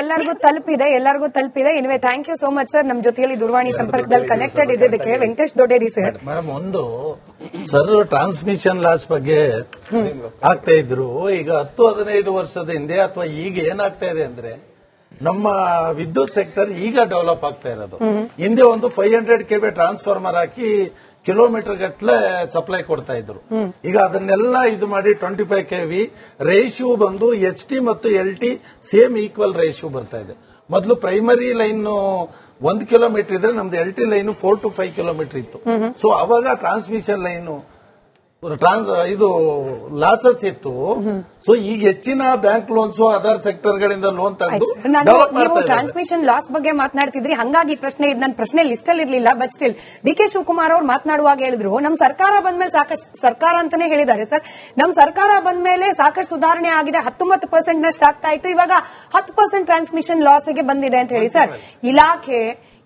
ಎಲ್ಲರಿಗೂ ತಲುಪಿದೆ. Anyway thank you so much sir. ನಮ್ಮ ಜೊತೆಯಲ್ಲಿ ದೂರವಾಣಿ ಸಂಪರ್ಕದಲ್ಲಿ ಕನೆಕ್ಟೆಡ್ ಇದ್ದಕ್ಕೆ ವೆಂಕಟೇಶ್ ದೊಡ್ಡೇರಿ ಸರ್. ಮೇಡಮ್, ಒಂದು ಸರ್ ಟ್ರಾನ್ಸ್ಮಿಷನ್ ಲಾಸ್ ಬಗ್ಗೆ ಆಗ್ತಾ ಇದ್ರು. ಈಗ 10-15 ವರ್ಷದ ಹಿಂದೆ ಅಥವಾ ಈಗ ಏನಾಗ್ತಾ ಇದೆ ಅಂದ್ರೆ, ನಮ್ಮ ವಿದ್ಯುತ್ ಸೆಕ್ಟರ್ ಈಗ ಡೆವಲಪ್ ಆಗ್ತಾ ಇರೋದು. ಹಿಂದೆ ಒಂದು 500 kV ಟ್ರಾನ್ಸ್ಫಾರ್ಮರ್ ಹಾಕಿ ಕಿಲೋಮೀಟರ್ ಗಟ್ಟಲೆ ಸಪ್ಲೈ ಕೊಡ್ತಾ ಇದ್ರು. ಈಗ ಅದನ್ನೆಲ್ಲ ಇದು ಮಾಡಿ 25 kV ರೇಷಿಯೋ ಬಂದು HT ಮತ್ತು LT ಸೇಮ್ ಈಕ್ವಲ್ ರೇಷಿಯೋ ಬರ್ತಾ ಇದೆ. ಮೊದಲು ಪ್ರೈಮರಿ ಲೈನ್ 1 ಕಿಲೋಮೀಟರ್ ಇದ್ರೆ ನಮ್ದು LT ಲೈನ್ 4 to 5 ಕಿಲೋಮೀಟರ್ ಇತ್ತು. ಸೊ ಅವಾಗ ಟ್ರಾನ್ಸ್ಮಿಷನ್ ಲೈನ್ ಇದು ಲಾಸಸ್ ಇತ್ತು. ಸೊ ಈಗ ಹೆಚ್ಚಿನ ಬ್ಯಾಂಕ್ ಲೋನ್ಸ್ ಅದರ್ ಸೆಕ್ಟರ್ ಗಳಿಂದ ಲೋನ್ ತಗೊಂಡು ನೀವು ಟ್ರಾನ್ಸ್ಮಿಷನ್ ಲಾಸ್ ಬಗ್ಗೆ ಮಾತನಾಡ್ತಿದ್ರಿ, ಹಂಗಾಗಿ ಪ್ರಶ್ನೆ ನನ್ನ ಪ್ರಶ್ನೆ ಲಿಸ್ಟ್ ಅಲ್ಲಿ ಇರ್ಲಿಲ್ಲ. ಬಟ್ ಸ್ಟಿಲ್ DK ಶಿವಕುಮಾರ್ ಅವ್ರು ಮಾತನಾಡುವಾಗ ಹೇಳಿದ್ರು, ನಮ್ ಸರ್ಕಾರ ಬಂದ್ಮೇಲೆ ಸಾಕಷ್ಟು, ಸರ್ಕಾರ ಅಂತಾನೆ ಹೇಳಿದ್ದಾರೆ ಸರ್, ನಮ್ ಸರ್ಕಾರ ಬಂದ್ಮೇಲೆ ಸಾಕಷ್ಟು ಸುಧಾರಣೆ ಆಗಿದೆ, 19% ನಷ್ಟು ಆಗ್ತಾ ಇತ್ತು, ಇವಾಗ 10% ಟ್ರಾನ್ಸ್ಮಿಷನ್ ಲಾಸ್ ಗೆ ಬಂದಿದೆ ಅಂತ ಹೇಳಿ. ಸರ್,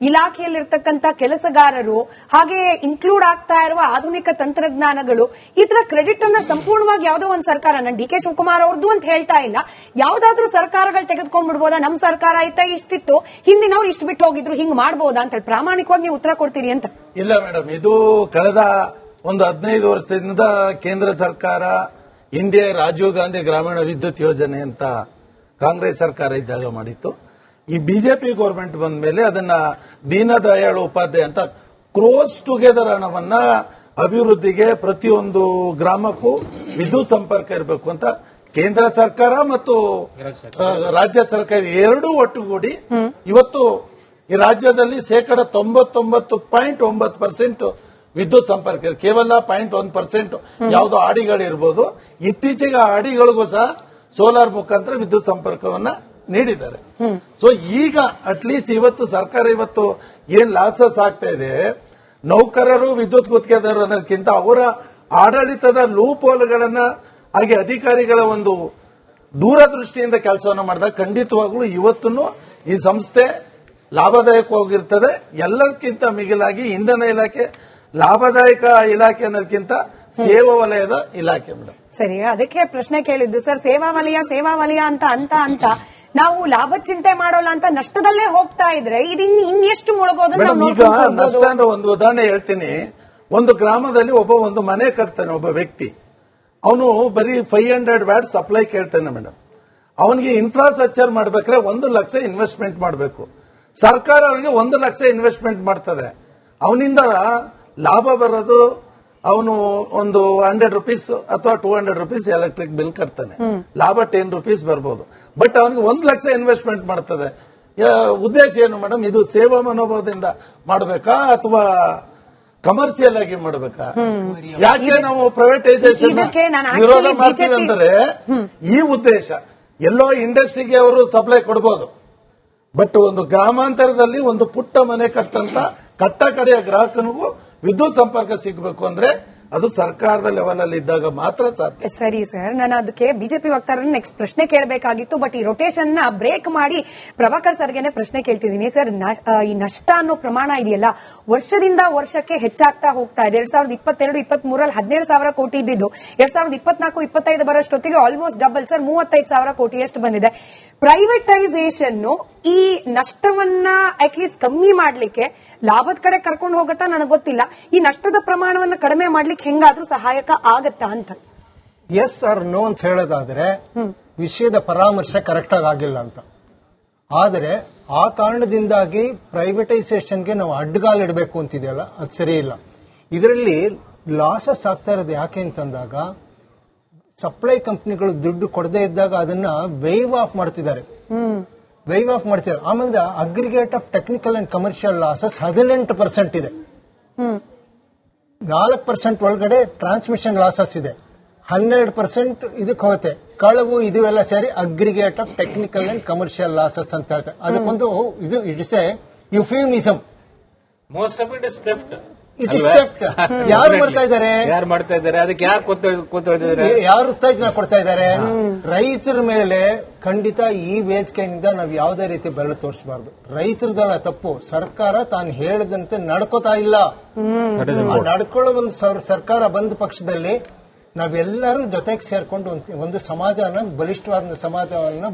ಇಲಾಖೆಯಲ್ಲಿರ್ತಕ್ಕಂಥ ಕೆಲಸಗಾರರು ಹಾಗೆ ಇನ್ಕ್ಲೂಡ್ ಆಗ್ತಾ ಇರುವ ಆಧುನಿಕ ತಂತ್ರಜ್ಞಾನಗಳು, ಈ ತರ ಕ್ರೆಡಿಟ್ ಅನ್ನ ಸಂಪೂರ್ಣವಾಗಿ ಯಾವುದೋ ಒಂದು ಸರ್ಕಾರ, ನಾನು DK ಶಿವಕುಮಾರ್ ಅವ್ರದ್ದು ಅಂತ ಹೇಳ್ತಾ ಇಲ್ಲ, ಯಾವ್ದಾದ್ರೂ ಸರ್ಕಾರಗಳು ತೆಗೆದುಕೊಂಡ್ಬಿಡ್ಬೋದಾ? ನಮ್ ಸರ್ಕಾರ ಆಯ್ತಾ ಇಷ್ಟಿತ್ತು, ಹಿಂದಿನವ್ರು ಇಷ್ಟು ಬಿಟ್ಟು ಹೋಗಿದ್ರು, ಹಿಂಗ್ ಮಾಡಬಹುದಾ ಅಂತ ಹೇಳಿ ಪ್ರಾಮಾಣಿಕವಾಗಿ ನೀವು ಉತ್ತರ ಕೊಡ್ತೀರಿ ಅಂತ? ಇಲ್ಲ ಮೇಡಮ್, ಇದು ಕಳೆದ ಒಂದು 15 ವರ್ಷದಿಂದ ಕೇಂದ್ರ ಸರ್ಕಾರ ಹಿಂದೆ ರಾಜೀವ್ ಗಾಂಧಿ ಗ್ರಾಮೀಣ ವಿದ್ಯುತ್ ಯೋಜನೆ ಅಂತ ಕಾಂಗ್ರೆಸ್ ಸರ್ಕಾರ ಇದ್ದಾಗ ಮಾಡಿತ್ತು. ಈ ಬಿಜೆಪಿ ಗವರ್ಮೆಂಟ್ ಬಂದ ಮೇಲೆ ಅದನ್ನ ದೀನ ದಯಾಳ್ ಉಪಾಧ್ಯಾಯ ಅಂತ ಕ್ರೋಸ್ ಟುಗೆದರ್ ಹಣವನ್ನ ಅಭಿವೃದ್ಧಿಗೆ, ಪ್ರತಿಯೊಂದು ಗ್ರಾಮಕ್ಕೂ ವಿದ್ಯುತ್ ಸಂಪರ್ಕ ಇರಬೇಕು ಅಂತ ಕೇಂದ್ರ ಸರ್ಕಾರ ಮತ್ತು ರಾಜ್ಯ ಸರ್ಕಾರ ಎರಡೂ ಒಟ್ಟುಗೂಡಿ ಇವತ್ತು ಈ ರಾಜ್ಯದಲ್ಲಿ 99.9% ವಿದ್ಯುತ್ ಸಂಪರ್ಕ ಇದೆ. ಕೇವಲ 0.1% ಯಾವುದೋ ಆಡಿಗಳಿರ್ಬೋದು. ಇತ್ತೀಚೆಗೆ ಆಡಿಗಳಿಗೂ ಸಹ ಸೋಲಾರ್ ಮುಖಾಂತರ ವಿದ್ಯುತ್ ಸಂಪರ್ಕವನ್ನ ನೀಡಿದ್ದಾರೆ. ಸೊ ಈಗ ಅಟ್ಲೀಸ್ಟ್ ಇವತ್ತು ಸರ್ಕಾರ ಇವತ್ತು ಏನ್ ಲಾಸಸ್ ಆಗ್ತಾ ಇದೆ, ನೌಕರರು ವಿದ್ಯುತ್ ಗುತ್ತಿಗೆದಾರರು ಅನ್ನೋದಕ್ಕಿಂತ ಅವರ ಆಡಳಿತದ ಲೂಪ್ ಹೋಲ್ಗಳನ್ನ ಹಾಗೆ ಅಧಿಕಾರಿಗಳ ಒಂದು ದೂರದೃಷ್ಟಿಯಿಂದ ಕೆಲಸವನ್ನು ಮಾಡಿದಾಗ ಖಂಡಿತವಾಗ್ಲೂ ಇವತ್ತೂ ಈ ಸಂಸ್ಥೆ ಲಾಭದಾಯಕವಾಗಿರ್ತದೆ. ಎಲ್ಲಕ್ಕಿಂತ ಮಿಗಿಲಾಗಿ ಇಂಧನ ಇಲಾಖೆ ಲಾಭದಾಯಕ ಇಲಾಖೆ ಅನ್ನೋದಕ್ಕಿಂತ ಸೇವಾ ವಲಯದ ಇಲಾಖೆ ಮೇಡಮ್. ಸರಿ, ಅದಕ್ಕೆ ಪ್ರಶ್ನೆ ಕೇಳಿದ್ದು ಸರ್. ಸೇವಾ ವಲಯ ಅಂತ ನಾವು ಲಾಭ ಚಿಂತೆ ಮಾಡೋಲ್ಲ ಅಂತ ನಷ್ಟದಲ್ಲೇ ಹೋಗ್ತಾ ಇದ್ರೆ ಇದು ಇನ್ನೆಷ್ಟು ಮುಳುಗೋದು? ಈಗ ನಷ್ಟ ಅಂದ್ರೆ ಒಂದು ಉದಾಹರಣೆ ಹೇಳ್ತೀನಿ. ಒಂದು ಗ್ರಾಮದಲ್ಲಿ ಒಂದು ಮನೆ ಕಟ್ತಾನೆ ಒಬ್ಬ ವ್ಯಕ್ತಿ. ಅವನು ಬರೀ 500 ವ್ಯಾಟ್ ಸಪ್ಲೈ ಕೇಳ್ತಾನೆ ಮೇಡಮ್. ಅವನಿಗೆ ಇನ್ಫ್ರಾಸ್ಟ್ರಕ್ಚರ್ ಮಾಡ್ಬೇಕಾದ್ರೆ 1 ಲಕ್ಷ ಇನ್ವೆಸ್ಟ್ಮೆಂಟ್ ಮಾಡಬೇಕು. ಸರ್ಕಾರ ಅವನಿಗೆ 1 ಲಕ್ಷ ಇನ್ವೆಸ್ಟ್ಮೆಂಟ್ ಮಾಡ್ತದೆ. ಅವನಿಂದ ಲಾಭ ಬರೋದು ಅವನು ಒಂದು 100 ರೂಪೀಸ್ ಅಥವಾ 200 ರೂಪೀಸ್ ಎಲೆಕ್ಟ್ರಿಕ್ ಬಿಲ್ ಕಟ್ತಾನೆ. ಲಾಭ 10 ರೂಪೀಸ್ ಬರ್ಬೋದು. ಬಟ್ ಅವನಿಗೆ 1 ಲಕ್ಷ ಇನ್ವೆಸ್ಟ್ಮೆಂಟ್ ಮಾಡ್ತದೆ. ಉದ್ದೇಶ ಏನು ಮೇಡಮ್? ಇದು ಸೇವಾ ಮನೋಭಾವದಿಂದ ಮಾಡಬೇಕಾ ಅಥವಾ ಕಮರ್ಷಿಯಲ್ ಆಗಿ ಮಾಡಬೇಕಾ? ಯಾಕೆ ನಾವು ಪ್ರೈವೇಟೈಸೇಷನ್ ವಿರೋಧ ಮಾಡ್ತೀವಿ ಅಂದ್ರೆ ಈ ಉದ್ದೇಶ. ಎಲ್ಲೋ ಇಂಡಸ್ಟ್ರಿಗೆ ಅವರು ಸಪ್ಲೈ ಕೊಡಬಹುದು, ಬಟ್ ಒಂದು ಗ್ರಾಮಾಂತರದಲ್ಲಿ ಒಂದು ಪುಟ್ಟ ಮನೆ ಕಟ್ಟಂತ ಕಟ್ಟ ಕಡೆಯ ಗ್ರಾಹಕನಿಗೂ ವಿದ್ಯುತ್ ಸಂಪರ್ಕ ಸಿಗಬೇಕು ಅಂದ್ರೆ ಅದು ಸರ್ಕಾರದ ಲೆವೆಲ್ ಅಲ್ಲಿ ಇದ್ದಾಗ ಮಾತ್ರ ಸಾಧ್ಯ. ಸರಿ ಸರ್, ನಾನು ಅದಕ್ಕೆ ಬಿಜೆಪಿ ವಕ್ತಾರನ್ನ ನೆಕ್ಸ್ಟ್ ಪ್ರಶ್ನೆ ಕೇಳಬೇಕಾಗಿತ್ತು. ಬಟ್ ಈ ರೊಟೇಷನ್ ನ ಬ್ರೇಕ್ ಮಾಡಿ ಪ್ರಭಾಕರ್ ಸರ್ಗೆನೆ ಪ್ರಶ್ನೆ ಕೇಳ್ತಿದ್ದೀನಿ. ಸರ್, ಈ ನಷ್ಟ ಅನ್ನೋ ಪ್ರಮಾಣ ಇದೆಯಲ್ಲ, ವರ್ಷದಿಂದ ವರ್ಷಕ್ಕೆ ಹೆಚ್ಚಾಗ್ತಾ ಹೋಗ್ತಾ ಇದೆ. 2022-23 17,000 ಕೋಟಿ ಇದ್ದಿದ್ದು 2024-25 ಬರೋಷ್ಟೊತ್ತಿಗೆ ಆಲ್ಮೋಸ್ಟ್ ಡಬಲ್ ಸರ್, 35,000 ಕೋಟಿಯಷ್ಟು ಬಂದಿದೆ. ಪ್ರೈವೇಟೈಸೇಷನ್ ಈ ನಷ್ಟವನ್ನ ಅಟ್ಲೀಸ್ಟ್ ಕಮ್ಮಿ ಮಾಡ್ಲಿಕ್ಕೆ ಲಾಭದ ಕಡೆ ಕರ್ಕೊಂಡು ಹೋಗುತ್ತಾ ನನಗೆ ಗೊತ್ತಿಲ್ಲ. ಈ ನಷ್ಟದ ಪ್ರಮಾಣವನ್ನ ಕಡಿಮೆ ಮಾಡ್ಲಿಕ್ಕೆ ಹೆಂಗಾದ್ರೂ ಸಹಾಯಕ ಆಗತ್ತಾ ಅಂತ? ಎಸ್ ಆರ್ ನೋ ಅಂತ ಹೇಳೋದಾದ್ರೆ ವಿಷಯದ ಪರಾಮರ್ಶೆ ಕರೆಕ್ಟ್ ಆಗಿಲ್ಲ ಅಂತ. ಆದರೆ ಆ ಕಾರಣದಿಂದಾಗಿ ಪ್ರೈವೇಟೈಸೇಷನ್ಗೆ ನಾವು ಅಡ್ಡಗಾಲಿಡಬೇಕು ಅಂತಿದೆಯಲ್ಲ, ಅದು ಸರಿ ಇಲ್ಲ. ಇದರಲ್ಲಿ ಲಾಸಸ್ ಆಗ್ತಾ ಇರೋದು ಯಾಕೆ ಅಂತಂದಾಗ ಸಪ್ಲೈ ಕಂಪನಿಗಳು ದುಡ್ಡು ಕೊಡದೇ ಇದ್ದಾಗ ಅದನ್ನ ವೇವ್ ಆಫ್ ಮಾಡ್ತಿದ್ದಾರೆ. ಆಮೇಲೆ aggregate of technical and commercial losses 18% ಇದೆ. 4% ಒಳಗಡೆ ಟ್ರಾನ್ಸ್ಮಿಷನ್ ಲಾಸಸ್ ಇದೆ. 12% ಇದಕ್ಕೆ ಹೋಗುತ್ತೆ. ಕಳವು ಇದು ಎಲ್ಲ ಸೇರಿ aggregate of technical and commercial losses ಅಂತ ಹೇಳ್ತಾರೆ. ಅದಕ್ಕೊಂದು ಇದು it's a euphemism. Most of it is theft. It is theft. ಯಾರು ಮಾಡ್ತಾ ಇದ್ದಾರೆ? ಅದಕ್ಕೆ ಯಾರು ಉತ್ತೇಜನ ಕೊಡ್ತಾ ಇದ್ದಾರೆ? ರೈತರ ಮೇಲೆ ಖಂಡಿತ ಈ ವೇದಿಕೆಯಿಂದ ನಾವು ಯಾವುದೇ ರೀತಿ ಬೆರಳು ತೋರಿಸಬಾರ್ದು. ರೈತರದಲ್ಲ ತಪ್ಪು, ಸರ್ಕಾರ ತಾನು ಹೇಳದಂತೆ ನಡ್ಕೋತಾ ಇಲ್ಲ. ನಡ್ಕೊಳ್ಳೋ ಒಂದು ಸರ್ಕಾರ ಬಂದ ಪಕ್ಷದಲ್ಲಿ ನಾವೆಲ್ಲರೂ ಜೊತೆಗೆ ಸೇರ್ಕೊಂಡು ಒಂದು ಸಮಾಜನ, ಬಲಿಷ್ಠವಾದ ಸಮಾಜವನ್ನ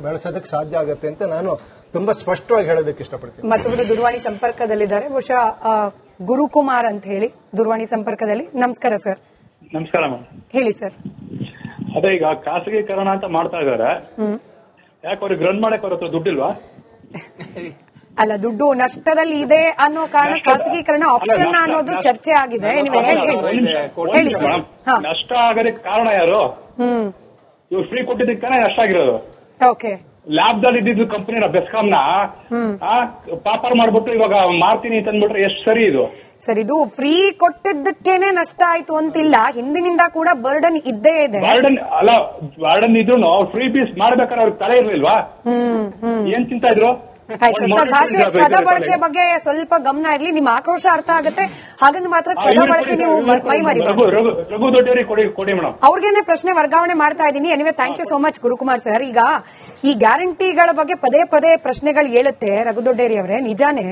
ಬೆಳೆಸೋದಕ್ಕೆ ಸಾಧ್ಯ ಆಗುತ್ತೆ ಅಂತ ನಾನು ತುಂಬಾ ಸ್ಪಷ್ಟವಾಗಿ ಹೇಳೋದಕ್ಕೆ ಇಷ್ಟಪಡ್ತೀನಿ. ಮತ್ತೊಬ್ಬರು ದೂರವಾಣಿ ಸಂಪರ್ಕದಲ್ಲಿದ್ದಾರೆ, ಬಹುಶಃ ಗುರುಕುಮಾರ್ ಅಂತ ಹೇಳಿ ದೂರವಾಣಿ ಸಂಪರ್ಕದಲ್ಲಿ. ನಮಸ್ಕಾರ ಸರ್. ನಮಸ್ಕಾರ ಮ್ಯಾಮ್. ಹೇಳಿ ಸರ್. ಅದೇ ಈಗ ಖಾಸಗೀಕರಣ ಅಂತ ಮಾಡ್ತಾ ಇದಾರೆ, ಯಾಕೆ ಅವ್ರಿಗೆ ರನ್ ಮಾಡಕ್ ಅವ್ರ ಹತ್ರ ದುಡ್ಡಿಲ್ವಾ? ಅಲ್ಲ, ದುಡ್ಡು ನಷ್ಟದಲ್ಲಿ ಇದೆ ಅನ್ನೋ ಕಾರಣ ಖಾಸಗೀಕರಣ ಆಪ್ಷನ್ ಅನ್ನೋದು ಚರ್ಚೆ ಆಗಿದೆ. ಹೇಳಿ ಸರ್. ನಷ್ಟ ಆಗೋದಕ್ಕೆ ಕಾರಣ ಯಾರು? ಇವ್ರು ಫ್ರೀ ಕೊಟ್ಟಿದ್ದಕ್ಕೆ ನಷ್ಟ ಆಗಿರೋದು. ಓಕೆ. ಲ್ಯಾಬ್ದಲ್ಲಿ ಇದ್ದಿದ್ದು ಕಂಪನಿನ ಬೆಸ್ಕಾಂನ ಪಾಪರ್ ಮಾಡ್ಬಿಟ್ಟು ಇವಾಗ ಮಾರ್ತೀನಿ ಅಂತ ಅಂದ್ಬಿಟ್ರೆ ಎಷ್ಟು ಸರಿ ಇದು? ಸರ್, ಇದು ಫ್ರೀ ಕೊಟ್ಟಿದ್ದಕ್ಕೇನೆ ನಷ್ಟ ಆಯ್ತು ಅಂತಿಲ್ಲ, ಹಿಂದಿನಿಂದ ಕೂಡ ಬರ್ಡನ್ ಇದ್ದೇ ಇದೆ. ಬರ್ಡನ್ ಇದ್ರು ಫ್ರೀ ಪೀಸ್ ಮಾಡ್ಬೇಕಾದ್ರೆ ಅವ್ರಿಗೆ ತಲೆ ಇರ್ಲಿಲ್ವಾ? ಏನ್ ಚಿಂತಾ ಇದ್ರು? ಆಯ್ತು ಸರ್, ಭಾಷೆ ಪದ ಬಳಕೆ ಬಗ್ಗೆ ಸ್ವಲ್ಪ ಗಮನ ಇರಲಿ. ನಿಮ್ಮ ಆಕ್ರೋಶ ಅರ್ಥ ಆಗುತ್ತೆ, ಹಾಗಂದು ಮಾತ್ರ ಪದ ಬಳಕೆ ನೀವು ಮೈ ಮರಿ. ಅವ್ರಿಗೇನೆ ಪ್ರಶ್ನೆ ವರ್ಗಾವಣೆ ಮಾಡ್ತಾ ಇದ್ದೀನಿ. Anyway, thank you so much Gurukumar sir. ಈಗ ಈ ಗ್ಯಾರಂಟಿಗಳ ಬಗ್ಗೆ ಪದೇ ಪದೇ ಪ್ರಶ್ನೆಗಳು ಹೇಳುತ್ತೆ ರಘುದೊಡ್ಡೇರಿ ಅವರೇ. ನಿಜಾನೇ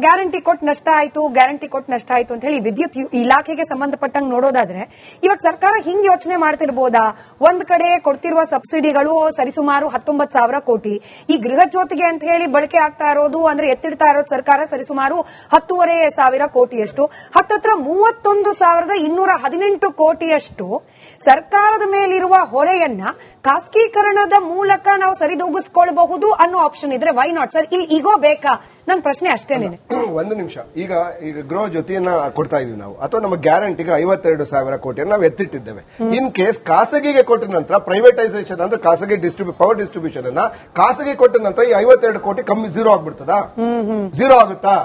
ಗ್ಯಾರಂಟಿ ಕೊಟ್ಟು ನಷ್ಟ ಆಯ್ತು ಅಂತ ಹೇಳಿ ವಿದ್ಯುತ್ ಇಲಾಖೆಗೆ ಸಂಬಂಧಪಟ್ಟಂಗೆ ನೋಡೋದಾದ್ರೆ ಇವಾಗ ಸರ್ಕಾರ ಹಿಂಗ್ ಯೋಚನೆ ಮಾಡ್ತಿರ್ಬೋದಾ? ಒಂದ್ ಕಡೆ ಕೊಡ್ತಿರುವ ಸಬ್ಸಿಡಿಗಳು ಸರಿಸುಮಾರು 19,000 ಕೋಟಿ. ಈ ಗೃಹ ಜ್ಯೋತಿಗೆ ಅಂತ ಹೇಳಿ ಬಳಕೆ ಆಗ್ತಾ ಇರೋದು ಅಂದ್ರೆ ಎತ್ತಿಡ್ತಾ ಇರೋದು ಸರ್ಕಾರ ಸರಿಸುಮಾರು 10,500 ಕೋಟಿಯಷ್ಟು, ಹತ್ತತ್ರ 31,218 ಕೋಟಿಯಷ್ಟು ಸರ್ಕಾರದ ಮೇಲಿರುವ ಹೊರೆಯನ್ನ ಖಾಸಗೀಕರಣದ ಮೂಲಕ ನಾವು ಸರಿದೂಗಿಸಿಕೊಳ್ಳಬಹುದು ಅನ್ನೋ ಆಪ್ಷನ್ ಇದ್ರೆ ವೈ ನಾಟ್ ಸರ್? ಇಲ್ಲಿ ಈಗೋ ಬೇಕಾ? ನನ್ನ ಪ್ರಶ್ನೆ ಅಷ್ಟೇನೆ. ಒಂದು ನಿಮಿಷ. ಈಗ ಗೃಹ ಜ್ಯೋತಿಯನ್ನ ಕೊಡ್ತಾ ಇದೀವಿ ನಾವು, ಅಥವಾ ನಮ್ಮ ಗ್ಯಾರಂಟಿಗೆ 52,000 ಕೋಟಿಯನ್ನು ನಾವು ಎತ್ತಿಟ್ಟಿದ್ದೇವೆ. ಇನ್ ಕೇಸ್ ಖಾಸಗಿಗೆ ಕೊಟ್ಟ ನಂತರ ಪ್ರೈವೇಟೈಸೇಷನ್ ಅಂದ್ರೆ ಖಾಸಗಿ ಪವರ್ ಡಿಸ್ಟ್ರಿಬ್ಯೂಷನ್ ಅನ್ನ ಖಾಸಗಿ ಕೊಟ್ಟ ನಂತರ ಈ 52 ಕೋಟಿ ಕಮ್ಮಿ ಝೀರೋ ಆಗ್ಬಿಡ್ತದಾ? ಝೀರೋ ಆಗುತ್ತಾ?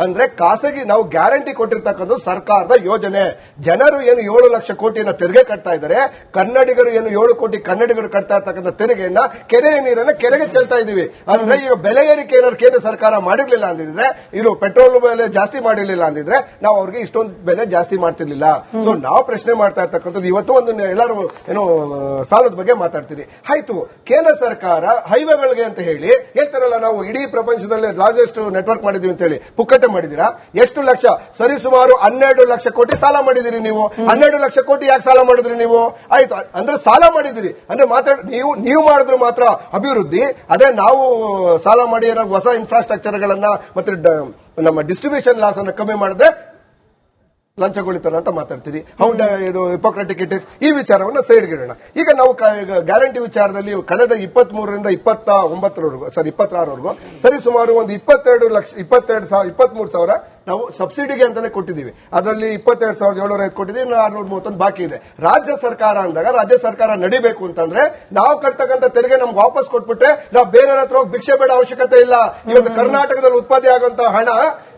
ಅಂದ್ರೆ ಖಾಸಗಿ ನಾವು ಗ್ಯಾರಂಟಿ ಕೊಟ್ಟಿರ್ತಕ್ಕಂಥ ಸರ್ಕಾರದ ಯೋಜನೆ. ಜನರು ಏನು 7 ಲಕ್ಷ ಕೋಟಿಯನ್ನ ತೆರಿಗೆ ಕಟ್ತಾ ಇದ್ದಾರೆ, ಕನ್ನಡಿಗರು ಏನು 7 ಕೋಟಿ ಕನ್ನಡಿಗರು ಕಟ್ತಾ ಇರ್ತಕ್ಕಂಥ ತೆರಿಗೆಯನ್ನ ಕೆರೆಯ ನೀರನ್ನ ಕೆರೆಗೆ ಚೆಲ್ತಾ ಇದೀವಿ. ಅಂದ್ರೆ ಈಗ ಬೆಲೆ ಏರಿಕೆ ಏನಾದ್ರು ಕೇಂದ್ರ ಸರ್ಕಾರ ಮಾಡಿರ್ಲಿಲ್ಲ ಅಂದಿದ್ರೆ, ಇದು ಪೆಟ್ರೋಲ್ ಬೆಲೆ ಜಾಸ್ತಿ ಮಾಡಿರ್ಲಿಲ್ಲ ಅಂದಿದ್ರೆ ನಾವು ಅವ್ರಿಗೆ ಇಷ್ಟೊಂದು ಬೆಲೆ ಜಾಸ್ತಿ ಮಾಡ್ತಿರ್ಲಿಲ್ಲ. ಸೊ ನಾವು ಪ್ರಶ್ನೆ ಮಾಡ್ತಾ ಇರ್ತಕ್ಕಂಥದ್ದು ಇವತ್ತು ಒಂದು ಎಲ್ಲರೂ ಏನು ಸಾಲದ ಬಗ್ಗೆ ಮಾತಾಡ್ತೀರಿ. ಆಯ್ತು, ಕೇಂದ್ರ ಸರ್ಕಾರ ಹೈವೇಗಳಿಗೆ ಅಂತ ಹೇಳಿ ಹೇಳ್ತಾರಲ್ಲ, ನಾವು ಇಡೀ ಪ್ರಪಂಚದಲ್ಲಿ ಲಾರ್ಜೆಸ್ಟ್ ನೆಟ್ವರ್ಕ್ ಮಾಡಿದೀವಿ ಅಂತ ಹೇಳಿ ಪುಕ್ಕಟ್ಟೆ ಮಾಡಿದೀರಾ? ಎಷ್ಟು ಲಕ್ಷ? ಸರಿ ಸುಮಾರು 12 ಲಕ್ಷ ಕೋಟಿ ಸಾಲ ಮಾಡಿದಿರಿ ನೀವು. 12 ಲಕ್ಷ ಕೋಟಿ ಯಾಕೆ ಸಾಲ ಮಾಡಿದ್ರಿ ನೀವು? ಆಯ್ತು, ಅಂದ್ರೆ ಸಾಲ ಮಾಡಿದಿರಿ ಅಂದ್ರೆ ನೀವು ಮಾಡಿದ್ರು ಮಾತ್ರ ಅಭಿವೃದ್ಧಿ. ಅದೇ ನಾವು ಸಾಲ ಮಾಡಿ ಏನಾದ್ರು ಹೊಸ ಇನ್ಫ್ರಾಸ್ಟ್ರಕ್ಚರ್ ಗಳನ್ನ ಮತ್ತೆ ನಮ್ಮ ಡಿಸ್ಟ್ರಿಬ್ಯೂಷನ್ ಲಾಸ್ ಅನ್ನು ಕಮ್ಮಿ ಮಾಡಿದ್ರೆ ಲಂಚಗೊಳಿತಾರ ಅಂತ ಮಾತಾಡ್ತೀರಿ. ಹೌ ಇದು ಹಿಪೋಕ್ರೆಟಿಕ್ ಇಟ್ ಇಸ್. ಈ ವಿಚಾರವನ್ನು ಸೈಡ್ಗೆ ಇಡೋಣ. ಈಗ ನಾವು ಗ್ಯಾರಂಟಿ ವಿಚಾರದಲ್ಲಿ ಕಳೆದ 23ರಿಂದ 26ರವರೆಗೂ ಸರಿ ಸುಮಾರು ಒಂದು 23 ಸಾವಿರ ನಾವು ಸಬ್ಸಿಡಿಗೆ ಅಂತಾನೆ ಕೊಟ್ಟಿದ್ದೀವಿ. ಅದರಲ್ಲಿ 22,705 ಕೊಟ್ಟಿದ್ದೀವಿ, 631 ಬಾಕಿ ಇದೆ. ರಾಜ್ಯ ಸರ್ಕಾರ ಅಂದಾಗ ರಾಜ್ಯ ಸರ್ಕಾರ ನಡಿಬೇಕು ಅಂತಂದ್ರೆ ನಾವು ಕಟ್ತಕ್ಕಂಥ ತೆರಿಗೆ ನಮ್ಗೆ ವಾಪಸ್ ಕೊಟ್ಬಿಟ್ರೆ ನಾವು ಬೇರೆ ಹತ್ರ ಹೋಗಿ ಭಿಕ್ಷೆ ಬೇಡ ಅವಶ್ಯಕತೆ ಇಲ್ಲ. ಇವತ್ತು ಕರ್ನಾಟಕದಲ್ಲಿ ಉತ್ಪತ್ತಿ ಆಗುವಂತಹ ಹಣ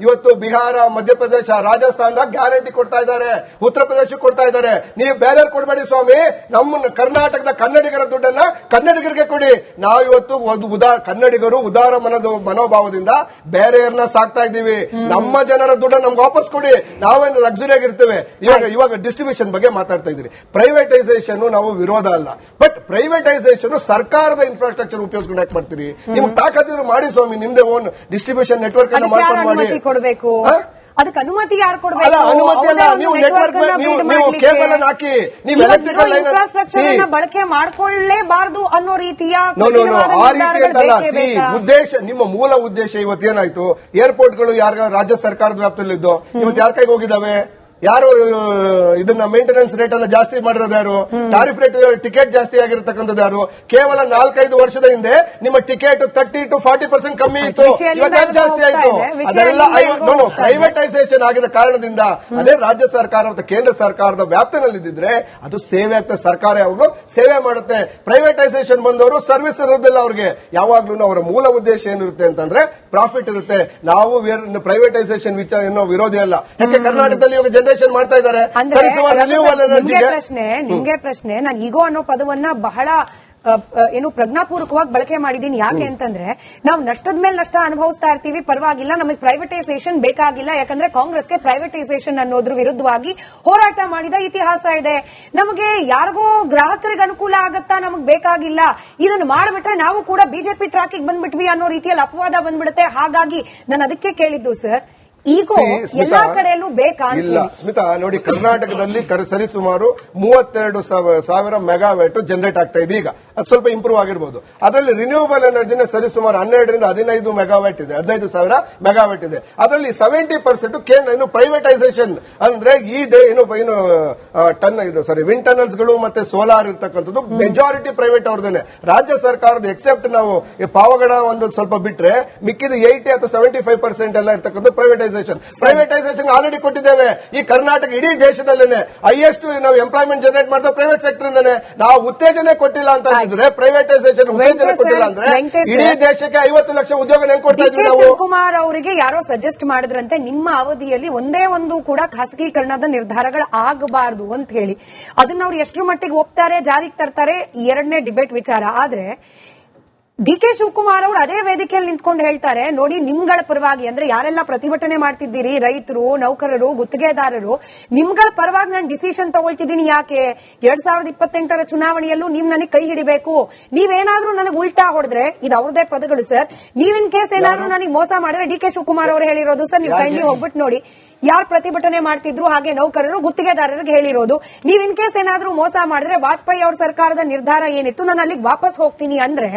ಇವತ್ತು ಬಿಹಾರ, ಮಧ್ಯಪ್ರದೇಶ, ರಾಜಸ್ಥಾನದಾಗ ಗ್ಯಾರಂಟಿ ಕೊಡ್ತಾ ಇದ್ದಾರೆ, ಉತ್ತರ ಪ್ರದೇಶಕ್ಕೆ ಕೊಡ್ತಾ ಇದ್ದಾರೆ. ನೀವು ಬೇರೆ ಕೊಡಬೇಡಿ ಸ್ವಾಮಿ, ನಮ್ಮ ಕರ್ನಾಟಕದ ಕನ್ನಡಿಗರ ದುಡ್ಡನ್ನ ಕನ್ನಡಿಗರಿಗೆ ಕೊಡಿ. ನಾವಿವತ್ತು ಕನ್ನಡಿಗರು ಉದಾರ ಮನೋಭಾವದಿಂದ ಬೇರೆಯವ್ರನ್ನ ಸಾಕ್ತಾ ಇದ್ದೀವಿ. ನಮ್ಮ ಜನರ ದುಡ್ಡ ನಮ್ಗೆ ವಾಪಸ್ ಕೊಡಿ, ನಾವೇನು ಲಕ್ಸುರಿ ಆಗಿರ್ತೇವೆ. ಇವಾಗ ಡಿಸ್ಟ್ರಿಬ್ಯೂಷನ್ ಬಗ್ಗೆ ಮಾತಾಡ್ತಾ ಇದ್ದೀರಿ. ಪ್ರೈವೇಟೈಸೇಷನ್ ನಾವು ವಿರೋಧ ಅಲ್ಲ, ಬಟ್ ಪ್ರೈವೇಟೈಸೇಷನ್ ಸರ್ಕಾರದ ಇನ್ಫ್ರಾಸ್ಟ್ರಕ್ಚರ್ ಉಪಯೋಗಿಸ್ಕೊಂಡು ಯಾಕೆ ಮಾಡ್ತೀರಿ? ನಿಮ್ಗೆ ತಾಕತ್ತಿದ್ರು ಮಾಡಿ ಸ್ವಾಮಿ, ನಿಮ್ದೇ ಓನ್ ಡಿಸ್ಟ್ರಿಬ್ಯೂಷನ್ ನೆಟ್ವರ್ಕ್ ಅನ್ನು ಮಾಡ್ಕೊಂಡು ಮಾಡಿ. ಕೊಡಬೇಕು ಅದಕ್ಕೆ ಅನುಮತಿ ಯಾರು ಕೊಡಬೇಕು? ಅನುಮತಿ ಅಲ್ಲ, ನೀವು ನೆಟ್ವರ್ಕ್ ನೀವು ಕೇಬಲ್ ಅನ್ನು ಹಾಕಿ, ನೀವು ಎಲೆಕ್ಟ್ರಿಕಲ್ ಇನ್ಫ್ರಾಸ್ಟ್ರಕ್ಚರ್ ಬಳಕೆ ಮಾಡ್ಕೊಳ್ಳೇಬಾರದು ಅನ್ನೋ ರೀತಿಯ ಆ ರೀತಿ ಉದ್ದೇಶ. ನಿಮ್ಮ ಮೂಲ ಉದ್ದೇಶ ಇವತ್ತೇನಾಯ್ತು? ಏರ್ಪೋರ್ಟ್ಗಳು ಯಾರ ರಾಜ್ಯ ಸರ್ಕಾರದ ವ್ಯಾಪ್ತಿಯಲ್ಲಿದ್ದು ಇವತ್ತು ಯಾರ ಕೈಗೆ ಹೋಗಿದ್ದಾವೆ? ಯಾರು ಇದನ್ನ ಮೇಂಟೆನೆನ್ಸ್ ರೇಟ್ ಅನ್ನು ಜಾಸ್ತಿ ಮಾಡಿರೋದು ಯಾರು? ಟಾರಿಫ್ ರೇಟ್ ಟಿಕೆಟ್ ಜಾಸ್ತಿ ಆಗಿರತಕ್ಕಂಥದ್ದು ಯಾರು? ಕೇವಲ 4-5 ವರ್ಷದ ಹಿಂದೆ ನಿಮ್ಮ ಟಿಕೆಟ್ 30 to 40% ಕಮ್ಮಿ ಇತ್ತು, ಇವತ್ತು ಜಾಸ್ತಿ ಆಯಿತು. ಅದೆಲ್ಲ ಪ್ರೈವೇಟೈಸೇಷನ್ ಆಗಿದ ಕಾರಣದಿಂದ ಅದೇ ರಾಜ್ಯ ಸರ್ಕಾರ ಮತ್ತು ಕೇಂದ್ರ ಸರ್ಕಾರದ ವ್ಯಾಪ್ತಿನಲ್ಲಿದ್ದಿದ್ರೆ ಅದು ಸೇವೆ ಆಗ್ತದೆ. ಸರ್ಕಾರ ಯಾವಾಗಲೂ ಸೇವೆ ಮಾಡುತ್ತೆ. ಪ್ರೈವೇಟೈಸೇಷನ್ ಬಂದವರು ಸರ್ವಿಸ್ ಇರೋದಿಲ್ಲ ಅವ್ರಿಗೆ. ಯಾವಾಗ್ಲೂ ಅವರ ಮೂಲ ಉದ್ದೇಶ ಏನಿರುತ್ತೆ ಅಂತಂದ್ರೆ ಪ್ರಾಫಿಟ್ ಇರುತ್ತೆ. ನಾವು ಪ್ರೈವೇಟೈಸೇಷನ್ ವಿಚಾರ ವಿರೋಧಿ ಅಲ್ಲ. ಯಾಕೆ ಕರ್ನಾಟಕದಲ್ಲಿ ಇವಾಗ ಜನರೇಷನ್ ಮಾಡ್ತಾ ಇದ್ದಾರೆ. ನಿಮ್ಗೆ ಪ್ರಶ್ನೆ, ನಾನು ಈಗೋ ಅನ್ನೋ ಪದವನ್ನ ಬಹಳ ಏನು ಪ್ರಜ್ಞಾಪೂರ್ವಕವಾಗಿ ಬಳಕೆ ಮಾಡಿದೀನಿ. ಯಾಕೆ ಅಂತಂದ್ರೆ ನಾವು ನಷ್ಟದ ಮೇಲೆ ನಷ್ಟ ಅನುಭವಿಸ್ತಾ ಇರ್ತೀವಿ, ಪರವಾಗಿಲ್ಲ, ನಮಗೆ ಪ್ರೈವೇಟೈಸೇಷನ್ ಬೇಕಾಗಿಲ್ಲ. ಯಾಕಂದ್ರೆ ಕಾಂಗ್ರೆಸ್ಗೆ ಪ್ರೈವೇಟೈಸೇಷನ್ ಅನ್ನೋದ್ರ ವಿರುದ್ಧವಾಗಿ ಹೋರಾಟ ಮಾಡಿದ ಇತಿಹಾಸ ಇದೆ. ನಮಗೆ ಯಾರಿಗೋ ಗ್ರಾಹಕರಿಗೆ ಅನುಕೂಲ ಆಗತ್ತಾ, ನಮಗೆ ಬೇಕಾಗಿಲ್ಲ, ಇದನ್ನು ಮಾಡಿಬಿಟ್ರೆ ನಾವು ಕೂಡ ಬಿಜೆಪಿ ಟ್ರ್ಯಾಕಿಗೆ ಬಂದ್ಬಿಟ್ವಿ ಅನ್ನೋ ರೀತಿಯಲ್ಲಿ ಅಪವಾದ ಬಂದ್ಬಿಡುತ್ತೆ. ಹಾಗಾಗಿ ನಾನು ಅದಕ್ಕೆ ಕೇಳಿದ್ದು ಸರ್, ಈಗ ಎಲ್ಲಾ ಕಡೆಯಲ್ಲೂ ಬೇಕಾ ಇಲ್ಲ ಸ್ಮಿತಾ ನೋಡಿ, ಕರ್ನಾಟಕದಲ್ಲಿ ಸರಿಸುಮಾರು 32,000 ಮೆಗಾವ್ಯಾಟ್ ಜನರೇಟ್ ಆಗ್ತಾ ಇದೆ. ಈಗ ಅದು ಸ್ವಲ್ಪ ಇಂಪ್ರೂವ್ ಆಗಿರಬಹುದು. ಅದರಲ್ಲಿ ರಿನ್ಯೂವಬಲ್ ಎನರ್ಜಿನ ಸರಿಸುಮಾರು 12ರಿಂದ 15 ಮೆಗಾವ್ಯಾಟ್ ಇದೆ, 15,000 ಮೆಗಾವ್ಯಾಟ್ ಇದೆ. ಅದರಲ್ಲಿ 70% ಪ್ರೈವೇಟೈಸೇಷನ್ ಅಂದ್ರೆ ಏನು ವಿಂಡ್ ಟನಲ್ಸ್ ಗಳು ಮತ್ತೆ ಸೋಲಾರ್ ಇರ್ತಕ್ಕಂಥದ್ದು ಮೆಜಾರಿಟಿ ಪ್ರೈವೇಟ್ ಅವ್ರದೇನೆ. ರಾಜ್ಯ ಸರ್ಕಾರದ ಎಕ್ಸೆಪ್ಟ್ ನಾವು ಪಾವಗಡ ಒಂದು ಸ್ವಲ್ಪ ಬಿಟ್ರೆ ಮಿಕ್ಕಿದ 80 ಅಥವಾ 75% ಎಲ್ಲ ಇರ್ತಕ್ಕಂಥ ಪ್ರೈವೇಟೈಸೇಷನ್ ಆಲ್ರೆಡಿ ಕೊಟ್ಟಿದ್ದೇವೆ. ಈ ಕರ್ನಾಟಕ ಇಡೀ ದೇಶದಲ್ಲೇನೆ ಹೈಯೆಸ್ಟ್ ನಾವು ಎಂಪ್ಲಾಯ್ಮೆಂಟ್ ಜನರೇಟ್ ಮಾಡಿದ ಪ್ರೈವೇಟ್ ಸೆಕ್ಟರ್ ಇಂದಾನೆ. ನಾವು ಉತ್ತೇಜನ ಕೊಟ್ಟಿಲ್ಲ ಅಂತ ಹೇಳಿದ್ರೆ, ಪ್ರೈವೇಟೈಸೇಷನ್ ಉತ್ತೇಜನ ಕೊಟ್ಟಿಲ್ಲ ಅಂದ್ರೆ ಇಡೀ ದೇಶಕ್ಕೆ 50 ಲಕ್ಷ ಉದ್ಯೋಗ ಹೆಂಗ್ ಕೊಡ್ತಾ ಇದ್ದೀವಿ ನಾವು? ಶಿವಕುಮಾರ್ ಅವರಿಗೆ ಯಾರೋ ಸಜೆಸ್ಟ್ ಮಾಡಿದ್ರಂತೆ, ನಿಮ್ಮ ಅವಧಿಯಲ್ಲಿ ಒಂದೇ ಒಂದು ಕೂಡ ಖಾಸಗೀಕರಣದ ನಿರ್ಧಾರಗಳು ಆಗಬಾರದು ಅಂತ ಹೇಳಿ. ಅದನ್ನ ಅವ್ರು ಎಷ್ಟರ ಮಟ್ಟಿಗೆ ಒಪ್ತಾರೆ, ಜಾರಿಗೆ ತರ್ತಾರೆ, ಎರಡನೇ ಡಿಬೇಟ್ ವಿಚಾರ. ಆದ್ರೆ ಡಿ.ಕೆ. ಶಿವಕುಮಾರ್ ಅವರು ಅದೇ ವೇದಿಕೆಯಲ್ಲಿ ನಿಂತ್ಕೊಂಡು ಹೇಳ್ತಾರೆ, ನೋಡಿ ನಿಮ್ಗಳ ಪರವಾಗಿ ಅಂದ್ರೆ ಯಾರೆಲ್ಲ ಪ್ರತಿಭಟನೆ ಮಾಡ್ತಿದ್ದೀರಿ, ರೈತರು, ನೌಕರರು, ಗುತ್ತಿಗೆದಾರರು, ನಿಮ್ಗಳ ಪರವಾಗಿ ನಾನು ಡಿಸಿಷನ್ ತಗೊಳ್ತಿದ್ದೀನಿ. ಯಾಕೆ 2028ರ ಚುನಾವಣೆಯಲ್ಲೂ ನೀವು ನನಗೆ ಕೈ ಹಿಡಿಬೇಕು. ನೀವೇನಾದ್ರೂ ನನಗೆ ಉಲ್ಟಾ ಹೊಡೆದ್ರೆ, ಇದು ಅವ್ರದೇ ಪದಗಳು ಸರ್, ನೀವಿನ್ ಕೇಸ್ ಏನಾದ್ರೂ ನನಗೆ ಮೋಸ ಮಾಡಿದ್ರೆ, ಡಿ.ಕೆ. ಶಿವಕುಮಾರ್ ಅವರು ಹೇಳಿರೋದು ಸರ್, ನೀವು ಕೈಂಡ್ಲಿ ಹೋಗ್ಬಿಟ್ಟು ನೋಡಿ ಯಾರು ಪ್ರತಿಭಟನೆ ಮಾಡ್ತಿದ್ರು, ಹಾಗೆ ನೌಕರರು, ಗುತ್ತಿಗೆದಾರರಿಗೆ ಹೇಳಿರೋದು, ನೀವ್ ಇನ್ ಕೇಸ್ ಏನಾದ್ರೂ ಮೋಸ ಮಾಡಿದ್ರೆ ವಾಜಪೇಯಿ ಅವ್ರ ಸರ್ಕಾರದ ನಿರ್ಧಾರ ಏನಿತ್ತು, ನಾನು ಅಲ್ಲಿಗೆ ವಾಪಸ್ ಹೋಗ್ತೀನಿ ಅಂದ್ರೆ,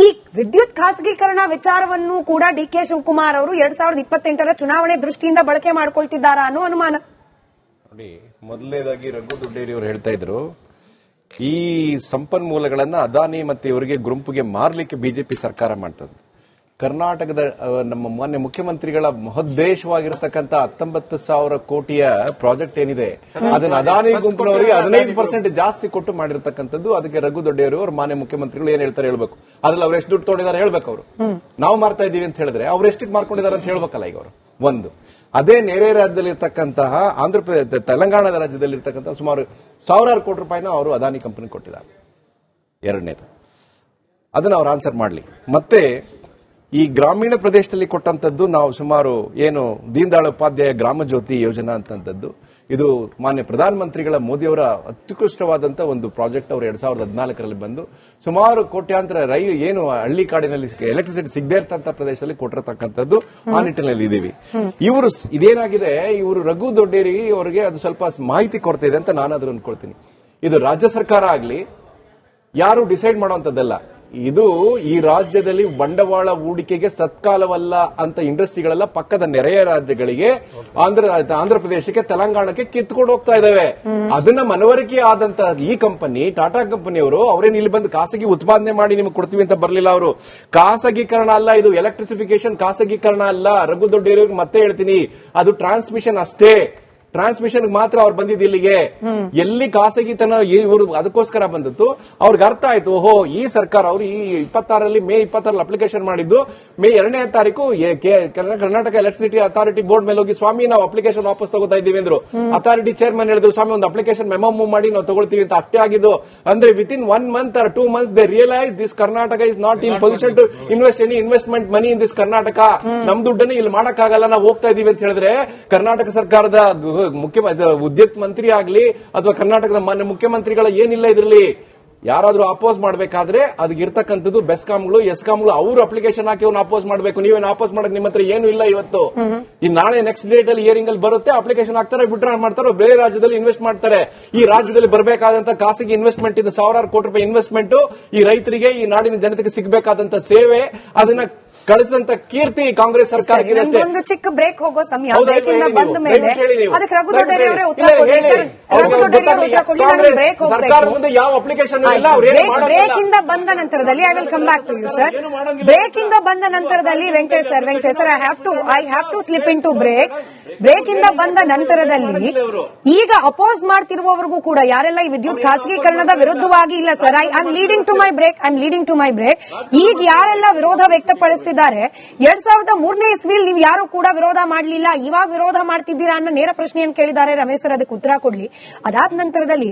ಈ ವಿದ್ಯುತ್ ಖಾಸಗೀಕರಣ ವಿಚಾರವನ್ನು ಕೂಡ ಡಿ.ಕೆ. ಶಿವಕುಮಾರ್ ಅವರು 2028ರ ಚುನಾವಣೆ ದೃಷ್ಟಿಯಿಂದ ಬಳಕೆ ಮಾಡ್ಕೊಳ್ತಿದ್ದಾರಾ ಅನ್ನೋ ಅನುಮಾನ. ನೋಡಿ, ಮೊದಲನೇದಾಗಿ ರಘು ದುಡ್ಡೇರಿ ಅವರು ಹೇಳ್ತಾ ಇದ್ರು, ಈ ಸಂಪನ್ಮೂಲಗಳನ್ನ ಅದಾನಿ ಮತ್ತೆ ಇವರಿಗೆ ಗುಂಪಿಗೆ ಮಾರ್ಲಿಕ್ಕೆ ಬಿಜೆಪಿ ಸರ್ಕಾರ ಮಾಡ್ತದೆ. ಕರ್ನಾಟಕದ ನಮ್ಮ ಮಾನ್ಯ ಮುಖ್ಯಮಂತ್ರಿಗಳ ಮಹೋದ್ದೇಶವಾಗಿರತಕ್ಕಂತ 19,000 ಕೋಟಿಯ ಪ್ರಾಜೆಕ್ಟ್ ಏನಿದೆ ಅದನ್ನ ಅದಾನಿ ಗುಂಪಿನವರಿಗೆ 15% ಜಾಸ್ತಿ ಕೊಟ್ಟು ಮಾಡಿರ್ತಕ್ಕಂಥದ್ದು. ಅದಕ್ಕೆ ರಘು ದೊಡ್ಡೆಯವರು ಅವ್ರ ಮಾನ್ಯ ಮುಖ್ಯಮಂತ್ರಿಗಳು ಏನ್ ಹೇಳ್ತಾರೆ ಹೇಳ್ಬೇಕು. ಅದ್ರಲ್ಲಿ ಅವ್ರು ಎಷ್ಟು ದುಡ್ಡು ತೊಗೊಂಡಿದ್ದಾರೆ ಹೇಳ್ಬೇಕು. ಅವರು ನಾವು ಮಾಡ್ತಾ ಇದೀವಿ ಅಂತ ಹೇಳಿದ್ರೆ ಅವ್ರು ಎಷ್ಟಕ್ಕೆ ಮಾರ್ಕೊಂಡಿದ್ದಾರೆ ಅಂತ ಹೇಳ್ಬೇಕಲ್ಲ ಈಗ ಅವರು. ಒಂದು ಅದೇ ನೆರೆ ರಾಜ್ಯದಲ್ಲಿರ್ತಕ್ಕಂತಹ ಆಂಧ್ರಪ್ರದೇಶ, ತೆಲಂಗಾಣದ ರಾಜ್ಯದಲ್ಲಿರ್ತಕ್ಕಂತಹ ಸುಮಾರು 1,000 ಕೋಟಿ ರೂಪಾಯಿನ ಅವರು ಅದಾನಿ ಕಂಪನಿ ಕೊಟ್ಟಿದ್ದಾರೆ. ಎರಡನೇದು ಅದನ್ನ ಅವ್ರು ಆನ್ಸರ್ ಮಾಡಲಿ. ಮತ್ತೆ ಈ ಗ್ರಾಮೀಣ ಪ್ರದೇಶದಲ್ಲಿ ಕೊಟ್ಟಂತದ್ದು ನಾವು ಸುಮಾರು ಏನು ದೀನ್ ದಯಾಳ್ ಉಪಾಧ್ಯಾಯ ಗ್ರಾಮ ಜ್ಯೋತಿ ಯೋಜನಾ ಅಂತಂತದ್ದು, ಇದು ಮಾನ್ಯ ಪ್ರಧಾನಮಂತ್ರಿಗಳ ಮೋದಿಯವರ ಅತ್ಯುತ್ಕೃಷ್ಟವಾದಂತಹ ಒಂದು ಪ್ರಾಜೆಕ್ಟ್. ಅವರು 2014ರಲ್ಲಿ ಬಂದು ಸುಮಾರು ಕೋಟ್ಯಾಂತರ ಏನು ಹಳ್ಳಿ ಕಾಡಿನಲ್ಲಿ ಎಲೆಕ್ಟ್ರಿಸಿಟಿ ಸಿಗದೇ ಇರ್ತಂತ ಪ್ರದೇಶದಲ್ಲಿ ಕೊಟ್ಟಿರತಕ್ಕಂಥದ್ದು. ಆ ನಿಟ್ಟಿನಲ್ಲಿ ಇದೀವಿ. ಇವರು ಇದೇನಾಗಿದೆ, ಇವರು ರಘು ದೊಡ್ಡೇರಿ ಅವರಿಗೆ ಅದು ಸ್ವಲ್ಪ ಮಾಹಿತಿ ಕೊರತೆ ಇದೆ ಅಂತ ನಾನು ಅದನ್ನು ಅನ್ಕೊಳ್ತೀನಿ. ಇದು ರಾಜ್ಯ ಸರ್ಕಾರ ಆಗ್ಲಿ ಯಾರು ಡಿಸೈಡ್ ಮಾಡುವಂತದ್ದಲ್ಲ. ಇದು ಈ ರಾಜ್ಯದಲ್ಲಿ ಬಂಡವಾಳ ಹೂಡಿಕೆಗೆ ಸತ್ಕಾಲವಲ್ಲ ಅಂತ ಇಂಡಸ್ಟ್ರಿಗಳೆಲ್ಲ ಪಕ್ಕದ ನೆರೆಯ ರಾಜ್ಯಗಳಿಗೆ, ಆಂಧ್ರ ಪ್ರದೇಶಕ್ಕೆ, ತೆಲಂಗಾಣಕ್ಕೆ ಕಿತ್ಕೊಂಡು ಹೋಗ್ತಾ ಇದಾವೆ. ಅದನ್ನ ಮನವರಿಕೆ ಆದಂತ ಈ ಕಂಪನಿ, ಟಾಟಾ ಕಂಪನಿಯವರು ಅವರೇನು ಇಲ್ಲಿ ಬಂದು ಖಾಸಗಿ ಉತ್ಪಾದನೆ ಮಾಡಿ ನಿಮಗೆ ಕೊಡ್ತೀವಿ ಅಂತ ಬರಲಿಲ್ಲ. ಅವರು ಖಾಸಗೀಕರಣ ಅಲ್ಲ, ಇದು ಎಲೆಕ್ಟ್ರಿಸಿಫಿಕೇಶನ್ ಖಾಸಗೀಕರಣ ಅಲ್ಲ. ರಘು ದೊಡ್ಡೇರಿಗೆ ಮತ್ತೆ ಹೇಳ್ತೀನಿ, ಅದು ಟ್ರಾನ್ಸ್ಮಿಷನ್ ಅಷ್ಟೇ. ಟ್ರಾನ್ಸ್ಮಿಷನ್ ಮಾತ್ರ ಅವ್ರು ಬಂದಿದ್ದು ಇಲ್ಲಿಗೆ. ಎಲ್ಲಿ ಖಾಸಗಿತನ ಇವರು ಅದಕ್ಕೋಸ್ಕರ ಬಂದದ್ದು ಅವ್ರಿಗೆ ಅರ್ಥ ಆಯ್ತು. ಓಹೋ, ಈ ಸರ್ಕಾರ ಅವರು ಈ 26ರಲ್ಲಿ ಮೇ 26ರಲ್ಲಿ ಅಪ್ಲಿಕೇಶನ್ ಮಾಡಿದ್ದು, ಮೇ 2ನೇ ತಾರೀಕು ಕರ್ನಾಟಕ ಎಲೆಕ್ಟ್ರಿಸಿಟಿ ಅಥಾರಿಟಿ ಬೋರ್ಡ್ ಮೇಲೆ ಹೋಗಿ, ಸ್ವಾಮಿ ನಾವು ಅಪ್ಲಿಕೇಶನ್ ವಾಪಸ್ ತಗೋತಾ ಇದ್ದೀವಿ ಅಂದ್ರು. ಅಥಾರಿಟಿ ಚೇರ್ಮನ್ ಹೇಳಿದ್ರು, ಸ್ವಾಮಿ ಒಂದು ಅಪ್ಲಿಕೇಶನ್ ಮೆಮೊ ಮೂವ್ ಮಾಡಿ ನಾವು ತಗೊಳ್ತೀವಿ ಅಂತ. ಅಷ್ಟೇ ಆಗಿದ್ದು. ಅಂದ್ರೆ within 1 month or 2 months they realise this Karnataka is not in position to invest any investment money in this Karnataka. ನಮ್ ದುಡ್ಡನ್ನು ಇಲ್ಲಿ ಮಾಡಕ್ಕಾಗಲ್ಲ, ನಾವು ಹೋಗ್ತಾ ಇದೀವಿ ಅಂತ ಹೇಳಿದ್ರೆ ಕರ್ನಾಟಕ ಸರ್ಕಾರದ ಉದ್ಯೋಗ ಮಂತ್ರಿ ಆಗ್ಲಿ ಅಥವಾ ಕರ್ನಾಟಕದ ಮಾನ್ಯ ಮುಖ್ಯಮಂತ್ರಿಗಳ ಏನಿಲ್ಲ ಇದರಲ್ಲಿ. ಯಾರಾದ್ರೂ ಅಪೋಸ್ ಮಾಡಬೇಕಾದ್ರೆ ಅದಕ್ಕೆ ಇರ್ತಕ್ಕಂಥದ್ದು ಬೆಸ್ಕಾಂಗಳು, ಎಸ್ಕಾಂಗಳು ಅವರು ಅಪ್ಲಿಕೇಶನ್ ಹಾಕಿ ಅವ್ನು ಅಪೋಸ್ ಮಾಡಬೇಕು. ನೀವೇನು ಅಪೋಸ್ ಮಾಡಕ್ ನಿಮ್ಮ ಹತ್ರ ಏನು ಇಲ್ಲ ಇವತ್ತು. ಈ ನಾಳೆ ನೆಕ್ಸ್ಟ್ ಡೇಟ್ ಅಲ್ಲಿ ಹಿಯರಿಂಗ್ ಅಲ್ಲಿ ಬರುತ್ತೆ, ಅಪ್ಲಿಕೇಶನ್ ಹಾಕ್ತಾರೆ, ವಿಡ್ರಾ ಮಾಡ್ತಾರೆ, ಬೇರೆ ರಾಜ್ಯದಲ್ಲಿ ಇನ್ವೆಸ್ಟ್ ಮಾಡ್ತಾರೆ. ಈ ರಾಜ್ಯದಲ್ಲಿ ಬರಬೇಕಾದಂತ ಖಾಸಗಿ ಇನ್ವೆಸ್ಟ್ಮೆಂಟ್ ಇದು 1,000 ಕೋಟಿ ರೂಪಾಯಿ ಇನ್ವೆಸ್ಟ್ಮೆಂಟ್, ಈ ರೈತರಿಗೆ, ಈ ನಾಡಿನ ಜನತೆಗೆ ಸಿಗಬೇಕಾದಂತ ಸೇವೆ, ಅದನ್ನ ಕಳಿಸಿದಂತ ಕೀರ್ತಿ ಕಾಂಗ್ರೆಸ್ ಸರ್ಕಾರಕ್ಕೆ. ಒಂದು ಚಿಕ್ಕ ಬ್ರೇಕ್ ಹೋಗೋ ಸಮಯ. ಬ್ರೇಕಿಂದ ಬಂದ ಮೇಲೆ ಅದಕ್ಕೆ ರಘು ದೊಡ್ಡೇರಿ ಅವರೇ ಉತ್ತರ ಕೊಡಿ. ಬ್ರೇಕ್ ಹೋಗ್ಬೇಕು. ಯಾವ ಅಪ್ಲಿಕೇಶನ್ ಬ್ರೇಕ್ ಇಂದ ಬಂದ ನಂತರದಲ್ಲಿ I will come back to you sir. Break ಇಂದ ಬಂದ ನಂತರದಲ್ಲಿ Venkatesh sir I have to slip in to break. Break ಇಂದ ಬಂದ ನಂತರದಲ್ಲಿ ಈಗ ಅಪೋಸ್ ಮಾಡ್ತಿರುವವರೆಗೂ ಕೂಡ ಯಾರೆಲ್ಲ ಈ ವಿದ್ಯುತ್ ಖಾಸಗೀಕರಣದ ವಿರುದ್ಧವಾಗಿ ಇಲ್ಲ sir, I am leading to my break. ಈಗ ಯಾರೆಲ್ಲ ವಿರೋಧ ವ್ಯಕ್ತಪಡಿಸ್ತಿದ್ದಾರೆ, 2003ನೇ ಇಸ್ವಿಲ್ ನೀವು ಯಾರು ಕೂಡ ವಿರೋಧ ಮಾಡಲಿಲ್ಲ, ಇವಾಗ ವಿರೋಧ ಮಾಡ್ತಿದ್ದೀರಾ ಅನ್ನೋ ನೇರ ಪ್ರಶ್ನೆಯನ್ನು ಕೇಳಿದ್ದಾರೆ ರಮೇಶ್ ಸರ್. ಅದಕ್ಕೆ ಉತ್ತರ ಕೊಡ್ಲಿ. ಅದಾದ ನಂತರದಲ್ಲಿ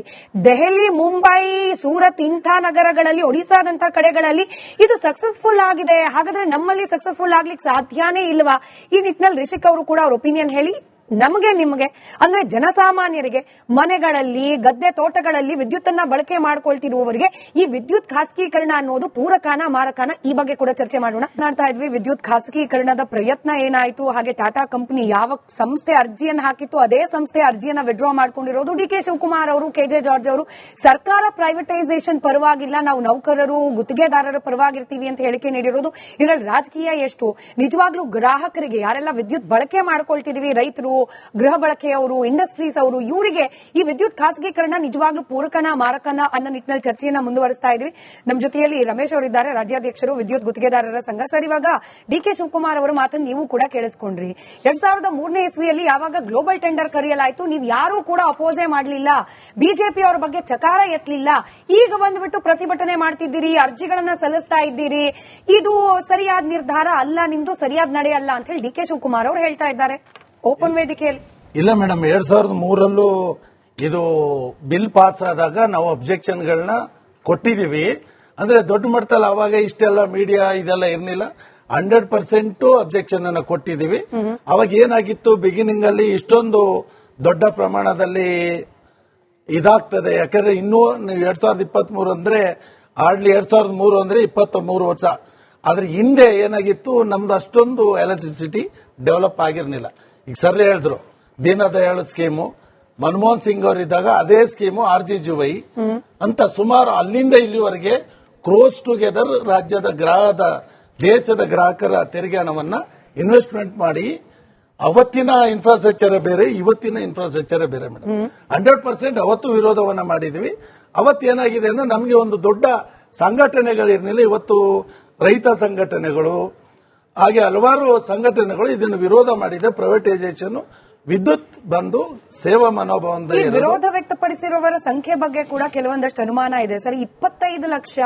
ದೆಹಲಿ, ಮುಂಬೈ, ಸೂರತ್ ಇಂಥ ನಗರಗಳಲ್ಲಿ, ಒಡಿಸಾದಂತಹ ಕಡೆಗಳಲ್ಲಿ ಇದು ಸಕ್ಸಸ್ಫುಲ್ ಆಗಿದೆ. ಹಾಗಾದ್ರೆ ನಮ್ಮಲ್ಲಿ ಸಕ್ಸಸ್ಫುಲ್ ಆಗ್ಲಿಕ್ಕೆ ಸಾಧ್ಯನೇ ಇಲ್ವಾ? ಈ ನಿಟ್ಟಿನಲ್ಲಿ ರಿಷಿಕ್ ಅವರು ಕೂಡ ಅವ್ರ ಒಪಿನಿಯನ್ ಹೇಳಿ. ನಮಗೆ ನಿಮಗೆ ಅಂದ್ರೆ ಜನಸಾಮಾನ್ಯರಿಗೆ ಮನೆಗಳಲ್ಲಿ, ಗದ್ದೆ ತೋಟಗಳಲ್ಲಿ ವಿದ್ಯುತ್ ಅನ್ನ ಬಳಕೆ ಮಾಡ್ಕೊಳ್ತಿರುವವರಿಗೆ ಈ ವಿದ್ಯುತ್ ಖಾಸಗೀಕರಣ ಅನ್ನೋದು ಪೂರಕನ ಮಾರಕನ, ಈ ಬಗ್ಗೆ ಕೂಡ ಚರ್ಚೆ ಮಾಡೋಣ. ಮಾಡ್ತಾ ಇದ್ವಿ ವಿದ್ಯುತ್ ಖಾಸಗೀಕರಣದ ಪ್ರಯತ್ನ ಏನಾಯ್ತು, ಹಾಗೆ ಟಾಟಾ ಕಂಪನಿ ಯಾವ ಸಂಸ್ಥೆ ಅರ್ಜಿಯನ್ನು ಹಾಕಿತ್ತು ಅದೇ ಸಂಸ್ಥೆ ಅರ್ಜಿಯನ್ನ ವಿಡ್ರಾ ಮಾಡ್ಕೊಂಡಿರೋದು. ಡಿ ಕೆ ಶಿವಕುಮಾರ್ ಅವರು, ಕೆಜೆ ಜಾರ್ಜ್ ಅವರು ಸರ್ಕಾರ ಪ್ರೈವೇಟೈಸೇಷನ್ ಪರವಾಗಿಲ್ಲ, ನಾವು ನೌಕರರು, ಗುತ್ತಿಗೆದಾರರ ಪರವಾಗಿರ್ತೀವಿ ಅಂತ ಹೇಳಿಕೆ ನೀಡಿರೋದು. ಇದರಲ್ಲಿ ರಾಜಕೀಯ ಎಷ್ಟು? ನಿಜವಾಗ್ಲೂ ಗ್ರಾಹಕರಿಗೆ, ಯಾರೆಲ್ಲ ವಿದ್ಯುತ್ ಬಳಕೆ ಮಾಡ್ಕೊಳ್ತಿದೀವಿ, ರೈತರು, ಗೃಹ ಬಳಕೆಯವರು, ಇಂಡಸ್ಟ್ರೀಸ್ ಅವರು, ಇವರಿಗೆ ಈ ವಿದ್ಯುತ್ ಖಾಸಗೀಕರಣ ನಿಜವಾಗ್ಲೂ ಪೂರಕನ ಮಾರಕನ ಅನ್ನೋ ನಿಟ್ಟಿನಲ್ಲಿ ಚರ್ಚೆಯನ್ನ ಮುಂದುವರಿಸ್ತಾ ಇದ್ವಿ. ನಮ್ಮ ಜೊತೆಯಲ್ಲಿ ರಮೇಶ್ ಅವರಿದ್ದಾರೆ, ರಾಜ್ಯಾಧ್ಯಕ್ಷರು ವಿದ್ಯುತ್ ಗುತ್ತಿಗೆದಾರರ ಸಂಘ. ಸರ್, ಇವಾಗ ಡಿ ಕೆ ಶಿವಕುಮಾರ್ ಅವರ ಮಾತನ್ನು ನೀವು ಕೂಡ ಕೇಳಿಸ್ಕೊಂಡ್ರಿ. 2003ನೇ ಇಸ್ವಿಯಲ್ಲಿ ಯಾವಾಗ ಗ್ಲೋಬಲ್ ಟೆಂಡರ್ ಕರೆಯಲಾಯಿತು, ನೀವು ಯಾರೂ ಕೂಡ ಅಪೋಸೇ ಮಾಡಲಿಲ್ಲ, ಬಿಜೆಪಿ ಅವರ ಬಗ್ಗೆ ಚಕಾರ ಎತ್ತಲಿಲ್ಲ. ಈಗ ಬಂದ್ಬಿಟ್ಟು ಪ್ರತಿಭಟನೆ ಮಾಡ್ತಿದ್ದೀರಿ, ಅರ್ಜಿಗಳನ್ನ ಸಲ್ಲಿಸ್ತಾ ಇದ್ದೀರಿ. ಇದು ಸರಿಯಾದ ನಿರ್ಧಾರ ಅಲ್ಲ, ನಿಮ್ದು ಸರಿಯಾದ ನಡೆ ಅಲ್ಲ ಅಂತ ಹೇಳಿ ಡಿ ಕೆ ಶಿವಕುಮಾರ್ ಅವರು ಹೇಳ್ತಾ ಇದ್ದಾರೆ ಓಪನ್ ವೇದಿಕೆಯಲ್ಲಿ. ಇಲ್ಲ ಮೇಡಮ್, 2003ರಲ್ಲೂ ಇದು ಬಿಲ್ ಪಾಸ್ ಆದಾಗ ನಾವು ಅಬ್ಜೆಕ್ಷನ್ಗಳನ್ನ ಕೊಟ್ಟಿದೀವಿ. ಅಂದ್ರೆ ದೊಡ್ಡ ಮಟ್ಟದಲ್ಲಿ ಅವಾಗ ಇಷ್ಟೆಲ್ಲ ಮೀಡಿಯಾ ಇದೆಲ್ಲ ಇರಲಿಲ್ಲ. 100% ಅಬ್ಜೆಕ್ಷನ್ ಅನ್ನ ಕೊಟ್ಟಿದೀವಿ. ಅವಾಗ ಏನಾಗಿತ್ತು, ಬಿಗಿನಿಂಗ್ ಅಲ್ಲಿ ಇಷ್ಟೊಂದು ದೊಡ್ಡ ಪ್ರಮಾಣದಲ್ಲಿ ಇದಾಗ್ತದೆ. ಯಾಕಂದ್ರೆ ಇನ್ನೂ 2023 ಅಂದ್ರೆ ಆಡ್ಲಿ 2003 ಅಂದ್ರೆ 23 ವರ್ಷ. ಆದ್ರೆ ಹಿಂದೆ ಏನಾಗಿತ್ತು, ನಮ್ದು ಅಷ್ಟೊಂದು ಎಲೆಕ್ಟ್ರಿಸಿಟಿ ಡೆವಲಪ್ ಆಗಿರ್ಲಿಲ್ಲ. ಈಗ ಸರ್ ಹೇಳಿದ್ರು, ದೀನ ದಯಾಳ್ ಸ್ಕೀಮು, ಮನಮೋಹನ್ ಸಿಂಗ್ ಅವರಿದ್ದಾಗ ಅದೇ ಸ್ಕೀಮು, RGGY ಅಂತ ಸುಮಾರು ಅಲ್ಲಿಂದ ಇಲ್ಲಿವರೆಗೆ ಕ್ರೋಸ್ ಟುಗೆದರ್ ರಾಜ್ಯದ ದೇಶದ ಗ್ರಾಹಕರ ತೆರಿಗೆ ಹಣವನ್ನ ಇನ್ವೆಸ್ಟ್ಮೆಂಟ್ ಮಾಡಿ, ಅವತ್ತಿನ ಇನ್ಫ್ರಾಸ್ಟ್ರಕ್ಚರ್ ಬೇರೆ, ಇವತ್ತಿನ ಇನ್ಫ್ರಾಸ್ಟ್ರಕ್ಚರ್ ಬೇರೆ ಮೇಡಮ್. 100% ಅವತ್ತು ವಿರೋಧವನ್ನ ಮಾಡಿದ್ವಿ. ಅವತ್ತೇನಾಗಿದೆ ಅಂದ್ರೆ ನಮಗೆ ಒಂದು ದೊಡ್ಡ ಸಂಘಟನೆಗಳಿರ್ಲಿಲ್ಲ. ಇವತ್ತು ರೈತ ಸಂಘಟನೆಗಳು, ಹಾಗೆ ಹಲವಾರು ಸಂಘಟನೆಗಳು ಇದನ್ನು ವಿರೋಧ ಮಾಡಿದೆ. ಪ್ರೈವೇಟೈಸೇಷನ್, ವಿದ್ಯುತ್ ಬಂದು ಸೇವಾ ಮನೋಭಾವದಿಂದ ಈ ವಿರೋಧ ವ್ಯಕ್ತಪಡಿಸಿರುವವರ ಸಂಖ್ಯೆ ಬಗ್ಗೆ ಕೂಡ ಕೆಲವೊಂದಷ್ಟು ಅನುಮಾನ ಇದೆ ಸರ್. 25 ಲಕ್ಷ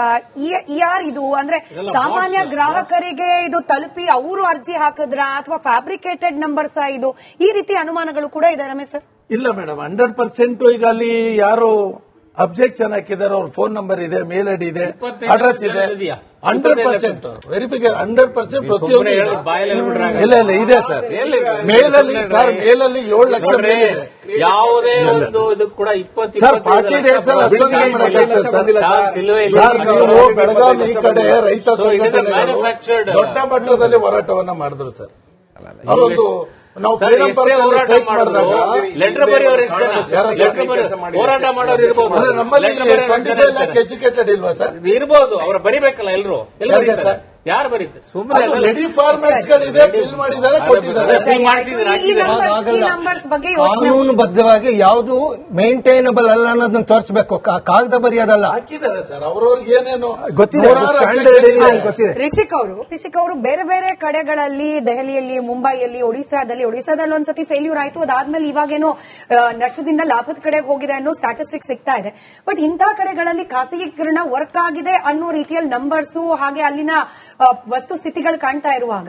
ಯಾರಿದು ಅಂದ್ರೆ ಸಾಮಾನ್ಯ ಗ್ರಾಹಕರಿಗೆ ಇದು ತಲುಪಿ ಅವರು ಅರ್ಜಿ ಹಾಕಿದ್ರ ಅಥವಾ ಫ್ಯಾಬ್ರಿಕೇಟೆಡ್ ನಂಬರ್ಸ್ ಇದು, ಈ ರೀತಿ ಅನುಮಾನಗಳು ಕೂಡ ಇದೆ ರಮೇಶ್ ಸರ್. ಇಲ್ಲ ಮೇಡಮ್, 100% ಈಗ ಅಲ್ಲಿ ಯಾರು ಅಬ್ಜೆಕ್ಷನ್ ಹಾಕಿದಾರೆ ಅವ್ರ ಫೋನ್ ನಂಬರ್ ಇದೆ, ಮೇಲ್ ಐಡಿ ಇದೆ, ಅಡ್ರೆಸ್ ಇದೆ. 100% ವೆರಿಫಿಕೇಶನ್ 100% ಪ್ರತಿಯೊಂದು ಇಲ್ಲ ಇದೆ ಸರ್. ಮೇಲಲ್ಲಿ ಸರ್, ಮೇಲಲ್ಲಿ 7 ಲಕ್ಷ ಮೇಲ್ ಇದೆ. ಯಾವುದೇ ಒಂದು ಇದು ಕೂಡ 20 ಸರ್ 40 ಡೇಸ್ ಅಲ್ಲಿ ಅಷ್ಟೊಂದು ಸರ್. ನೀವು ಬೆಳಗಾವಿ ಈ ಕಡೆ ರೈತ ಸಂಘಟನೆಗಳು ದೊಡ್ಡ ಮಟ್ಟದಲ್ಲಿ ಹೋರಾಟವನ್ನ ಮಾಡಿದ್ರು ಸರ್. ಅವರೊಂದು ನಾವು ಫ್ರೀಡಂ ಪಾರ್ಕ್ ಅಲ್ಲಿ ಸ್ಟ್ರೈಕ್ ಮಾಡಿದಾಗ ಲೆಟರ್ ಬರೆಯೋರು ಹೋರಾಟ ಮಾಡೋರು ಇರ್ಬೋದು. ನಮ್ಮಲ್ಲಿ 25 ಲ್ಯಾಕ್ ಎಜುಕೇಟೆಡ್ ಇಲ್ವಾ ಸರ್? ಇರ್ಬೋದು, ಅವ್ರು ಬರಿಬೇಕಲ್ಲ ಎಲ್ಲರೂ. ಸರ್ ಯಾರು ಬರೀತಾರೆ? ಸುಮ್ಮನೆ ರೆಡಿ ಫಾರ್ಮ್ಯಾಟ್ಸ್ ಗಳಿದೆ, ಫಿಲ್ ಮಾಡಿದ್ದಾರೆ, ಕೊಟ್ಟಿದ್ದಾರೆ. ಕಾನೂನುಬದ್ಧವಾಗಿ ಯಾವುದು ಮೇಂಟೈನಬಲ್ ಅಲ್ಲ ಅನ್ನೋದನ್ನ ತೋರಿಸಬೇಕು, ಕಾಗದ ಬರೆಯೋದಲ್ಲ. ಹಾಕಿದ್ದಾರೆ ಸರ್, ಅವ್ರವ್ರಿಗೆ ಏನೇನು ಗೊತ್ತಿದೆ. ರಿಷಿಕ್ ಅವರು ಬೇರೆ ಬೇರೆ ಕಡೆಗಳಲ್ಲಿ, ದೆಹಲಿಯಲ್ಲಿ, ಮುಂಬೈಯಲ್ಲಿ, ಒಡಿಸಾದಲ್ಲಿ ಒಂದ್ಸತಿ ಫೇಲ್ಯೂರ್ ಆಯ್ತು. ಅದಾದ್ಮೇಲೆ ಇವಾಗೇನೋ ನಷ್ಟದಿಂದ ಲಾಭದ ಕಡೆಗೆ ಹೋಗಿದೆ ಅನ್ನೋ ಸ್ಟಾಟಿಸ್ಟಿಕ್ಸ್ ಸಿಗ್ತಾ ಇದೆ. ಬಟ್ ಇಂತಹ ಕಡೆಗಳಲ್ಲಿ ಖಾಸಗೀಕರಣ ವರ್ಕ್ ಆಗಿದೆ ಅನ್ನೋ ರೀತಿಯಲ್ಲಿ ನಂಬರ್ಸು ಹಾಗೆ ಅಲ್ಲಿನ ವಸ್ತುಸ್ಥಿತಿಗಳು ಕಾಣ್ತಾ ಇರುವಾಗ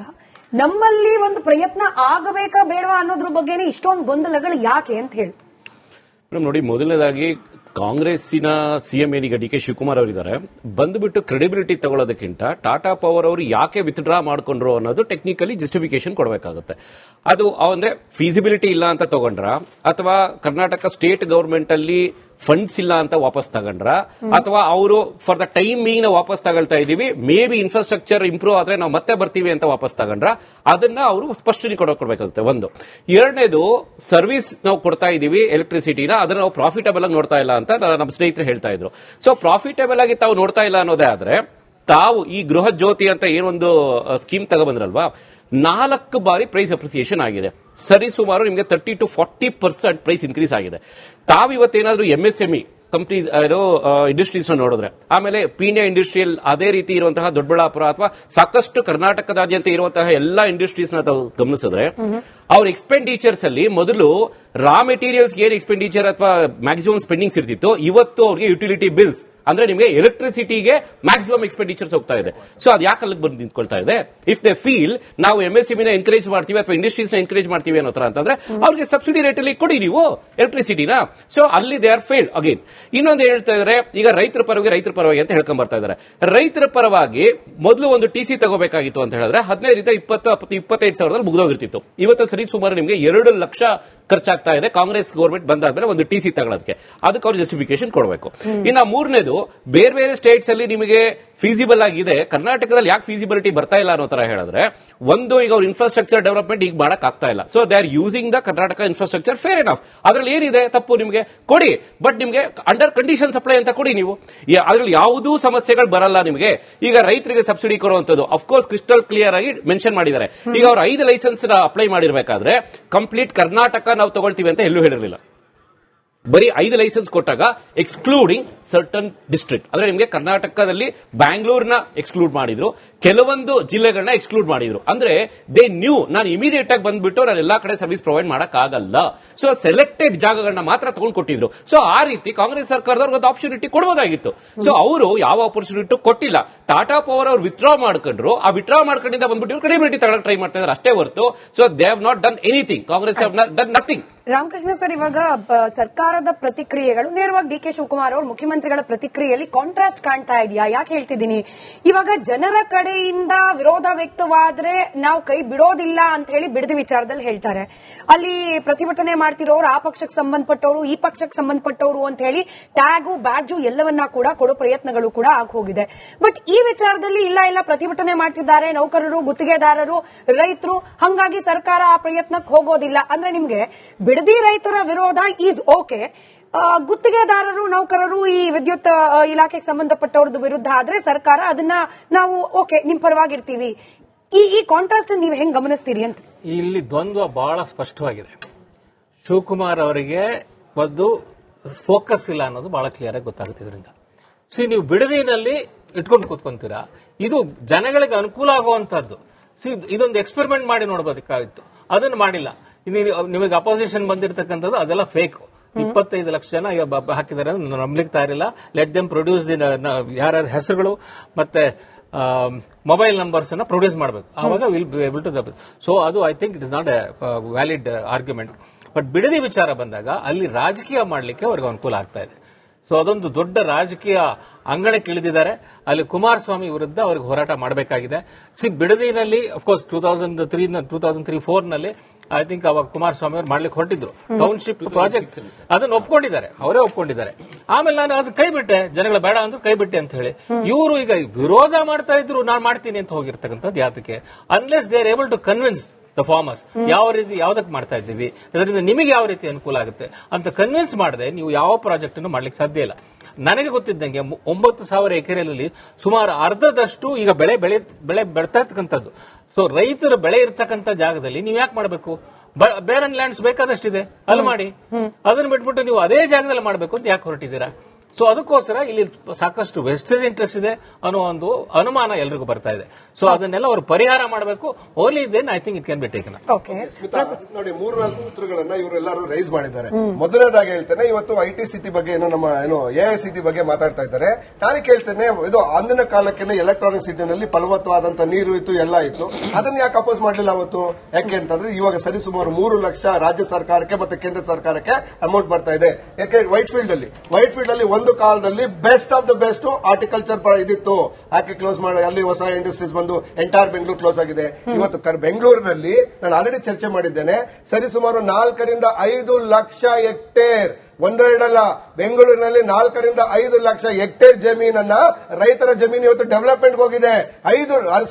ನಮ್ಮಲ್ಲಿ ಒಂದು ಪ್ರಯತ್ನ ಆಗಬೇಕಾ ಬೇಡವಾ ಅನ್ನೋದ್ರ ಬಗ್ಗೆನೇ ಇಷ್ಟೊಂದು ಗೊಂದಲಗಳು ಯಾಕೆ ಅಂತ ಹೇಳಿ ನೋಡಿ. ಮೊದಲನೇದಾಗಿ ಕಾಂಗ್ರೆಸ್ಸಿನ ಸಿಎಂ ಏನೀಗ ಡಿ ಕೆ ಶಿವಕುಮಾರ್ ಅವರಿದ್ದಾರೆ, ಬಂದ್ಬಿಟ್ಟು ಕ್ರೆಡಿಬಿಲಿಟಿ ತಗೊಳ್ಳೋದಕ್ಕಿಂತ ಟಾಟಾ ಪವರ್ ಅವರು ಯಾಕೆ ವಿತ್ಡ್ರಾ ಮಾಡ್ಕೊಂಡ್ರು ಅನ್ನೋದು ಟೆಕ್ನಿಕಲಿ ಜಸ್ಟಿಫಿಕೇಶನ್ ಕೊಡಬೇಕಾಗುತ್ತೆ. ಅದು ಅಂದ್ರೆ ಫೀಸಿಬಿಲಿಟಿ ಇಲ್ಲ ಅಂತ ತಗೊಂಡ್ರ, ಅಥವಾ ಕರ್ನಾಟಕ ಸ್ಟೇಟ್ ಗವರ್ಮೆಂಟ್ ಅಲ್ಲಿ ಫಂಡ್ಸ್ ಇಲ್ಲ ಅಂತ ವಾಪಸ್ ತಗೊಂಡ್ರ, ಅಥವಾ ಅವರು ಫಾರ್ ದ ಟೈಮ್ ನಾವು ವಾಪಸ್ ತಗೊಳ್ತಾ ಇದೀವಿ, ಮೇ ಬಿ ಇನ್ಫ್ರಾಸ್ಟ್ರಕ್ಚರ್ ಇಂಪ್ರೂವ್ ಆದ್ರೆ ನಾವು ಮತ್ತೆ ಬರ್ತೀವಿ ಅಂತ ವಾಪಸ್ ತಗೊಂಡ್ರ, ಅದನ್ನ ಅವರು ಸ್ಪಷ್ಟನೆ ಕೊಡಬೇಕಾಗುತ್ತೆ. ಒಂದು. ಎರಡನೇದು, ಸರ್ವಿಸ್ ನಾವು ಕೊಡ್ತಾ ಇದೀವಿ ಎಲೆಕ್ಟ್ರಿಸಿಟಿನ, ಅದನ್ನ ನಾವು ಪ್ರಾಫಿಟಬಲ್ ಆಗಿ ನೋಡ್ತಾ ಇಲ್ಲ ಅಂತ ನಮ್ಮ ಸ್ನೇಹಿತರು ಹೇಳ್ತಾ ಇದ್ರು. ಸೊ ಪ್ರಾಫಿಟಬಲ್ ಆಗಿ ತಾವು ನೋಡ್ತಾ ಇಲ್ಲ ಅನ್ನೋದೇ ಆದ್ರೆ, ತಾವು ಈ ಗೃಹ ಜ್ಯೋತಿ ಅಂತ ಏನೊಂದು ಸ್ಕೀಮ್ ತಗೊಬಂದ್ರಲ್ವಾ, 4 ಬಾರಿ ಪ್ರೈಸ್ ಅಪ್ರಿಸಿಯೇಷನ್ ಆಗಿದೆ. ಸರಿ ಸುಮಾರು ನಿಮಗೆ 30 to 40% ಪ್ರೈಸ್ ಇನ್ಕ್ರೀಸ್ ಆಗಿದೆ. ತಾವಿವತ್ತೇನಾದ್ರೂ MSME ಕಂಪನೀಸ್ ಇಂಡಸ್ಟ್ರೀಸ್ ನೋಡಿದ್ರೆ, ಆಮೇಲೆ ಪೀಣ್ಯ ಇಂಡಸ್ಟ್ರಿಯಲ್ ಅದೇ ರೀತಿ ಇರುವಂತಹ ದೊಡ್ಡಬಳ್ಳಾಪುರ ಅಥವಾ ಸಾಕಷ್ಟು ಕರ್ನಾಟಕದಾದ್ಯಂತ ಇರುವಂತಹ ಎಲ್ಲಾ ಇಂಡಸ್ಟ್ರೀಸ್ ನ ತಾವು ಗಮನಿಸಿದ್ರೆ, ಅವ್ರ ಎಕ್ಸ್ಪೆಂಡಿಚರ್ಸ್ ಅಲ್ಲಿ ಮೊದಲು ರಾ ಮೆಟೀರಿಯಲ್ಸ್ ಏನ್ ಎಕ್ಸ್ಪೆಂಡಿಚರ್ ಅಥವಾ ಮ್ಯಾಕ್ಸಿಮಮ್ ಸ್ಪೆಂಡಿಂಗ್ಸ್ ಇರ್ತಿತ್ತು, ಇವತ್ತು ಅವ್ರಿಗೆ ಯುಟಿಲಿಟಿ ಬಿಲ್ಸ್ ಅಂದ್ರೆ ನಿಮಗೆ ಎಲೆಕ್ಟ್ರಿಸಿಟಿಗೆ ಮ್ಯಾಕ್ಸಿಮಮ್ ಎಕ್ಸ್ಪೆಂಡಿಚರ್ಸ್ ಹೋಗ್ತಾ ಇದೆ. ಸೊ ಅದು ಯಾಕೆ ಅಲ್ಲಿಗೆ ಬಂದು ನಿಂತ್ಕೊಳ್ತಾ ಇದೆ? ಇಫ್ ದೇ ಫೀಲ್ ನಾವು MSME ನ ಎನ್ಕರೇಜ್ ಮಾಡ್ತೀವಿ ಅಥವಾ ಇಂಡಸ್ಟ್ರೀಸ್ ನ ಎನ್ಕರೇಜ್ ಮಾಡ್ತೀವಿ ಅನ್ನೋ ತರ ಅಂತಂದ್ರೆ ಅವ್ರಿಗೆ ಸಬ್ಸಿಡಿ ರೇಟ್ ಅಲ್ಲಿ ಕೊಡಿ ನೀವು ಎಲೆಕ್ಟ್ರಿಸಿಟಿನ. ಸೊ ಅಲ್ಲಿ ದೇ ಆರ್ ಫೇಲ್ಡ್ ಅಗೇನ್. ಇನ್ನೊಂದು ಹೇಳ್ತಾ ಇದ್ದಾರೆ, ಈಗ ರೈತರ ಪರವಾಗಿ ಅಂತ ಹೇಳ್ಕೊಂಡ್ ಬರ್ತಾ ಇದ್ದಾರೆ. ರೈತರ ಪರವಾಗಿ ಮೊದಲು ಒಂದು TC ತಗೋಬೇಕಾಗಿತ್ತು ಅಂತ ಹೇಳಿದ್ರೆ 15 25 ಸಾವಿರದಲ್ಲಿ ಮುಗಿದೋಗಿರ್ತಿತ್ತು. ಇವತ್ತು ಸರಿ ಸುಮಾರು ನಿಮಗೆ 2 ಲಕ್ಷ ಖರ್ಚಾಗ್ತಾ ಇದೆ ಕಾಂಗ್ರೆಸ್ ಗವರ್ಮೆಂಟ್ ಬಂದಾದ್ಮೇಲೆ ಒಂದು TC ತಗೊಳ್ಳೋದಕ್ಕೆ. ಅದಕ್ಕೆ ಅವ್ರು ಜಸ್ಟಿಫಿಕೇಶನ್ ಕೊಡಬೇಕು. ಇನ್ನು ಮೂರನೇದು, ಬೇರೆ ಬೇರೆ ಸ್ಟೇಟ್ಸ್ ಅಲ್ಲಿ ನಿಮಗೆ ಫೀಸಿಬಲ್ ಆಗಿದೆ, ಕರ್ನಾಟಕದಲ್ಲಿ ಯಾಕೆ ಫೀಸಿಬಿಲಿಟಿ ಬರ್ತಾ ಇಲ್ಲ ಅನ್ನೋ ತರ ಹೇಳಿದ್ರೆ, ಒಂದು, ಈಗ ಅವ್ರ ಇನ್ಫ್ರಾಸ್ಟ್ರಕ್ಚರ್ ಡೆವಲಪ್ಮೆಂಟ್ ಈಗ ಮಾಡಕ್ ಆಗ್ತಾ ಇಲ್ಲ. So they are using the Karnataka infrastructure, fair enough. ಅದ್ರಲ್ಲಿ ಏನಿದೆ ತಪ್ಪು? ನಿಮಗೆ ಕೊಡಿ, ಬಟ್ ನಿಮಗೆ ಅಂಡರ್ ಕಂಡೀಷನ್ ಸಪ್ಲೈ ಅಂತ ಕೊಡಿ ನೀವು. ಅದ್ರಲ್ಲಿ ಯಾವುದೂ ಸಮಸ್ಯೆಗಳು ಬರಲ್ಲ ನಿಮಗೆ. ಈಗ ರೈತರಿಗೆ ಸಬ್ಸಿಡಿ ಕೊಡುವಂತದ್ದು ಅಫ್ಕೋರ್ಸ್ ಕ್ರಿಸ್ಟಲ್ ಕ್ಲಿಯರ್ ಆಗಿ ಮೆನ್ಷನ್ ಮಾಡಿದ್ದಾರೆ. ಈಗ ಅವ್ರು 5 ಲೈಸೆನ್ಸ್ ಅಪ್ಲೈ ಮಾಡಿರ್ಬೇಕಾದ್ರೆ ಕಂಪ್ಲೀಟ್ ಕರ್ನಾಟಕ ನಾವು ತಗೊಳ್ತೀವಿ ಅಂತ ಎಲ್ಲೂ ಹೇಳಿರಲಿಲ್ಲ. ಬರೀ 5 ಲೈಸೆನ್ಸ್ ಕೊಟ್ಟಾಗ ಎಕ್ಸ್ಕ್ಲೂಡಿಂಗ್ ಸರ್ಟನ್ ಡಿಸ್ಟ್ರಿಕ್ಟ್, ಅಂದ್ರೆ ನಿಮಗೆ ಕರ್ನಾಟಕದಲ್ಲಿ ಬ್ಯಾಂಗ್ಳೂರ್ನ ಎಕ್ಸ್ಕ್ಲೂಡ್ ಮಾಡಿದ್ರು, ಕೆಲವೊಂದು ಜಿಲ್ಲೆಗಳನ್ನ ಎಕ್ಸ್ಕ್ಲೂಡ್ ಮಾಡಿದ್ರು. ಅಂದ್ರೆ ದೇ ನ್ಯೂ ನಾನು ಇಮಿಡಿಯೇಟ್ ಆಗಿ ಬಂದ್ಬಿಟ್ಟು ನಾನು ಎಲ್ಲಾ ಕಡೆ ಸರ್ವಿಸ್ ಪ್ರೊವೈಡ್ ಮಾಡಕ್ ಆಗಲ್ಲ. ಸೊ ಸೆಲೆಕ್ಟೆಡ್ ಜಾಗಗಳನ್ನ ಮಾತ್ರ ತಗೊಂಡು ಕೊಟ್ಟಿದ್ರು. ಸೊ ಆ ರೀತಿ ಕಾಂಗ್ರೆಸ್ ಸರ್ಕಾರದವ್ರಿಗೆ ಒಂದು ಆಪರ್ಚುನಿಟಿ ಕೊಡಬಹುದಾಗಿತ್ತು. ಸೊ ಅವರು ಯಾವ ಆಪರ್ಚುನಿಟಿ ಕೊಟ್ಟಿಲ್ಲ. ಟಾಟಾ ಪವರ್ ಅವರು ವಿತ್ಡ್ರಾ ಮಾಡ್ಕೊಂಡ್ರು, ಆ ವಿತ್ಡ್ರಾ ಮಾಡ್ಕೊಂಡಿಂದ ಬಂದ್ಬಿಟ್ಟು ಕ್ರೆಡಿಬಿಲಿಟಿ ತಗೊಳ್ಳೋಕೆ ಟ್ರೈ ಮಾಡ್ತಾ ಇದ್ದಾರೆ ಅಷ್ಟೇ ಹೊರತು so they have not done anything. Congress have not done nothing. Ramakrishna sir, ಇವಾಗ ಸರ್ಕಾರದ ಪ್ರತಿಕ್ರಿಯೆಗಳು ನೇರವಾಗಿ ಡಿ ಕೆ ಶಿವಕುಮಾರ್ ಅವರು ಮುಖ್ಯಮಂತ್ರಿಗಳ ಪ್ರತಿಕ್ರಿಯೆಯಲ್ಲಿ ಕಾಂಟ್ರಾಸ್ಟ್ ಕಾಣ್ತಾ ಇದೆಯಾ? ಯಾಕೆ ಹೇಳ್ತಿದ್ದೀನಿ, ಇವಾಗ ಜನರ ಕಡೆಯಿಂದ ವಿರೋಧ ವ್ಯಕ್ತವಾದ್ರೆ ನಾವು ಕೈ ಬಿಡೋದಿಲ್ಲ ಅಂತ ಹೇಳಿ ಬಿಡದಿ ವಿಚಾರದಲ್ಲಿ ಹೇಳ್ತಾರೆ. ಅಲ್ಲಿ ಪ್ರತಿಭಟನೆ ಮಾಡ್ತಿರೋರು ಆ ಪಕ್ಷಕ್ಕೆ ಸಂಬಂಧಪಟ್ಟವರು, ಈ ಪಕ್ಷಕ್ಕೆ ಸಂಬಂಧಪಟ್ಟವರು ಅಂತ ಹೇಳಿ ಟ್ಯಾಗು ಬ್ಯಾಡ್ಜು ಎಲ್ಲವನ್ನ ಕೂಡ ಕೊಡೋ ಪ್ರಯತ್ನಗಳು ಕೂಡ ಆಗಿ ಹೋಗಿದೆ. ಬಟ್ ಈ ವಿಚಾರದಲ್ಲಿ ಇಲ್ಲ ಪ್ರತಿಭಟನೆ ಮಾಡ್ತಿದ್ದಾರೆ ನೌಕರರು, ಗುತ್ತಿಗೆದಾರರು, ರೈತರು, ಹಂಗಾಗಿ ಸರ್ಕಾರ ಆ ಪ್ರಯತ್ನಕ್ಕೆ ಹೋಗೋದಿಲ್ಲ ಅಂದ್ರೆ ನಿಮ್ಗೆ ಬಿಡದಿ ರೈತರ ವಿರೋಧ ಈಸ್ ಓಕೆ, ಗುತ್ತಿಗೆದಾರರು, ನೌಕರರು, ಈ ವಿದ್ಯುತ್ ಇಲಾಖೆಗೆ ಸಂಬಂಧಪಟ್ಟವ್ರದ್ದು ವಿರುದ್ಧ ಆದ್ರೆ ಸರ್ಕಾರ ಅದನ್ನ ನಾವು ಓಕೆ ನಿಮ್ ಪರವಾಗಿರ್ತೀವಿ. ಈ ಕಾಂಟ್ರಾಸ್ಟ್ ನೀವು ಹೆಂಗ್ ಗಮನಿಸ್ತೀರಿ ಅಂತ? ಇಲ್ಲಿ ದ್ವಂದ್ವ ಬಹಳ ಸ್ಪಷ್ಟವಾಗಿದೆ. ಶಿವಕುಮಾರ್ ಅವರಿಗೆ ಒಂದು ಫೋಕಸ್ ಇಲ್ಲ ಅನ್ನೋದು ಬಹಳ ಕ್ಲಿಯರ್ ಆಗಿ ಗೊತ್ತಾಗುತ್ತೆ ಇದರಿಂದ. ನೀವು ಬಿಡದಿನಲ್ಲಿ ಇಟ್ಕೊಂಡು ಕೂತ್ಕೊಂತೀರಾ, ಇದು ಜನಗಳಿಗೆ ಅನುಕೂಲ ಆಗುವಂತದ್ದು. ಇದೊಂದು ಎಕ್ಸ್ಪೆರಿಮೆಂಟ್ ಮಾಡಿ ನೋಡಬೇಕಾಗಿತ್ತು, ಅದನ್ನು ಮಾಡಿಲ್ಲ. ನಿಮಗೆ ಅಪೋಸಿಷನ್ ಬಂದಿರತಕ್ಕಂಥದ್ದು ಅದೆಲ್ಲ ಫೇಕ್. 25 ಲಕ್ಷ ಜನ ಹಾಕಿದ್ದಾರೆ ನಂಬಲಿಕ್ಕೆ ತಯಾರಿಲ್ಲ. ಲೆಟ್ ದೆಮ್ ಪ್ರೊಡ್ಯೂಸ್ ಯಾರ್ಯಾರ ಹೆಸರುಗಳು ಮತ್ತೆ ಮೊಬೈಲ್ ನಂಬರ್ಸ್ ಅನ್ನ ಪ್ರೊಡ್ಯೂಸ್ ಮಾಡಬೇಕು, ಆವಾಗ will be able to. So ಅದು I think it is not a valid argument. But Bidadi ವಿಚಾರ ಬಂದಾಗ ಅಲ್ಲಿ ರಾಜಕೀಯ ಮಾಡಲಿಕ್ಕೆ ಅವ್ರಿಗೆ ಅನುಕೂಲ ಆಗ್ತಾ ಇದೆ. ಸೊ ಅದೊಂದು ದೊಡ್ಡ ರಾಜಕೀಯ ಅಂಗಣಕ್ಕೆ ಇಳಿದಿದ್ದಾರೆ. ಅಲ್ಲಿ ಕುಮಾರಸ್ವಾಮಿ ವಿರುದ್ಧ ಅವ್ರಿಗೆ ಹೋರಾಟ ಮಾಡಬೇಕಾಗಿದೆ. ಬಿಡದಿನಲ್ಲಿ ಅಫ್ಕೋರ್ಸ್ 2003-2004 ನಲ್ಲಿ ಐ ಥಿಂಕ್ ಅವಾಗ ಕುಮಾರಸ್ವಾಮಿ ಅವರು ಮಾಡ್ಲಿಕ್ಕೆ ಹೊರಟಿದ್ರು ಟೌನ್ಶಿಪ್ ಪ್ರಾಜೆಕ್ಟ್, ಅದನ್ನು ಒಪ್ಕೊಂಡಿದ್ದಾರೆ, ಅವರೇ ಒಪ್ಕೊಂಡಿದ್ದಾರೆ. ಆಮೇಲೆ ನಾನು ಅದು ಕೈ ಬಿಟ್ಟೆ, ಜನಗಳ ಬೇಡ ಅಂದ್ರೆ ಕೈ ಬಿಟ್ಟೆ ಅಂತ ಹೇಳಿ. ಇವರು ಈಗ ವಿರೋಧ ಮಾಡ್ತಾ ಇದ್ರು, ನಾನು ಮಾಡ್ತೀನಿ ಅಂತ ಹೋಗಿರ್ತಕ್ಕಂಥದ್ದು ಯಾತಕ್ಕೆ? Unless they are able to convince the farmers ಯಾವ ರೀತಿ ಯಾವ್ದಕ್ಕೆ ಮಾಡ್ತಾ ಇದ್ದೀವಿ, ಅದರಿಂದ ನಿಮಗೆ ಯಾವ ರೀತಿ ಅನುಕೂಲ ಆಗುತ್ತೆ ಅಂತ ಕನ್ವಿನ್ಸ್ ಮಾಡದೆ ನೀವು ಯಾವ ಪ್ರಾಜೆಕ್ಟ್ ಅನ್ನು ಮಾಡ್ಲಿಕ್ಕೆ ಸಾಧ್ಯ ಇಲ್ಲ. ನನಗೆ ಗೊತ್ತಿದ್ದಂಗೆ 9,000 ಎಕರೆಯಲ್ಲಿ ಸುಮಾರು ಅರ್ಧದಷ್ಟು ಈಗ ಬೆಳೆ ಬೆಳ್ತಾ ಇರ್ತಕ್ಕಂಥದ್ದು. ಸೊ ರೈತರು ಬೆಳೆ ಇರ್ತಕ್ಕಂಥ ಜಾಗದಲ್ಲಿ ನೀವು ಯಾಕೆ ಮಾಡಬೇಕು? ಬೇರನ್ ಲ್ಯಾಂಡ್ಸ್ ಬೇಕಾದಷ್ಟಿದೆ, ಅಲ್ಲಿ ಮಾಡಿ. ಅದನ್ನ ಬಿಟ್ಬಿಟ್ಟು ನೀವು ಅದೇ ಜಾಗದಲ್ಲಿ ಮಾಡಬೇಕು ಅಂತ ಯಾಕೆ ಹೊರಟಿದ್ದೀರಾ? ಸೊ ಅದಕ್ಕೋಸ್ಕರ ಇಲ್ಲಿ ಸಾಕಷ್ಟು ವೆಸ್ಟೇಜ್ ಇಂಟ್ರೆಸ್ಟ್ ಇದೆ ಅನ್ನೋ ಒಂದು ಅನುಮಾನ ಎಲ್ರಿಗೂ ಬರ್ತಾ ಇದೆ. ಸೊ ಅದನ್ನೆಲ್ಲ ಅವರು ಪರಿಹಾರ ಮಾಡಬೇಕು. Only then I think it can be taken. ನೋಡಿ, 3-4 ಸೂತ್ರಗಳನ್ನ ಇವರೆಲ್ಲರೂ ರೈಸ್ ಮಾಡಿದ್ದಾರೆ. ಮೊದಲನೇದಾಗಿ ಹೇಳ್ತೇನೆ, ಇವತ್ತು ಐಟಿ ಸಿಟಿ ಬಗ್ಗೆ ನಮ್ಮ ಎಐಸಿಟಿ ಬಗ್ಗೆ ಮಾತಾಡ್ತಾ ಇದ್ದಾರೆ. ನಾನು ಕೇಳ್ತೇನೆ, ಇದು ಅಂದಿನ ಕಾಲಕ್ಕೆ ಎಲೆಕ್ಟ್ರಾನಿಕ್ ಸಿಟಿನಲ್ಲಿ ಫಲವತ್ತಾದಂತ ನೀರು ಇತ್ತು, ಎಲ್ಲ ಇತ್ತು. ಅದನ್ನ ಯಾಕೆ ಅಪೋಸ್ ಮಾಡಲಿಲ್ಲ ಅವತ್ತು? ಯಾಕೆ ಅಂತಂದ್ರೆ ಇವಾಗ ಸರಿಸುಮಾರು 3 ಲಕ್ಷ ರಾಜ್ಯ ಸರ್ಕಾರಕ್ಕೆ ಮತ್ತೆ ಕೇಂದ್ರ ಸರ್ಕಾರಕ್ಕೆ ಅಮೌಂಟ್ ಬರ್ತಾ ಇದೆ. ಯಾಕೆ? ವೈಟ್ ಫೀಲ್ಡ್ ಅಲ್ಲಿ ಒಂದು ಕಾಲದಲ್ಲಿ best of the best horticulture ಇದಿತ್ತು, ಯಾಕೆ ಕ್ಲೋಸ್ ಮಾಡಿ ಅಲ್ಲಿ ಹೊಸ ಇಂಡಸ್ಟ್ರೀಸ್ ಬಂದು ಎಂಟೈರ್ ಬೆಂಗಳೂರು ಕ್ಲೋಸ್ ಆಗಿದೆ. ಇವತ್ತು ಬೆಂಗಳೂರಿನಲ್ಲಿ ನಾನು ಆಲ್ರೆಡಿ ಚರ್ಚೆ ಮಾಡಿದ್ದೇನೆ, ಸರಿಸುಮಾರು 4-5 ಲಕ್ಷ ಹೆಕ್ಟೇರ್, ಒಂದೆರಡಲ್ಲ, ಬೆಂಗಳೂರಿನಲ್ಲಿ 4-5 ಲಕ್ಷ ಹೆಕ್ಟೇರ್ ಜಮೀನನ್ನ ರೈತರ ಜಮೀನು ಇವತ್ತು ಡೆವಲಪ್ಮೆಂಟ್ ಹೋಗಿದೆ.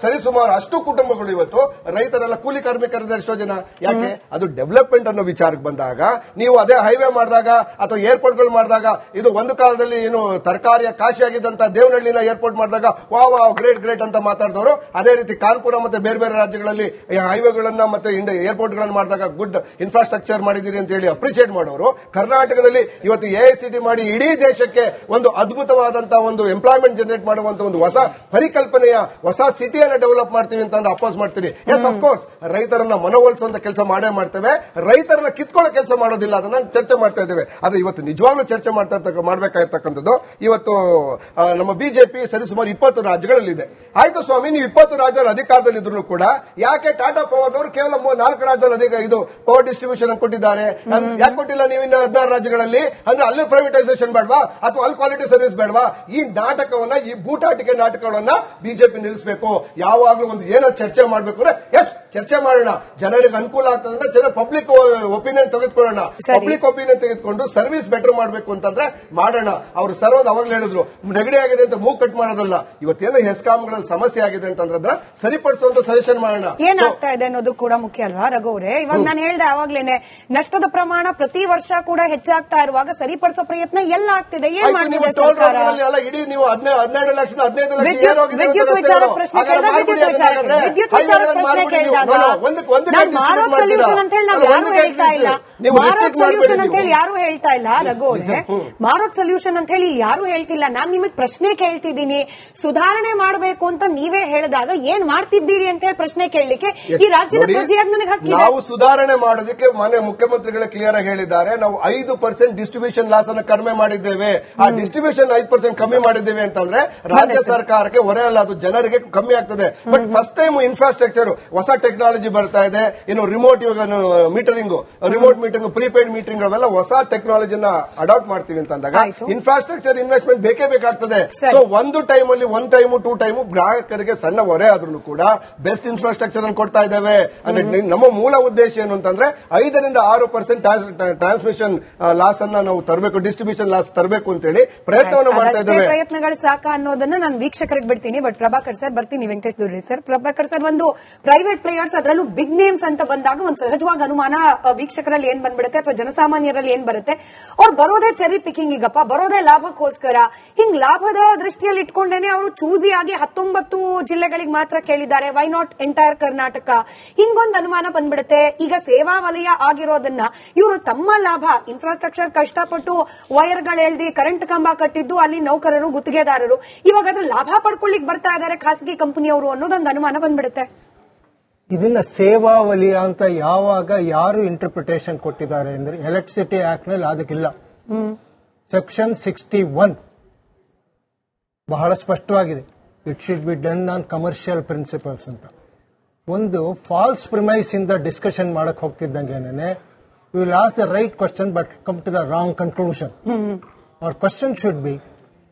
ಸರಿಸುಮಾರು ಅಷ್ಟು ಕುಟುಂಬಗಳು ಇವತ್ತು ರೈತರೆಲ್ಲ ಕೂಲಿ ಕಾರ್ಮಿಕರಿದ್ದಾರೆ ಎಷ್ಟೋ ಜನ. ಯಾಕೆ? ಅದು ಡೆವಲಪ್ಮೆಂಟ್ ಅನ್ನೋ ವಿಚಾರಕ್ಕೆ ಬಂದಾಗ, ನೀವು ಅದೇ ಹೈವೇ ಮಾಡಿದಾಗ ಅಥವಾ ಏರ್ಪೋರ್ಟ್ಗಳು ಮಾಡಿದಾಗ, ಇದು ಒಂದು ಕಾಲದಲ್ಲಿ ಏನು ತರಕಾರಿಯ ಕಾಶಿ ಆಗಿದ್ದಂತ ದೇವನಹಳ್ಳಿನ ಏರ್ಪೋರ್ಟ್ ಮಾಡಿದಾಗ ವಾವ್ ಗ್ರೇಟ್ ಅಂತ ಮಾತಾಡಿದವರು, ಅದೇ ರೀತಿ ಕಾನ್ಪುರ ಮತ್ತೆ ಬೇರೆ ಬೇರೆ ರಾಜ್ಯಗಳಲ್ಲಿ ಹೈವೇಗಳನ್ನ ಮತ್ತೆ ಏರ್ಪೋರ್ಟ್ಗಳನ್ನು ಮಾಡಿದಾಗ ಗುಡ್ ಇನ್ಫ್ರಾಸ್ಟ್ರಕ್ಚರ್ ಮಾಡಿದಿರಿ ಅಂತ ಹೇಳಿ ಅಪ್ರಿಶಿಯೇಟ್ ಮಾಡೋರು, ಕರ್ನಾಟಕದಲ್ಲಿ ಇವತ್ತು ಎಐಸಿಟಿ ಮಾಡಿ ಇಡೀ ದೇಶಕ್ಕೆ ಒಂದು ಅದ್ಭುತವಾದಂತಹ ಒಂದು ಎಂಪ್ಲಾಯ್ಮೆಂಟ್ ಜನರೇಟ್ ಮಾಡುವಂತ ಒಂದು ಹೊಸ ಪರಿಕಲ್ಪನೆಯ ಹೊಸ ಸಿಟಿಯನ್ನು ಡೆವಲಪ್ ಮಾಡ್ತೀವಿ ಅಂತ ಅಪೋಸ್ ಮಾಡ್ತೀವಿ. ಎಸ್, ಅಫ್ಕೋರ್ಸ್ ರೈತರನ್ನ ಮನವೊಲಿಸುವಂತ ಕೆಲಸ ಮಾಡೇ ಮಾಡ್ತೇವೆ, ರೈತರನ್ನ ಕಿತ್ಕೊಳ್ಳೋ ಕೆಲಸ ಮಾಡೋದಿಲ್ಲ. ಅದನ್ನ ಚರ್ಚೆ ಮಾಡ್ತಾ ಇದ್ದೇವೆ. ಅದು ಇವತ್ತು ನಿಜವಾಗ್ಲೂ ಚರ್ಚೆ ಮಾಡಬೇಕಾಗಿರ್ತಕ್ಕಂಥದ್ದು. ಇವತ್ತು ನಮ್ಮ ಬಿಜೆಪಿ ಸರಿಸುಮಾರು 20 ರಾಜ್ಯಗಳಲ್ಲಿದೆ. ಆಯ್ತು ಸ್ವಾಮಿ, ನೀವು 20 ರಾಜ್ಯಗಳ ಅಧಿಕಾರದಲ್ಲಿದ್ರು ಕೂಡ ಯಾಕೆ ಟಾಟಾ ಪವರ್ ಕೇವಲ 4 ರಾಜ್ಯದಲ್ಲಿ ಇದು ಪವರ್ ಡಿಸ್ಟ್ರಿಬ್ಯೂಷನ್ ಕೊಟ್ಟಿದ್ದಾರೆ? ಯಾಕೆ ಕೊಟ್ಟಿಲ್ಲ ನೀವು ಇನ್ನು 16 ರಾಜ್ಯಗಳಲ್ಲಿ? ಅಂದ್ರೆ ಅಲ್ಲಿ ಪ್ರೈವೇಟೈಸೇಷನ್ ಬೇಡವಾ ಅಥವಾ ಅಲ್ಲಿ ಕ್ವಾಲಿಟಿ ಸರ್ವಿಸ್ ಬೇಡವಾ? ಈ ನಾಟಕವನ್ನ, ಈ ಬೂಟಾಟಿಕೆ ನಾಟಕಗಳನ್ನ ಬಿಜೆಪಿ ನಿಲ್ಲಿಸಬೇಕು. ಯಾವಾಗಲೂ ಒಂದು ಏನೋ ಚರ್ಚೆ ಮಾಡಬೇಕು ಅಂದ್ರೆ ಎಸ್ ಚರ್ಚೆ ಮಾಡೋಣ, ಜನರಿಗೆ ಅನುಕೂಲ ಆಗ್ತದೆ, ಜನ ಪಬ್ಲಿಕ್ ಒಪಿನಿಯನ್ ತೆಗೆದುಕೊಳ್ಳೋಣ. ಪಬ್ಲಿಕ್ ಒಪಿನಿಯನ್ ತೆಗೆದುಕೊಂಡು ಸರ್ವಿಸ್ ಬೆಟರ್ ಮಾಡಬೇಕು ಅಂತಂದ್ರೆ ಮಾಡೋಣ. ಅವರು ಸರೋದ್ ಅವಾಗಲೇ ಹೇಳಿದ್ರು, ನೆಗಡಿ ಆಗಿದೆ ಅಂತ ಮೂಗ್ ಕಟ್ ಮಾಡೋದಲ್ಲ. ಇವತ್ತೇನೋ ಹೆಸ್ಕಾಂಗಳಲ್ಲಿ ಸಮಸ್ಯೆ ಆಗಿದೆ ಅಂತಂದ್ರೆ ಸರಿಪಡಿಸುವಂತ ಸಜೆಷನ್ ಮಾಡೋಣ. ಏನಾಗ್ತಾ ಇದೆ ಅನ್ನೋದು ಕೂಡ ಮುಖ್ಯ ಅಲ್ವಾ ರಘುವರೇ? ಇವಾಗ ನಾನು ಹೇಳಿದೆ ಆವಾಗ್ಲೇನೆ, ನಷ್ಟದ ಪ್ರಮಾಣ ಪ್ರತಿ ವರ್ಷ ಕೂಡ ಹೆಚ್ಚಾಗ್ತಾ ಇರುವಾಗ ಸರಿಪಡಿಸೋ ಪ್ರಯತ್ನ ಎಲ್ಲ ಆಗ್ತಿದೆ. ಏನ್ ಮಾಡ್ತಿದೆ ಸರ್ಕಾರ? ಇಡೀ ನೀವು 12 ಲಕ್ಷ 15 ಲಕ್ಷ ವಿದ್ಯುತ್ ವಿಚಾರ ಪ್ರಶ್ನೆ ಕೇಳಿದಾಗ ಮಾರೋಕ್ ಸೊಲ್ಯೂಷನ್ ಅಂತ ಹೇಳಿ ನಾವು ಯಾರು ಹೇಳ್ತಾ ಇಲ್ಲ. ಮಾರೋಕ್ ಸೊಲ್ಯೂಷನ್ ಅಂತ ಹೇಳಿ ಯಾರು ಹೇಳ್ತಾ ಇಲ್ಲ ರಘುವರೇ. ಮಾರೋಕ್ ಸೊಲ್ಯೂಷನ್ ಅಂತ ಹೇಳಿ ಇಲ್ಲಿ ಯಾರು ಹೇಳ್ತಿಲ್ಲ. ನಾನ್ ನಿಮಗೆ ಪ್ರಶ್ನೆ ಕೇಳ್ತಿದ್ದೀನಿ, ಸುಧಾರಣೆ ಮಾಡಬೇಕು ಅಂತ ನೀವೇ ಹೇಳಿದಾಗ ಏನ್ ಮಾಡ್ತಿದ್ದೀರಿ ಅಂತ ಹೇಳಿ ಪ್ರಶ್ನೆ ಕೇಳಲಿಕ್ಕೆ ಈ ರಾಜ್ಯದ ಪ್ರಜೆಯಾಗಿ ನನಗೆ ಹಕ್ಕಿದೆ. ನಾವು ಸುಧಾರಣೆ ಮಾಡೋದಕ್ಕೆ ಮಾನ್ಯ ಮುಖ್ಯಮಂತ್ರಿಗಳು ಕ್ಲಿಯರ್ ಆಗಿ ಹೇಳಿದ್ದಾರೆ. ನಾವು 5% ಡಿಸ್ಟ್ರಿಬ್ಯೂಷನ್ ಲಾಸ್ ಅನ್ನು ಕಡಿಮೆ ಮಾಡಿದ್ದೇವೆ. ಆ ಡಿಸ್ಟ್ರಿಬ್ಯೂಷನ್ 5% ಕಮ್ಮಿ ಮಾಡಿದ್ದೇವೆ ಅಂತಂದ್ರೆ ರಾಜ್ಯ ಸರ್ಕಾರಕ್ಕೆ ಹೊರೆ ಅಲ್ಲ, ಅದು ಜನರಿಗೆ ಕಮ್ಮಿ ಆಗ್ತದೆ. ಬಟ್ ಫಸ್ಟ್ ಟೈಮ್ ಇನ್ಫ್ರಾಸ್ಟ್ರಕ್ಚರ್ ಹೊಸ ಟೆಕ್ನಾಲಜಿ ಬರ್ತಾ ಇದೆ. ಇನ್ನು remote remote metering, prepaid metering ಅವೆಲ್ಲ ಹೊಸ ಟೆಕ್ನಾಲಜಿನ ಅಡಾಪ್ಟ್ ಮಾಡ್ತೀವಿ ಅಂತಂದಾಗ ಇನ್ಫ್ರಾಸ್ಟ್ರಕ್ಚರ್ ಇನ್ವೆಸ್ಟ್ಮೆಂಟ್ ಬೇಕೇ ಬೇಕಾಗ್ತದೆ. ಸೊ ಒಂದು ಟೈಮ್ ಅಲ್ಲಿ 1 ಟೈಮ್ 2 ಟೈಮ್ ಗ್ರಾಹಕರಿಗೆ ಸಣ್ಣ ಹೊರೆ ಆದ್ರೂ ಕೂಡ ಬೆಸ್ಟ್ ಇನ್ಫ್ರಾಸ್ಟ್ರಕ್ಚರ್ ಅನ್ನು ಕೊಡ್ತಾ ಇದ್ದೇವೆ. ಅಂದ್ರೆ ನಮ್ಮ ಮೂಲ ಉದ್ದೇಶ ಏನು ಅಂತಂದ್ರೆ 5-6% ಟ್ರಾನ್ಸ್ಮಿಷನ್ ಲಾಸ್ ಅನ್ನ ನಾವು ತರಬೇಕು, ಡಿಸ್ಟ್ರಿಬ್ಯೂಷನ್ ಲಾಸ್ ತರಬೇಕು ಅಂತ ಹೇಳಿ ಪ್ರಯತ್ನವನ್ನು ಮಾಡ್ತಾ ಇದ್ದೇವೆ. ಪ್ರಯತ್ನಗಳು ಸಾಕ ಅನ್ನೋದನ್ನ ನಾನು ವೀಕ್ಷಕರಿಗೆ ಬಿಡ್ತೀನಿ. ಬಟ್ ಪ್ರಭಾಕರ್ ಸರ್ ಬರ್ತೀನಿ, ವೆಂಕಟೇಶ್ ದುರ್ರಿ ಸರ್. ಪ್ರಭಾಕರ್ ಸರ್, ಒಂದು ಪ್ರೈವೇಟ್ ಪ್ಲೇಯರ್ಸ್ ಅದರಲ್ಲೂ ಬಿಗ್ ನೇಮ್ಸ್ ಅಂತ ಬಂದಾಗ ಒಂದು ಸಹಜವಾಗಿ ಅನುಮಾನ ವೀಕ್ಷಕರಲ್ಲಿ ಏನ್ ಬಂದ್ಬಿಡುತ್ತೆ ಅಥವಾ ಜನಸಾಮಾನ್ಯರಲ್ಲಿ ಏನ್ ಬರುತ್ತೆ, ಅವ್ರು ಬರೋದೇ ಚೆರಿ ಪಿಕಿಂಗ್, ಈಗಪ್ಪ ಬರೋದೇ ಲಾಭಕ್ಕೋಸ್ಕರ. ಹಿಂಗ್ ಲಾಭದ ದೃಷ್ಟಿಯಲ್ಲಿ ಇಟ್ಕೊಂಡೇನೆ ಅವರು ಚೂಸಿ ಆಗಿ 19 ಜಿಲ್ಲೆಗಳಿಗೆ ಮಾತ್ರ ಕೇಳಿದ್ದಾರೆ. Why not entire Karnataka? ಹಿಂಗೊಂದು ಅನುಮಾನ ಬಂದ್ಬಿಡುತ್ತೆ. ಈಗ ಸೇವಾ ವಲಯ ಆಗಿರೋದನ್ನ ಇವರು ತಮ್ಮ ಲಾಭ, ಇನ್ಫ್ರಾಸ್ಟ್ರಕ್ಚರ್ ಕಷ್ಟಪಟ್ಟು ವೈರ್ಗಳು ಎಳ್ದಿ ಕರೆಂಟ್ ಕಂಬ ಕಟ್ಟಿದ್ದು ಅಲ್ಲಿ ನೌಕರರು ಗುತ್ತಿಗೆದಾರರು, ಇವಾಗ ಅದ್ರ ಲಾಭ ಪಡ್ಕೊಳ್ಳಿಕ್ ಬರ್ತಾ ಇದ್ದಾರೆ ಖಾಸಗಿ ಕಂಪನಿಯವರು ಅನ್ನೋದೊಂದು ಅನುಮಾನ ಬಂದ್ಬಿಡುತ್ತೆ. ಇದನ್ನ ಸೇವಾ ವಲಯ ಅಂತ ಯಾವಾಗ ಯಾರು ಇಂಟರ್ಪ್ರಿಟೇಷನ್ ಕೊಟ್ಟಿದ್ದಾರೆ ಅಂದ್ರೆ ಎಲೆಕ್ಟ್ರಿಸಿಟಿ ಆಕ್ಟ್ ನಲ್ಲಿ ಅದಕ್ಕಿಲ್ಲ. ಸೆಕ್ಷನ್ 61 ಬಹಳ ಸ್ಪಷ್ಟವಾಗಿದೆ, it should be done on commercial principles ಅಂತ. ಒಂದು ಫಾಲ್ಸ್ ಪ್ರಿಮೈಸ್ ಇಂದ ಡಿಸ್ಕಷನ್ ಮಾಡಕ್ ಹೋಗ್ತಿದ್ದಂಗೆನೆ you will ask the right question but come to the wrong conclusion. Our question should be,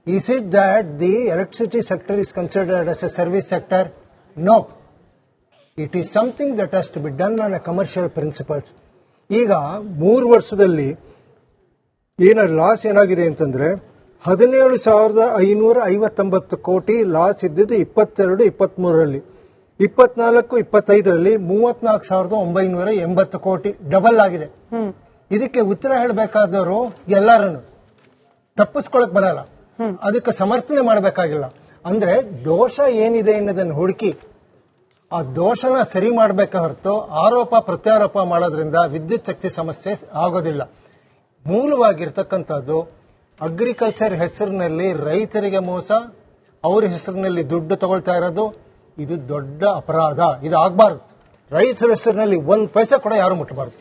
is it that the electricity sector is considered as a service sector? No. It is something that has to be done on a commercial principles. ಈಗ 3 ವರ್ಷದಲ್ಲಿ ಲಾಸ್ ಏನಾಗಿದೆ ಅಂತಂದ್ರೆ 17,559 ಕೋಟಿ ಲಾಸ್ ಇದ್ದಿದ್ದು 22-23ರಲ್ಲಿ, 24-25ರಲ್ಲಿ 34,980 ಕೋಟಿ ಡಬಲ್ ಆಗಿದೆ. ಇದಕ್ಕೆ ಉತ್ತರ ಹೇಳಬೇಕಾದವರು ಎಲ್ಲರನ್ನು ತಪ್ಪಿಸ್ಕೊಳಕ್ ಬರಲ್ಲ, ಅದಕ್ಕೆ ಸಮರ್ಥನೆ ಮಾಡಬೇಕಾಗಿಲ್ಲ. ಅಂದ್ರೆ ದೋಷ ಏನಿದೆ ಅನ್ನೋದನ್ನು ಹುಡುಕಿ ಆ ದೋಷನ ಸರಿ ಮಾಡಬೇಕ ಹೊರತು ಆರೋಪ ಪ್ರತ್ಯಾರೋಪ ಮಾಡೋದ್ರಿಂದ ವಿದ್ಯುತ್ ಶಕ್ತಿ ಸಮಸ್ಯೆ ಆಗೋದಿಲ್ಲ. ಮೂಲವಾಗಿರ್ತಕ್ಕಂಥದ್ದು ಅಗ್ರಿಕಲ್ಚರ್ ಹೆಸರಿನಲ್ಲಿ ರೈತರಿಗೆ ಮೋಸ, ಅವ್ರ ಹೆಸರಿನಲ್ಲಿ ದುಡ್ಡು ತಗೊಳ್ತಾ ಇರೋದು, ಇದು ದೊಡ್ಡ ಅಪರಾಧ. ಇದು ಆಗಬಾರ್ದು. ರೈತರ ಹೆಸರಿನಲ್ಲಿ 1 ಪೈಸೆ ಕೂಡ ಯಾರು ಮುಟ್ಟಬಾರ್ದು.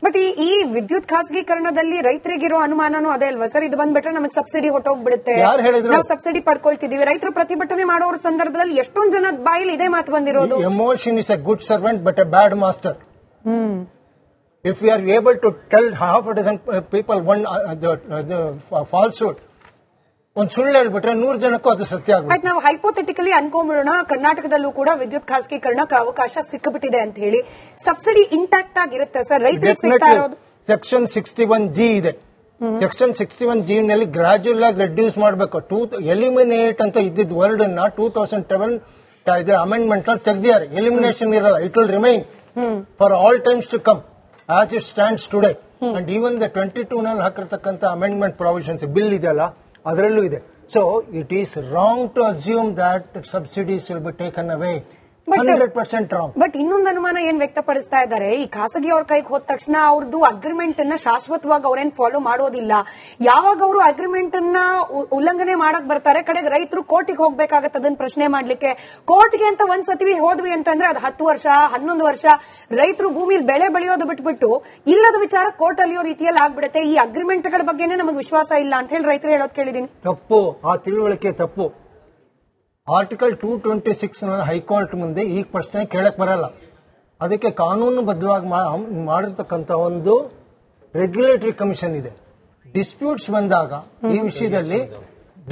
ಬಟ್ ಈ ವಿದ್ಯುತ್ ಖಾಸಗೀಕರಣದಲ್ಲಿ ರೈತರಿಗಿರೋ ಅನುಮಾನನೂ ಅದೇ ಅಲ್ವಾ ಸರ್? ಇದು ಬಂದ್ಬಿಟ್ರೆ ನಮಗೆ ಸಬ್ಸಿಡಿ ಹೊಟ್ಟೋಗ್ಬಿಡುತ್ತೆ, ನಾವು ಸಬ್ಸಿಡಿ ಪಡ್ಕೊಳ್ತಿದೀವಿ. ರೈತರು ಪ್ರತಿಭಟನೆ ಮಾಡೋ ಸಂದರ್ಭದಲ್ಲಿ ಎಷ್ಟೊಂದು ಜನದ ಬಾಯಲ್ಲಿ ಇದೇ ಮಾತು ಬಂದಿರೋದು. Emotion is A good servant but a bad master. If we are able to tell half a dozen people the falsehood, ಒಂದು ಸುಳ್ಳು ಹೇಳ್ಬಿಟ್ರೆ 100 ಜನಕ್ಕೂ ಅದು ಸತ್ಯ ಆಗುತ್ತೆ. ಆಯ್ತು, ನಾವು ಹೈಪೋಥೆಟಿಕಲಿ ಅನ್ಕೊಂಡ್ಬಿಡೋಣ ಕರ್ನಾಟಕದಲ್ಲೂ ಕೂಡ ವಿದ್ಯುತ್ ಖಾಸಗೀಕರಣಕ್ಕೆ ಅವಕಾಶ ಸಿಕ್ಕಿಬಿಟ್ಟಿದೆ ಅಂತ ಹೇಳಿ. ಸಬ್ಸಿಡಿ ಇಂಟ್ಯಾಕ್ಟ್ ಆಗಿರುತ್ತೆ ಸರ್, ರೈತರಿಗೆ ಸಿಗ್ತಾ ಇರೋದು. ಸೆಕ್ಷನ್ 61G ಇದೆ. ಸೆಕ್ಷನ್ 61G ನಲ್ಲಿ ಗ್ರಾಜುಯಲ್ ಆಗಿ ರೆಡ್ಯೂಸ್ ಮಾಡಬೇಕು. ಎಲಿಮಿನೇಟ್ ಅಂತ ಇದ್ದಿದ್ದ ವರ್ಡ್ ಅನ್ನ 2007 ಅಮೆಂಡ್ಮೆಂಟ್ ನಲ್ಲಿ ತೆಗೆದಿದ್ದಾರೆ. ಎಲಿಮಿನೇಷನ್ ಇರಲ್ಲ, it will remain for all times to come as it stands today. And even the 22 ನಲ್ಲಿ ಹಾಕಿರ್ತಕ್ಕಂಥ ಅಮೆಂಡ್ಮೆಂಟ್ ಪ್ರೊವಿಷನ್ಸ್ ಬಿಲ್ ಇದೆಯಲ್ಲ ಅದರಲ್ಲೂ ಇದೆ. So it is wrong to assume that subsidies will be taken away. 100% wrong. But ಇನ್ನೊಂದು ಅನುಮಾನ ಏನ್ ವ್ಯಕ್ತಪಡಿಸ್ತಾ ಇದ್ದಾರೆ, ಈ ಖಾಸಗಿ ಅವ್ರ ಕೈಗೆ ಹೋದ ತಕ್ಷಣ ಅವ್ರದ್ದು ಅಗ್ರಿಮೆಂಟ್ ಅನ್ನ ಶಾಶ್ವತವಾಗಿ ಅವ್ರೇನ್ ಫಾಲೋ ಮಾಡೋದಿಲ್ಲ. ಯಾವಾಗ ಅವರು ಅಗ್ರಿಮೆಂಟ್ ಅನ್ನ ಉಲ್ಲಂಘನೆ ಮಾಡಕ್ ಬರ್ತಾರೆ, ಕಡೆಗೆ ರೈತರು ಕೋರ್ಟಿಗೆ ಹೋಗ್ಬೇಕಾಗತ್ತೆ ಅದನ್ನ ಪ್ರಶ್ನೆ ಮಾಡ್ಲಿಕ್ಕೆ. ಕೋರ್ಟ್ಗೆ ಅಂತ ಒಂದ್ಸತಿ ಹೋದ್ವಿ ಅಂತಂದ್ರೆ ಅದು 10 ವರ್ಷ 11 ವರ್ಷ ರೈತರು ಭೂಮಿಲಿ ಬೆಳೆ ಬೆಳೆಯೋದು ಬಿಟ್ಬಿಟ್ಟು ಇಲ್ಲದ ವಿಚಾರ ಕೋರ್ಟ್ ಅಲ್ಲಿಯೋ ರೀತಿಯಲ್ಲಿ ಆಗ್ಬಿಡುತ್ತೆ. ಈ ಅಗ್ರಿಮೆಂಟ್ ಗಳ ಬಗ್ಗೆನೇ ನಮಗೆ ವಿಶ್ವಾಸ ಇಲ್ಲ ಅಂತ ಹೇಳಿ ರೈತರು ಹೇಳೋದು ಕೇಳಿದೀನಿ. ತಪ್ಪು, ಆ ತಿಳುವಳಿಕೆ ತಪ್ಪು. ಆರ್ಟಿಕಲ್ 226 ಹೈಕೋರ್ಟ್ ಮುಂದೆ ಈ ಪ್ರಶ್ನೆ ಕೇಳಕ್ ಬರಲ್ಲ. ಅದಕ್ಕೆ ಕಾನೂನುಬದ್ಧವಾಗಿ ಮಾಡಿರ್ತಕ್ಕಂಥ ಒಂದು ರೆಗ್ಯುಲೇಟರಿ ಕಮಿಷನ್ ಇದೆ. ಡಿಸ್ಪ್ಯೂಟ್ಸ್ ಬಂದಾಗ ಈ ವಿಷಯದಲ್ಲಿ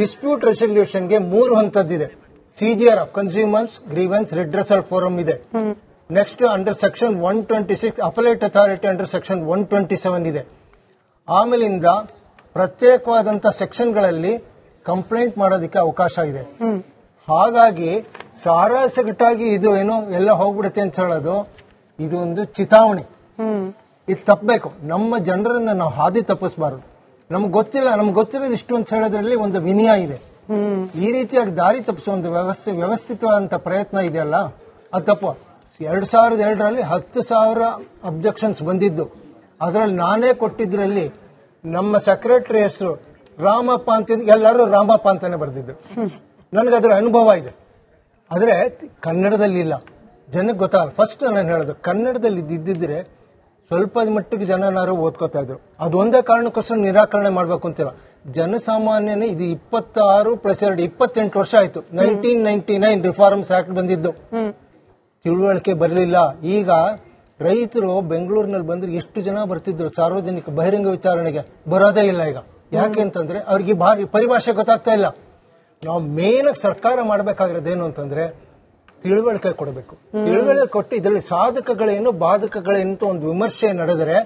ಡಿಸ್ಪ್ಯೂಟ್ ರೆಸಲ್ಯೂಷನ್ಗೆ 3 ಹಂತದ್ದಿದೆ. CGRF consumers grievance redressal forum ಇದೆ. Next under section 126 appellate authority under section 127 ಇದೆ. ಆಮೇಲಿಂದ ಪ್ರತ್ಯೇಕವಾದಂತಹ ಸೆಕ್ಷನ್ಗಳಲ್ಲಿ ಕಂಪ್ಲೇಂಟ್ ಮಾಡೋದಕ್ಕೆ ಅವಕಾಶ ಇದೆ. ಹಾಗಾಗಿ ಸಾರಾಸಗಟಾಗಿ ಇದು ಏನೋ ಎಲ್ಲ ಹೋಗ್ಬಿಡುತ್ತೆ ಅಂತ ಹೇಳೋದು ಇದು ಒಂದು ಚಿತಾವಣೆ. ಇದು ತಪ್ಪಬೇಕು. ನಮ್ಮ ಜನರನ್ನ ನಾವು ಹಾದಿ ತಪ್ಪಿಸಬಾರದು. ನಮ್ಗೆ ಗೊತ್ತಿರೋದು ಇಷ್ಟು ಅಂತ ಹೇಳೋದ್ರಲ್ಲಿ ಒಂದು ವಿನಯ ಇದೆ. ಈ ರೀತಿಯಾಗಿ ದಾರಿ ತಪ್ಪಿಸೋ ಒಂದು ವ್ಯವಸ್ಥಿತವಾದಂತ ಪ್ರಯತ್ನ ಇದೆಯಲ್ಲ ಅದು ತಪ್ಪು. 2002ರಲ್ಲಿ 10,000 ಅಬ್ಜೆಕ್ಷನ್ಸ್ ಬಂದಿದ್ದು. ಅದರಲ್ಲಿ ನಾನೇ ಕೊಟ್ಟಿದ್ರಲ್ಲಿ ನಮ್ಮ ಸೆಕ್ರೆಟರಿ ಹೆಸರು ರಾಮಪ್ಪ ಅಂತ, ಎಲ್ಲರೂ ರಾಮಪ್ಪ ಅಂತಾನೆ ಬರೆದಿದ್ದು. ನನಗೆ ಅದರ ಅನುಭವ ಇದೆ. ಆದ್ರೆ ಕನ್ನಡದಲ್ಲಿ ಇಲ್ಲ, ಜನಕ್ಕೆ ಗೊತ್ತಾಗಲ್ಲ. ಫಸ್ಟ್ ನಾನು ಹೇಳೋದು ಕನ್ನಡದಲ್ಲಿ ಇದ್ದಿದ್ರೆ ಸ್ವಲ್ಪ ಮಟ್ಟಿಗೆ ಜನನಾರು ಓದ್ಕೋತಾ ಇದ್ರು. ಅದು ಒಂದೇ ಕಾರಣಕ್ಕೋಸ್ಕರ ನಿರಾಕರಣೆ ಮಾಡಬೇಕು ಅಂತಿಲ್ಲ. ಜನಸಾಮಾನ್ಯನೇ ಇದು 26+2 28 ವರ್ಷ ಆಯ್ತು. 1999 ರಿಫಾರ್ಮ್ಸ್ ಆಕ್ಟ್ ಬಂದಿದ್ದು, ತಿಳುವಳಿಕೆ ಬರಲಿಲ್ಲ. ಈಗ ರೈತರು ಬೆಂಗಳೂರಿನಲ್ಲಿ ಬಂದ್ರೆ ಎಷ್ಟು ಜನ ಬರ್ತಿದ್ರು ಸಾರ್ವಜನಿಕ ಬಹಿರಂಗ ವಿಚಾರಣೆಗೆ, ಬರೋದೇ ಇಲ್ಲ ಈಗ. ಯಾಕೆ ಅಂತಂದ್ರೆ ಅವ್ರಿಗೆ ಪರಿಭಾಷೆ ಗೊತ್ತಾಗ್ತಾ ಇಲ್ಲ. ನಾವು ಮೇನ್ ಸರ್ಕಾರ ಮಾಡಬೇಕಾಗಿರೋದೇನು ಅಂತಂದ್ರೆ ತಿಳುವಳಿಕೆ ಕೊಡಬೇಕು. ತಿಳುವಳಿಕೆ ಕೊಟ್ಟು ಇದರಲ್ಲಿ ಸಾಧಕಗಳೇನು ಬಾಧಕಗಳೇನು ಒಂದು ವಿಮರ್ಶೆ ನಡೆದರೆ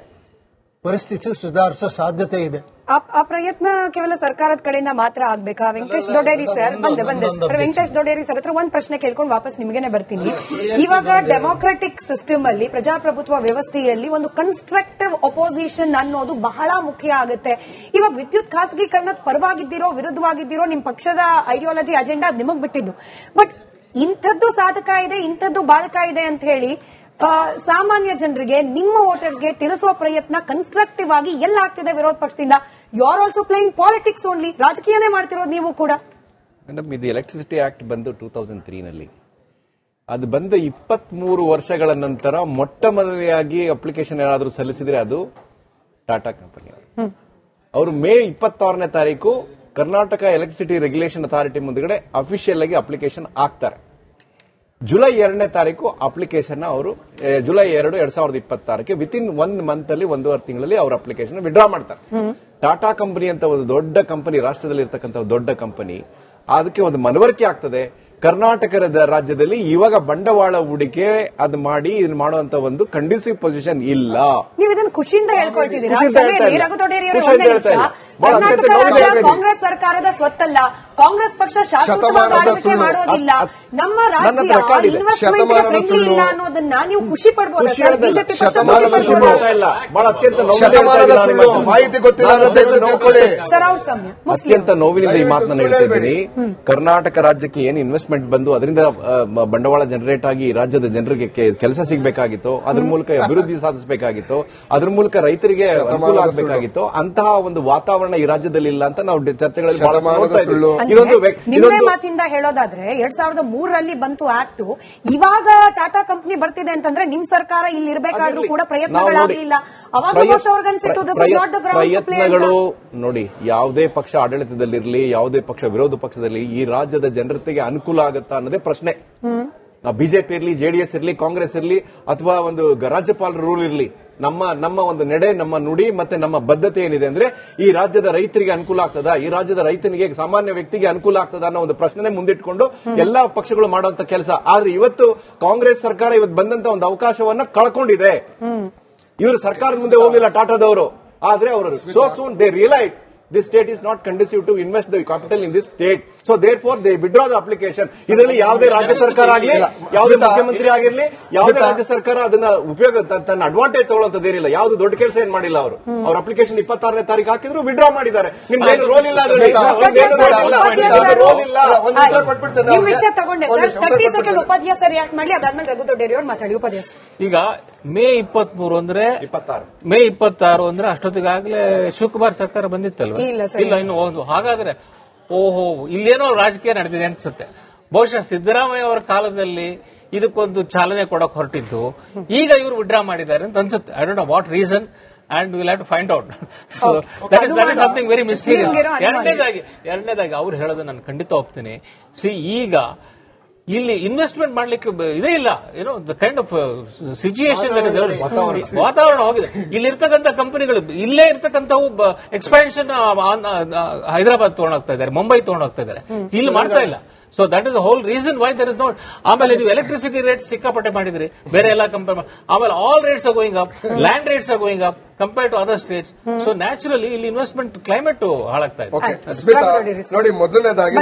ಪರಿಸ್ಥಿತಿ ಸುಧಾರಿಸೋ ಸಾಧ್ಯತೆ ಇದೆ. ಆ ಪ್ರಯತ್ನ ಕೇವಲ ಸರ್ಕಾರದ ಕಡೆಯಿಂದ ಮಾತ್ರ ಆಗ್ಬೇಕಾ? ವೆಂಕಟೇಶ್ ದೊಡೇರಿ ಸರ್ ವೆಂಕಟೇಶ್ ದೊಡೇರಿ ಸರ್ ಹತ್ರ ಒಂದು ಪ್ರಶ್ನೆ ಕೇಳ್ಕೊಂಡು ವಾಪಸ್ ನಿಮಗೇನೆ ಬರ್ತೀನಿ. ಇವಾಗ ಡೆಮೋಕ್ರೆಟಿಕ್ ಸಿಸ್ಟಮ್ ಅಲ್ಲಿ, ಪ್ರಜಾಪ್ರಭುತ್ವ ವ್ಯವಸ್ಥೆಯಲ್ಲಿ ಒಂದು ಕನ್ಸ್ಟ್ರಕ್ಟಿವ್ ಅಪೋಸಿಷನ್ ಅನ್ನೋದು ಬಹಳ ಮುಖ್ಯ ಆಗುತ್ತೆ. ಇವಾಗ ವಿದ್ಯುತ್ ಖಾಸಗೀಕರಣದ ಪರವಾಗಿದ್ದೀರೋ ವಿರುದ್ಧವಾಗಿದ್ದೀರೋ ನಿಮ್ ಪಕ್ಷದ ಐಡಿಯಾಲಜಿ ಅಜೆಂಡಾ ನಿಮಗ್ ಬಿಟ್ಟಿದ್ದು. ಬಟ್ ಇಂಥದ್ದು ಸಾಧಕ ಇದೆ, ಇಂಥದ್ದು ಬಾಧಕ ಇದೆ ಅಂತ ಹೇಳಿ ಸಾಮಾನ್ಯ ಜನರಿಗೆ, ನಿಮ್ಮ ವೋಟರ್ಸ್ಗೆ ತಿಳಿಸುವ ಪ್ರಯತ್ನ ಕನ್ಸ್ಟ್ರಕ್ಟಿವ್ ಆಗಿ ಎಲ್ಲ ಆಗ್ತಿದೆ ವಿರೋಧ ಪಕ್ಷದಿಂದ. You are also playing politics only, ರಾಜಕೀಯನೇ ಮಾಡ್ತಿರೋದು ನೀವು ಕೂಡ. ಮೇಡಮ್, ಇದು ಎಲೆಕ್ಟ್ರಿಸಿಟಿ ಆಕ್ಟ್ ಬಂದು 2003ನಲ್ಲಿ ಅದು ಬಂದ 23 ವರ್ಷಗಳ ನಂತರ ಮೊಟ್ಟ ಮೊದಲನೆಯಾಗಿ ಅಪ್ಲಿಕೇಶನ್ ಯಾರಾದರೂ ಸಲ್ಲಿಸಿದ್ರೆ ಅದು ಟಾಟಾ ಕಂಪನಿ ಅವರು ಮೇ 26ನೇ ತಾರೀಕು ಕರ್ನಾಟಕ ಎಲೆಕ್ಟ್ರಿಸಿಟಿ ರೆಗ್ಯುಲೇಷನ್ ಅಥಾರಿಟಿ ಮುಂದಗಡೆ ಅಫಿಷಿಯಲ್ ಆಗಿ ಅಪ್ಲಿಕೇಶನ್ ಹಾಕ್ತಾರೆ. ಜುಲೈ 2ನೇ ತಾರೀಕು ಅಪ್ಲಿಕೇಶನ್ ಅವರು ಜುಲೈ 2, 2026ಕ್ಕೆ ವಿತಿನ್ 1 ಮಂತ್ ಅಲ್ಲಿ 1.5 ತಿಂಗಳಲ್ಲಿ ಅವ್ರ ಅಪ್ಲಿಕೇಶನ್ ವಿಡ್ರಾ ಮಾಡ್ತಾರೆ. ಟಾಟಾ ಕಂಪನಿ ಅಂತ ಒಂದು ದೊಡ್ಡ ಕಂಪನಿ, ರಾಷ್ಟ್ರದಲ್ಲಿ ಇರತಕ್ಕಂಥ ದೊಡ್ಡ ಕಂಪನಿ, ಅದಕ್ಕೆ ಒಂದು ಮನವರಿಕೆ ಆಗ್ತದೆ. ಕರ್ನಾಟಕದ ರಾಜ್ಯದಲ್ಲಿ ಇವಾಗ ಬಂಡವಾಳ ಹೂಡಿಕೆ ಅದು ಮಾಡಿ ಇದನ್ನ ಮಾಡುವಂತ ಒಂದು ಕಂಡೀಸಿವ್ ಪೊಸಿಷನ್ ಇಲ್ಲ. ನೀವು ಇದನ್ನು ಖುಷಿಯಿಂದ ಹೇಳ್ಕೊಳ್ತಿದ್ದೀರಾ? ಕರ್ನಾಟಕ ರಾಜ್ಯ ಕಾಂಗ್ರೆಸ್ ಸರ್ಕಾರದ ಸ್ವತ್ತಲ್ಲ, ಕಾಂಗ್ರೆಸ್ ಪಕ್ಷ ಶಾಶ್ವತವಾಗಿ ಆಳ್ವಿಕೆ ಮಾಡೋದಿಲ್ಲ, ನಮ್ಮ ರಾಜ್ಯ ಇನ್ವೆಸ್ಟ್ಮೆಂಟ್ ಫ್ರೆಂಡ್ಲಿ ಇಲ್ಲ ಅನ್ನೋದನ್ನ ನೀವು ಖುಷಿ ಪಡ್ಬೋದಾ ಸರ್? ಬಿಜೆಪಿ ಪಕ್ಷ ಮಾಹಿತಿ ಗೊತ್ತಿಲ್ಲ ಸರ್. ಅವ್ರ ಸಮಯ ಅತ್ಯಂತ ನೋವಿನಿಂದ ಈ ಮಾತನ್ನ ಹೇಳ್ತಿದ್ದೀನಿ. ಕರ್ನಾಟಕ ರಾಜ್ಯಕ್ಕೆ ಏನು ಇನ್ವೆಸ್ಟ್ಮೆಂಟ್ ಬಂದು ಅದರಿಂದ ಬಂಡವಾಳ ಜನರೇಟ್ ಆಗಿ ರಾಜ್ಯದ ಜನರಿಗೆ ಕೆಲಸ ಸಿಗಬೇಕಾಗಿತ್ತು, ಅದ್ರ ಮೂಲಕ ಅಭಿವೃದ್ಧಿ ಸಾಧಿಸಬೇಕಾಗಿತ್ತು, ಅದ್ರ ಮೂಲಕ ರೈತರಿಗೆ ಅನುಕೂಲ ಆಗಬೇಕಾಗಿತ್ತು, ಅಂತಹ ಒಂದು ವಾತಾವರಣ ಈ ರಾಜ್ಯದಲ್ಲಿ ಇಲ್ಲ ಅಂತ ನಾವು ಚರ್ಚೆಗಳಲ್ಲಿ ನಿಮ್ಮೇ ಮಾತಿಂದ ಹೇಳೋದಾದ್ರೆ 2003ರಲ್ಲಿ ಬಂತು ಆಕ್ಟ್, ಇವಾಗ ಟಾಟಾ ಕಂಪನಿ ಬರ್ತಿದೆ ಅಂತಂದ್ರೆ ನಿಮ್ ಸರ್ಕಾರ ಇಲ್ಲಿ ಇರಬೇಕಾದ್ರೂ ಕೂಡ ಪ್ರಯತ್ನಗಳಾಗಲಿಲ್ಲ. ಅವಾಗ ಪ್ರಯತ್ನಗಳು ನೋಡಿ, ಯಾವುದೇ ಪಕ್ಷ ಆಡಳಿತದಲ್ಲಿರಲಿ, ಯಾವುದೇ ಪಕ್ಷ ವಿರೋಧ ಪಕ್ಷದಲ್ಲಿ ಈ ರಾಜ್ಯದ ಜನತೆಗೆ ಅನುಕೂಲ ಆಗುತ್ತಾ ಅನ್ನೋದೇ ಪ್ರಶ್ನೆ. ನಾವು ಬಿಜೆಪಿ ಇರಲಿ, ಜೆಡಿಎಸ್ ಇರಲಿ, ಕಾಂಗ್ರೆಸ್ ಇರಲಿ, ಅಥವಾ ಒಂದು ರಾಜ್ಯಪಾಲರ ರೂಲ್ ಇರಲಿ, ನಮ್ಮ ಒಂದು ನಡೆ, ನಮ್ಮ ನುಡಿ ಮತ್ತೆ ನಮ್ಮ ಬದ್ಧತೆ ಏನಿದೆ ಅಂದ್ರೆ ಈ ರಾಜ್ಯದ ರೈತರಿಗೆ ಅನುಕೂಲ ಆಗ್ತದಾ, ಈ ರಾಜ್ಯದ ರೈತನಿಗೆ, ಸಾಮಾನ್ಯ ವ್ಯಕ್ತಿಗೆ ಅನುಕೂಲ ಆಗ್ತದ ಅನ್ನೋ ಒಂದು ಪ್ರಶ್ನೆ ಮುಂದಿಟ್ಕೊಂಡು ಎಲ್ಲಾ ಪಕ್ಷಗಳು ಮಾಡುವಂತ ಕೆಲಸ. ಆದ್ರೆ ಇವತ್ತು ಕಾಂಗ್ರೆಸ್ ಸರ್ಕಾರ ಇವತ್ತು ಬಂದಂತ ಒಂದು ಅವಕಾಶವನ್ನ ಕಳ್ಕೊಂಡಿದೆ. ಇವರು ಸರ್ಕಾರದ ಮುಂದೆ ಹೋಗಲಿಲ್ಲ ಟಾಟಾದವರು, ಆದ್ರೆ ಅವರು so soon they realise this state is not conducive to invest the capital in this state, so therefore they withdraw the application. ಇದರಲ್ಲಿ ಯಾವುದೇ ರಾಜ್ಯ ಸರ್ಕಾರ ಆಗಲಿ, ಯಾವುದೇ ಮುಖ್ಯಮಂತ್ರಿ ಆಗಿರಲಿ, ಯಾವುದೇ ರಾಜ್ಯ ಸರ್ಕಾರ ಅದನ್ನ ಉಪಯೋಗ ತನ್ನ ಅಡ್ವಾಂಟೇಜ್ ತಗೊಳ್ಳೋಂಥದ್ದೇನಿಲ್ಲ. ಯಾವ್ದು ದೊಡ್ಡ ಕೆಲಸ ಏನ್ ಮಾಡಿಲ್ಲ ಅವರು. ಅವ್ರ ಅಪ್ಲಿಕೇಶನ್ 26ನೇ ತಾರೀಕು ಹಾಕಿದ್ರು, ವಿಡ್ರಾ ಮಾಡಿದ್ದಾರೆ. ನಿಮ್ದೇನು ರೋಲ್ ಇಲ್ಲ, ರೋಲ್ ಇಲ್ಲ. ವಿಷಯ ತಗೊಂಡೆ ಸರ್, 30 ಸೆಕೆಂಡ್ ಉಪಾಧ್ಯಾಯ ಸರ್ ಯಾಕೆ ಮಾಡ್ಲಿ, ಅದಾದ್ಮೇಲೆ ರಘು ದೊಡ್ಡೇರಿ ಅವ್ರು ಮಾತಾಡಿ. ಉಪಾಧ್ಯಾಯ ಈಗ ಮೇ 23 ಅಂದ್ರೆ ಮೇ 26 ಅಂದ್ರೆ ಅಷ್ಟೊತ್ತಿಗಾಗಲೇ ಶಿವಕುಮಾರ್ ಸರ್ಕಾರ ಬಂದಿತ್ತಲ್ವ? ಇಲ್ಲ, ಇನ್ನು ಒಂದು. ಹಾಗಾದ್ರೆ ಓಹೋ, ಇಲ್ಲೇನೋ ರಾಜಕೀಯ ನಡೆದಿದೆ ಅನ್ಸುತ್ತೆ. ಬಹುಶಃ ಸಿದ್ದರಾಮಯ್ಯ ಅವರ ಕಾಲದಲ್ಲಿ ಇದಕ್ಕೊಂದು ಚಾಲನೆ ಕೊಡಕ್ ಹೊರಟಿದ್ದು, ಈಗ ಇವರು ವಿಡ್ರಾ ಮಾಡಿದ್ದಾರೆ ಅಂತ ಅನ್ಸುತ್ತೆ. I don't know what reason and we'll have to find out. So that is something very mysterious. ಎರಡನೇದಾಗಿ ಅವ್ರು ಹೇಳೋದು ನಾನು ಖಂಡಿತ ಒಪ್ತೀನಿ. ಈಗ ಇಲ್ಲಿ ಇನ್ವೆಸ್ಟ್ಮೆಂಟ್ ಮಾಡ್ಲಿಕ್ಕೆ ಇದೇ ಇಲ್ಲ, ಏನೋ ದ ಕೈಂಡ್ ಆಫ್ ಸಿಚುಯೇಷನ್ ವಾತಾವರಣ ಹೋಗಿದೆ. ಇಲ್ಲಿ ಇರ್ತಕ್ಕಂಥ ಕಂಪನಿಗಳು, ಇಲ್ಲೇ ಇರ್ತಕ್ಕಂಥವು ಎಕ್ಸ್ಪಾನ್ಷನ್ ಹೈದರಾಬಾದ್ ತಗೊಂಡೋಗ್ತಾ ಇದ್ದಾರೆ, ಮುಂಬೈ ತಗೊಂಡೋಗ್ತಾ ಇದ್ದಾರೆ, ಇಲ್ಲಿ ಮಾಡ್ತಾ ಇಲ್ಲ. So that is the whole reason why there is not. ಆಮೇಲೆ ನೀವು ಎಲೆಕ್ಟ್ರಿಸಿಟಿ ರೇಟ್ ಸಿಕ್ಕಾಪಟ್ಟೆ ಮಾಡಿದ್ರಿ ಬೇರೆ ಎಲ್ಲ ಕಂಪೇರ್. ಆಮೇಲೆ all rates are going up, land rates are going up compare to other states. So naturally ಇಲ್ಲಿ ಇನ್ವೆಸ್ಟ್ಮೆಂಟ್ ಕ್ಲೈಮೇಟ್ ಹಾಳಾಗ್ತಾ ಇದೆ. ನೋಡಿ, ಮೊದಲನೇದಾಗಿ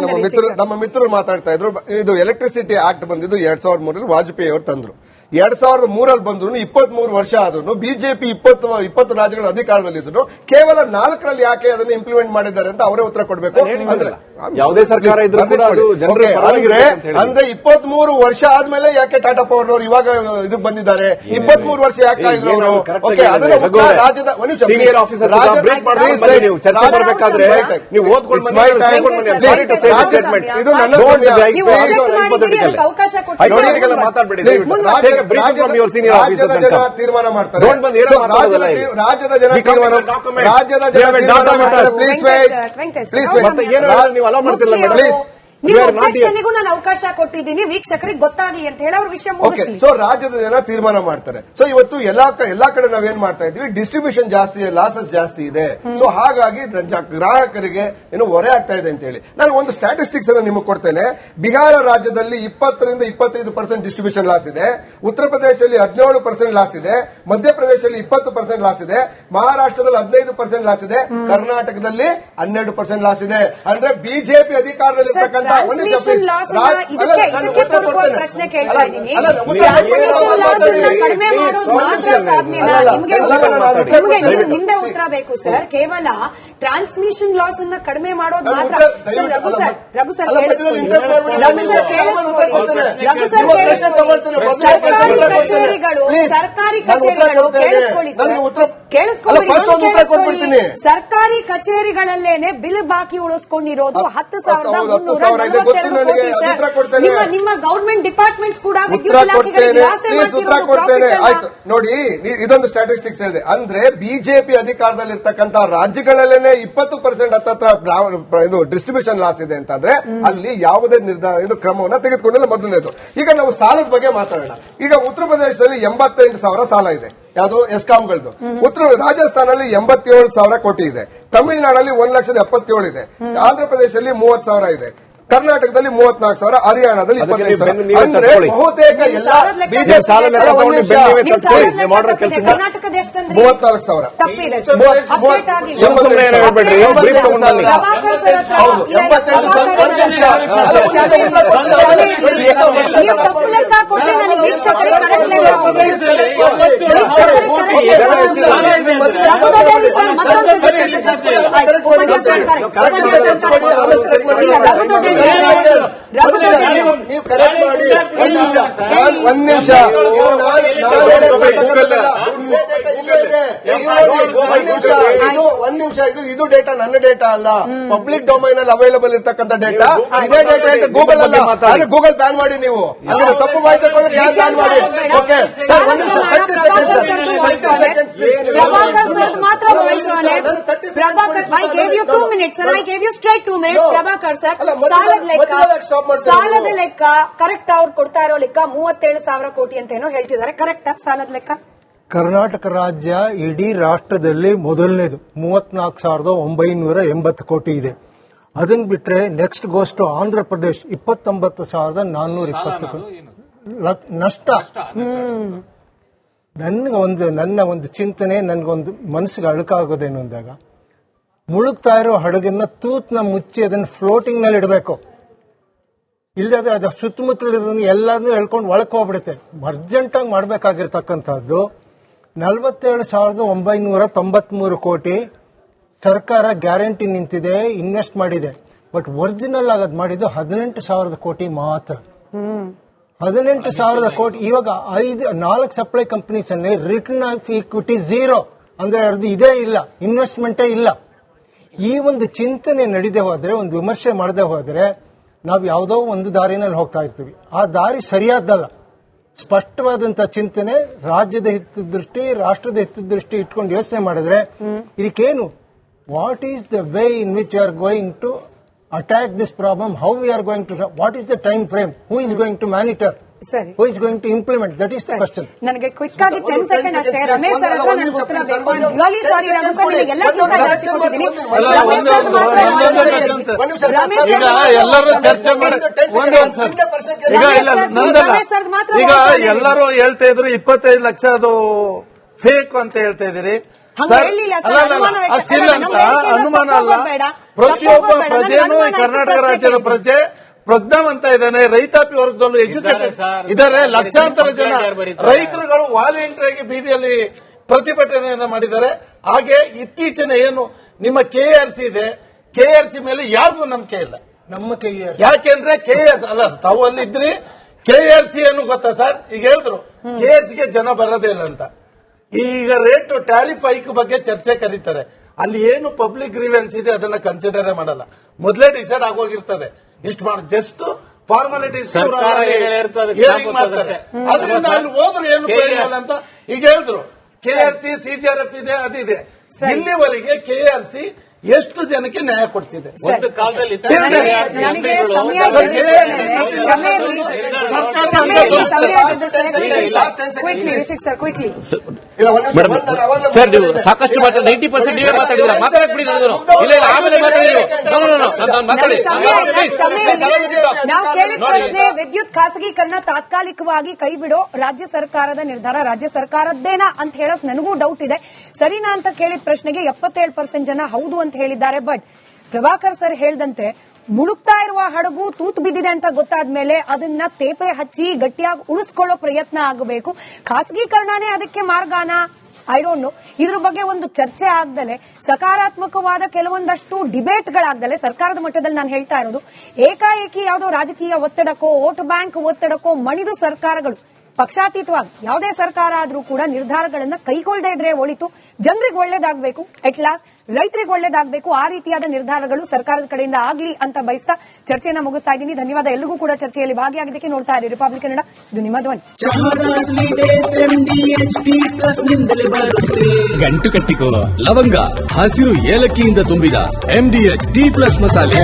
ನಮ್ಮ ಮಿತ್ರರು ಮಾತಾಡ್ತಾ ಇದ್ರು, ಇದು ಎಲೆಕ್ಟ್ರಿಸಿಟಿ ಆಕ್ಟ್ ಬಂದಿದ್ದು 2003 ವಾಜಪೇಯಿ ಅವರು ತಂದ್ರು. 2003 ಬಂದ್ರು 23 ವರ್ಷ ಆದ್ರೂ ಬಿಜೆಪಿ 20 ರಾಜ್ಯಗಳ ಅಧಿಕಾರದಲ್ಲಿದ್ರು, ಕೇವಲ 4ರಲ್ಲಿ ಯಾಕೆ ಅದನ್ನು ಇಂಪ್ಲಿಮೆಂಟ್ ಮಾಡಿದ್ದಾರೆ ಅಂತ ಅವರೇ ಉತ್ತರ ಕೊಡಬೇಕು. ಅಂದ್ರೆ ಯಾವುದೇ ಸರ್ಕಾರ ಇದ್ರೂ ಅಂದ್ರೆ 23 ವರ್ಷ ಆದ್ಮೇಲೆ ಯಾಕೆ ಟಾಟಾ ಪವರ್ ಅವರು ಇವಾಗ ಇದಕ್ಕೆ ಬಂದಿದ್ದಾರೆ? 23 ವರ್ಷ ಯಾಕೆ ಇದ್ರು ಅವರು? ರಾಜ್ಯದ ಸೀನಿಯರ್ ಆಫೀಸರ್ ಚರ್ಚೆ ಮಾಡಬೇಕಾದ್ರೆ ನೀವು ಓದ್ಕೊಂಡು ಇದು ನನ್ನ ಮಾತಾಡಬೇಡಿ. ರಾಜ್ಯದ ಜನ ತೀರ್ಮಾನ ಮಾಡ್ತಾರೆ. ರಾಜ್ಯದ ಜನ ನೀವು ಅಲೋ ಮಾಡ್ತಿಲ್ಲ ಮೇಡಮ್. ನಿಮ್ಮ ಅಬ್ಜೆಕ್ಷನ್ಗೂ ನಾನು ಅವಕಾಶ ಕೊಟ್ಟಿದ್ದೀನಿ, ವೀಕ್ಷಕರಿಗೆ ಗೊತ್ತಾಗ್ಲಿ ಅಂತ ಹೇಳಿ ಅವ್ರ ವಿಷಯ ಮುಗಿಸ್ಲಿ. ಸೊ ರಾಜ್ಯದ ಜನ ತೀರ್ಮಾನ ಮಾಡ್ತಾರೆ. ಸೊ ಇವತ್ತು ಎಲ್ಲಾ ಕಡೆ ನಾವೇನ್ ಮಾಡ್ತಾ ಇದ್ವಿ, ಡಿಸ್ಟ್ರಿಬ್ಯೂಷನ್ ಜಾಸ್ತಿ ಇದೆ, ಲಾಸಸ್ ಜಾಸ್ತಿ ಇದೆ. ಸೊ ಹಾಗಾಗಿ ಗ್ರಾಹಕರಿಗೆ ಏನೋ ಹೊರೆ ಆಗ್ತಾ ಇದೆ ಅಂತ ಹೇಳಿ ನಾನು ಒಂದು ಸ್ಟ್ಯಾಟಿಸ್ಟಿಕ್ಸ್ ಅನ್ನು ನಿಮಗೆ ಕೊಡ್ತೇನೆ. ಬಿಹಾರ ರಾಜ್ಯದಲ್ಲಿ 20ರಿಂದ 25% ಡಿಸ್ಟ್ರಿಬ್ಯೂಷನ್ ಲಾಸ್ ಇದೆ, ಉತ್ತರ ಪ್ರದೇಶದಲ್ಲಿ 17% ಲಾಸ್ ಇದೆ, ಮಧ್ಯಪ್ರದೇಶದಲ್ಲಿ 20% ಲಾಸ್ ಇದೆ, ಮಹಾರಾಷ್ಟ್ರದಲ್ಲಿ 15% ಲಾಸ್ ಇದೆ, ಕರ್ನಾಟಕದಲ್ಲಿ 12% ಲಾಸ್ ಇದೆ. ಅಂದ್ರೆ ಬಿಜೆಪಿ ಅಧಿಕಾರದಲ್ಲಿರ್ತಕ್ಕಂಥ ಪ್ರಶ್ನೆ ಕೇಳ್ತಾ ಇದ್ದೀನಿ. ಕಡಿಮೆ ಮಾಡೋದು ಮಾತ್ರ ಸಾಧನೆನಾ? ನಿಮ್ದೇ ಉತ್ತರ ಬೇಕು ಸರ್. ಕೇವಲ ಟ್ರಾನ್ಸ್ಮಿಷನ್ ಲಾಸ್ ಅನ್ನ ಕಡಿಮೆ ಮಾಡೋದು ಮಾತ್ರ. ರಘು ಸರ್ ಸರ್ಕಾರಿ ಕಚೇರಿಗಳು ಕೇಳಿಸ್ಕೊಳ್ಳಿ. ಸರ್ಕಾರಿ ಕಚೇರಿಗಳಲ್ಲೇನೆ ಬಿಲ್ ಬಾಕಿ ಉಳಿಸ್ಕೊಂಡಿರೋದು 10,342 ಕೋಟಿ ಸರ್. ನಿಮ್ಮ ಗವರ್ಮೆಂಟ್ ಡಿಪಾರ್ಟ್ಮೆಂಟ್ಸ್ ಕೂಡ ಉತ್ತರ ಕೊಡ್ತೇನೆ, ಪ್ಲೀಸ್ ಉತ್ತರ ಕೊಡ್ತೇನೆ. ಆಯ್ತು ನೋಡಿ, ಇದೊಂದು ಸ್ಟ್ಯಾಟಿಸ್ಟಿಕ್ಸ್ ಹೇಳಿದೆ. ಅಂದ್ರೆ ಬಿಜೆಪಿ ಅಧಿಕಾರದಲ್ಲಿರ್ತಕ್ಕಂಥ ರಾಜ್ಯಗಳಲ್ಲೇನೆ 20% ಹತ್ತತ್ರ ಇದು ಡಿಸ್ಟ್ರಿಬ್ಯೂಷನ್ ಲಾಸ್ ಇದೆ ಅಂತಂದ್ರೆ ಅಲ್ಲಿ ಯಾವುದೇ ಇದು ಕ್ರಮವನ್ನು ತೆಗೆದುಕೊಂಡಿಲ್ಲ. ಮೊದಲನೇದು. ಈಗ ನಾವು ಸಾಲದ ಬಗ್ಗೆ ಮಾತಾಡೋಣ. ಈಗ ಉತ್ತರ ಪ್ರದೇಶದಲ್ಲಿ 85,000 ಸಾಲ ಇದೆ, ಯಾವುದು ಎಸ್ಕಾಂಗಳದ್ದು. ರಾಜಸ್ಥಾನಲ್ಲಿ 87,000 ಕೋಟಿ ಇದೆ, ತಮಿಳುನಾಡಲ್ಲಿ 1,77,000 ಇದೆ, ಆಂಧ್ರ ಪ್ರದೇಶದಲ್ಲಿ 30,000 ಇದೆ, ಕರ್ನಾಟಕದಲ್ಲಿ 34,000, ಹರಿಯಾಣದಲ್ಲಿ 25,000. ಅಂದ್ರೆ ಬಹುತೇಕ ಎಲ್ಲ ಬಿಜೆಪಿ 34,000 ತಪ್ಪಿದೆ. ನೀವು ತಪ್ಪು ಲೆಕ್ಕ ಕೊಟ್ಟರೆ ನನಗೆ ವೀಕ್ಷಕರಿಗೆ ಕರೆಕ್ಟ್ ಒಂದ್ ನಿಮಿಷ, ಇದು ಡೇಟಾ ನನ್ನ ಡೇಟಾ ಅಲ್ಲ, ಪಬ್ಲಿಕ್ ಡೊಮೈನ್ ಅಲ್ಲಿ ಅವೈಲಬಲ್ ಇರ್ತಕ್ಕಂಥ ಡೇಟಾ. ಇದೇ ಡೇಟಾ ಗೂಗಲ್ ಅಲ್ಲ, ಆದ್ರೆ ಗೂಗಲ್ ಬ್ಯಾನ್ ಮಾಡಿ. ನೀವು ಅದನ್ನ ತಪ್ಪು ಮಾಹಿತಿ ಬ್ಯಾನ್ ಮಾಡಿ. ಓಕೆ ಸರ್, ಒಂದ್ ನಿಮಿಷ, 30 seconds. ಮಾತ್ರ I gave you 2 minutes and I gave you straight 2 minutes. Prabhakar sir, ಸಾಲದ ಲೆಕ್ಕ ಕರೆಕ್ಟ್ ಅವ್ರು ಕೊಡ್ತಾ ಇರೋ ಲೆಕ್ಕ 37,000 ಕೋಟಿ ಅಂತ ಏನೋ ಹೇಳ್ತಿದ್ದಾರೆ. ಕರೆಕ್ಟಾ ಸಾಲದ ಲೆಕ್ಕ? ಕರ್ನಾಟಕ ರಾಜ್ಯ ಇಡೀ ರಾಷ್ಟ್ರದಲ್ಲಿ ಮೊದಲನೇದು, 34,980 ಕೋಟಿ ಇದೆ. ಅದನ್ನ ಬಿಟ್ರೆ ನೆಕ್ಸ್ಟ್ ಗೋಸ್ಟ್ ಆಂಧ್ರ ಪ್ರದೇಶ್ 29,420 ಕೋಟಿ ನಷ್ಟ. ನನ್ನ ಒಂದು ಚಿಂತನೆ, ನನ್ಗೊಂದು ಮನಸ್ಸಿಗೆ ಅಳುಕಾಗೋದೇನು ಅಂದಾಗ, ಮುಳುಗ್ತಾ ಇರೋ ಹಡಗನ್ನ ತೂತ್ನ ಮುಚ್ಚಿ ಅದನ್ನ ಫ್ಲೋಟಿಂಗ್ ನಲ್ಲಿ ಇಡಬೇಕು. ಇಲ್ಲದೆ ಅದು ಸುತ್ತಮುತ್ತಲಿರೋದನ್ನ ಎಲ್ಲಾರನ್ನೂ ಎಳ್ಕೊಂಡು ಒಳಕ್ ಹೋಗ್ಬಿಡುತ್ತೆ. ಅರ್ಜೆಂಟ್ ಆಗಿ ಮಾಡಬೇಕಾಗಿರ್ತಕ್ಕಂಥದ್ದು 47,993 ಕೋಟಿ ಸರ್ಕಾರ ಗ್ಯಾರಂಟಿ ನಿಂತಿದೆ, ಇನ್ವೆಸ್ಟ್ ಮಾಡಿದೆ. ಬಟ್ ಒರಿಜಿನಲ್ ಆಗೋದು ಮಾಡಿದ್ದು 18,000 ಕೋಟಿ ಮಾತ್ರ. 18,000 ಕೋಟಿ. ಇವಾಗ 4 ಸಪ್ಲೈ ಕಂಪನೀಸ್ ಅಲ್ಲಿ ರಿಟರ್ನ್ ಆಫ್ ಈಕ್ವಿಟಿ 0 ಅಂದ್ರೆ ಅದು ಇದೇ ಇಲ್ಲ, ಇನ್ವೆಸ್ಟ್ಮೆಂಟೇ ಇಲ್ಲ. ಈ ಒಂದು ಚಿಂತನೆ ನಡೆದೇ ಹೋದ್ರೆ, ಒಂದು ವಿಮರ್ಶೆ ಮಾಡದೆ ಹೋದ್ರೆ, ನಾವು ಯಾವುದೋ ಒಂದು ದಾರಿನಲ್ಲಿ ಹೋಗ್ತಾ ಇರ್ತೀವಿ. ಆ ದಾರಿ ಸರಿಯಾದ್ದಲ್ಲ. ಸ್ಪಷ್ಟವಾದಂತಹ ಚಿಂತನೆ, ರಾಜ್ಯದ ಹಿತದೃಷ್ಟಿ, ರಾಷ್ಟ್ರದ ಹಿತದೃಷ್ಟಿ ಇಟ್ಕೊಂಡು ಯೋಚನೆ ಮಾಡಿದ್ರೆ ಇದಕ್ಕೇನು, what is the way in which you are going to attack this problem, how we are going to, what is the time frame, who is going to monitor, who is going to implement, that is the question. ನನಗೆ ಕ್ವಿಕ್ ಆಗಿ 10 ಸೆಕೆಂಡ್ ಅಷ್ಟೇ. ರಮೇಶ್ ಸರ್ ಹತ್ರ ನನಗೆ ಉತ್ತರ ಬೇಕು. ರಿಯಲಿ ಸಾರಿ ರಘು ಸರ್, ನಿಮಗೆಲ್ಲಕ್ಕಿಂತ ಜಾಸ್ತಿ ಕೊಟ್ಟಿದ್ದೀನಿ. ರಮೇಶ್ ಸರ್ ಮಾತ್ರ ಈಗ ಎಲ್ಲರೂ ಹೇಳ್ತಾ ಇದ್ರು 25 ಲಕ್ಷ ಅದು ಫೇಕ್ ಅಂತ ಹೇಳ್ತಾ ಇದ್ದೀರಿ. ಅನುಮಾನ ಅಲ್ಲ, ಪ್ರತಿಯೊಬ್ಬ ಪ್ರಜೆನೂ ಕರ್ನಾಟಕ ರಾಜ್ಯದ ಪ್ರಜೆ ಪ್ರಜ್ಞಾವಂತ ಇದ್ದಾನೆ, ರೈತಾಪಿ ವರ್ಗದಲ್ಲೂ ಎಜುಕೇಟೆಡ್ ಇದ್ದಾರೆ. ಲಕ್ಷಾಂತರ ಜನ ರೈತರುಗಳು ವಾಲಂಟಿಯರ್ ಆಗಿ ಬೀದಿಯಲ್ಲಿ ಪ್ರತಿಭಟನೆಯನ್ನ ಮಾಡಿದ್ದಾರೆ. ಹಾಗೆ ಇತ್ತೀಚಿನ ಏನು ನಿಮ್ಮ KRC ಇದೆ, KRC ಮೇಲೆ ಯಾರಿಗೂ ನಂಬಿಕೆ ಇಲ್ಲ. ನಮ್ಮ KRC ಯಾಕೆಂದ್ರೆ KRC ಅಲ್ಲ, ತಾವು ಅಲ್ಲಿದ್ರಿ. KRC ಏನು ಗೊತ್ತಾ ಸರ್, ಈಗ ಹೇಳಿದ್ರು KRCಗೆ ಜನ ಬರೋದೇ ಇಲ್ಲ ಅಂತ. ಈಗ ರೇಟ್ ಟ್ಯಾರಿಫ್ ಹೈಕ್ ಬಗ್ಗೆ ಚರ್ಚೆ ಕರೀತಾರೆ. ಅಲ್ಲಿ ಏನು ಪಬ್ಲಿಕ್ ಗ್ರೀವೆನ್ಸ್ ಇದೆ ಅದನ್ನ ಕನ್ಸಿಡರ್ ಮಾಡಲ್ಲ, ಮೊದಲೇ ಡಿಸೈಡ್ ಆಗೋಗಿರ್ತದೆ. ಇಷ್ಟು ಮಾಡಿ ಜಸ್ಟ್ ಫಾರ್ಮಾಲಿಟೀಸ್ ಮಾಡ್ತಾರೆ. ಅದರಿಂದ ಅಲ್ಲಿ ಹೋದ್ರೆ ಏನು ಪ್ರಯೋಜನ ಅಂತ ಈಗ ಹೇಳಿದ್ರು. KRC CGRF ಇದೆ, ಅದಿದೆ. ಇಲ್ಲಿವರೆಗೆ KRC ಎಷ್ಟು ಜನಕ್ಕೆ ನ್ಯಾಯ ಕೊಡ್ತಿದೆ? ಒಂದು ಕಾಲದಲ್ಲಿ ಸರ್, ನೀವು ಸಾಕಷ್ಟು ಮಾತಾಡಿ 90% ನೀವೇ ಮಾತಾಡಿದ್ರ, ಮಾತಾಡಕ್ಬಿಡಿ. ಇಲ್ಲ ಆಮೇಲೆ ಮಾತಾಡಿ. ನಾವು ಕೇಳಿದ ಪ್ರಶ್ನೆ, ವಿದ್ಯುತ್ ಖಾಸಗೀಕರಣ ತಾತ್ಕಾಲಿಕವಾಗಿ ಕೈ ಬಿಡೋ ರಾಜ್ಯ ಸರ್ಕಾರದ ನಿರ್ಧಾರ ರಾಜ್ಯ ಸರ್ಕಾರದ್ದೇನಾ ಅಂತ ಹೇಳಕ್ ನನಗೂ ಡೌಟ್ ಇದೆ. ಸರಿನಾ ಅಂತ ಕೇಳಿದ ಪ್ರಶ್ನೆಗೆ 77% ಜನ ಹೌದು ಅಂತ ಹೇಳಿದ್ದಾರೆ. ಬಟ್ ಪ್ರಭಾಕರ್ ಸರ್ ಹೇಳ್ದಂತೆ, ಮುಳುಗ್ತಾ ಇರುವ ಹಡಗು ತೂತು ಬಿದ್ದಿದೆ ಅಂತ ಗೊತ್ತಾದ್ಮೇಲೆ ಅದನ್ನ ತೇಪೆ ಹಚ್ಚಿ ಗಟ್ಟಿಯಾಗಿ ಉಳಿಸ್ಕೊಳ್ಳೋ ಪ್ರಯತ್ನ ಆಗಬೇಕು. ಖಾಸಗೀಕರಣನೇ ಅದಕ್ಕೆ ಮಾರ್ಗಾನ? I don't know. ಇದ್ರ ಬಗ್ಗೆ ಒಂದು ಚರ್ಚೆ ಆಗ್ದಲೆ, ಸಕಾರಾತ್ಮಕವಾದ ಕೆಲವೊಂದಷ್ಟು ಡಿಬೇಟ್ಗಳಾಗ್ದಲೆ, ಸರ್ಕಾರದ ಮಟ್ಟದಲ್ಲಿ ನಾನು ಹೇಳ್ತಾ ಇರೋದು, ಏಕಾಏಕಿ ಯಾವುದೋ ರಾಜಕೀಯ ಒತ್ತಡಕ್ಕೋ ವೋಟ್ ಬ್ಯಾಂಕ್ ಒತ್ತಡಕ್ಕೋ ಮಣಿದು ಸರ್ಕಾರಗಳು ಪಕ್ಷಾತೀತವಾಗಿ ಯಾವುದೇ ಸರ್ಕಾರ ಆದ್ರೂ ಕೂಡ ನಿರ್ಧಾರಗಳನ್ನ ಕೈಗೊಳ್ಳದೇ ಇದ್ರೆ ಒಳಿತು. ಜನರಿಗೆ ಒಳ್ಳೇದಾಗಬೇಕು, ಅಟ್ ಲಾಸ್ಟ್ ರೈತರಿಗೆ ಒಳ್ಳೇದಾಗಬೇಕು. ಆ ರೀತಿಯಾದ ನಿರ್ಧಾರಗಳು ಸರ್ಕಾರದ ಕಡೆಯಿಂದ ಆಗ್ಲಿ ಅಂತ ಬಯಸ್ತಾ ಚರ್ಚೆಯನ್ನ ಮುಗಿಸ್ತಾ ಇದ್ದೀನಿ. ಧನ್ಯವಾದ ಎಲ್ರಿಗೂ ಕೂಡ ಚರ್ಚೆಯಲ್ಲಿ ಭಾಗಿಯಾಗಿದ್ದಕ್ಕೆ. ನೋಡ್ತಾ ಇರಿ ರಿಪಬ್ಲಿಕ್ ಕನ್ನಡ, ಇದು ನಿಮ್ಮ ಧ್ವನಿ. ಗಂಟು ಕಟ್ಟಿಕೋ ಲವಂಗ ಹಸಿರು ಏಲಕ್ಕಿಯಿಂದ ತುಂಬಿದ MDH T+ ಮಸಾಲೆ.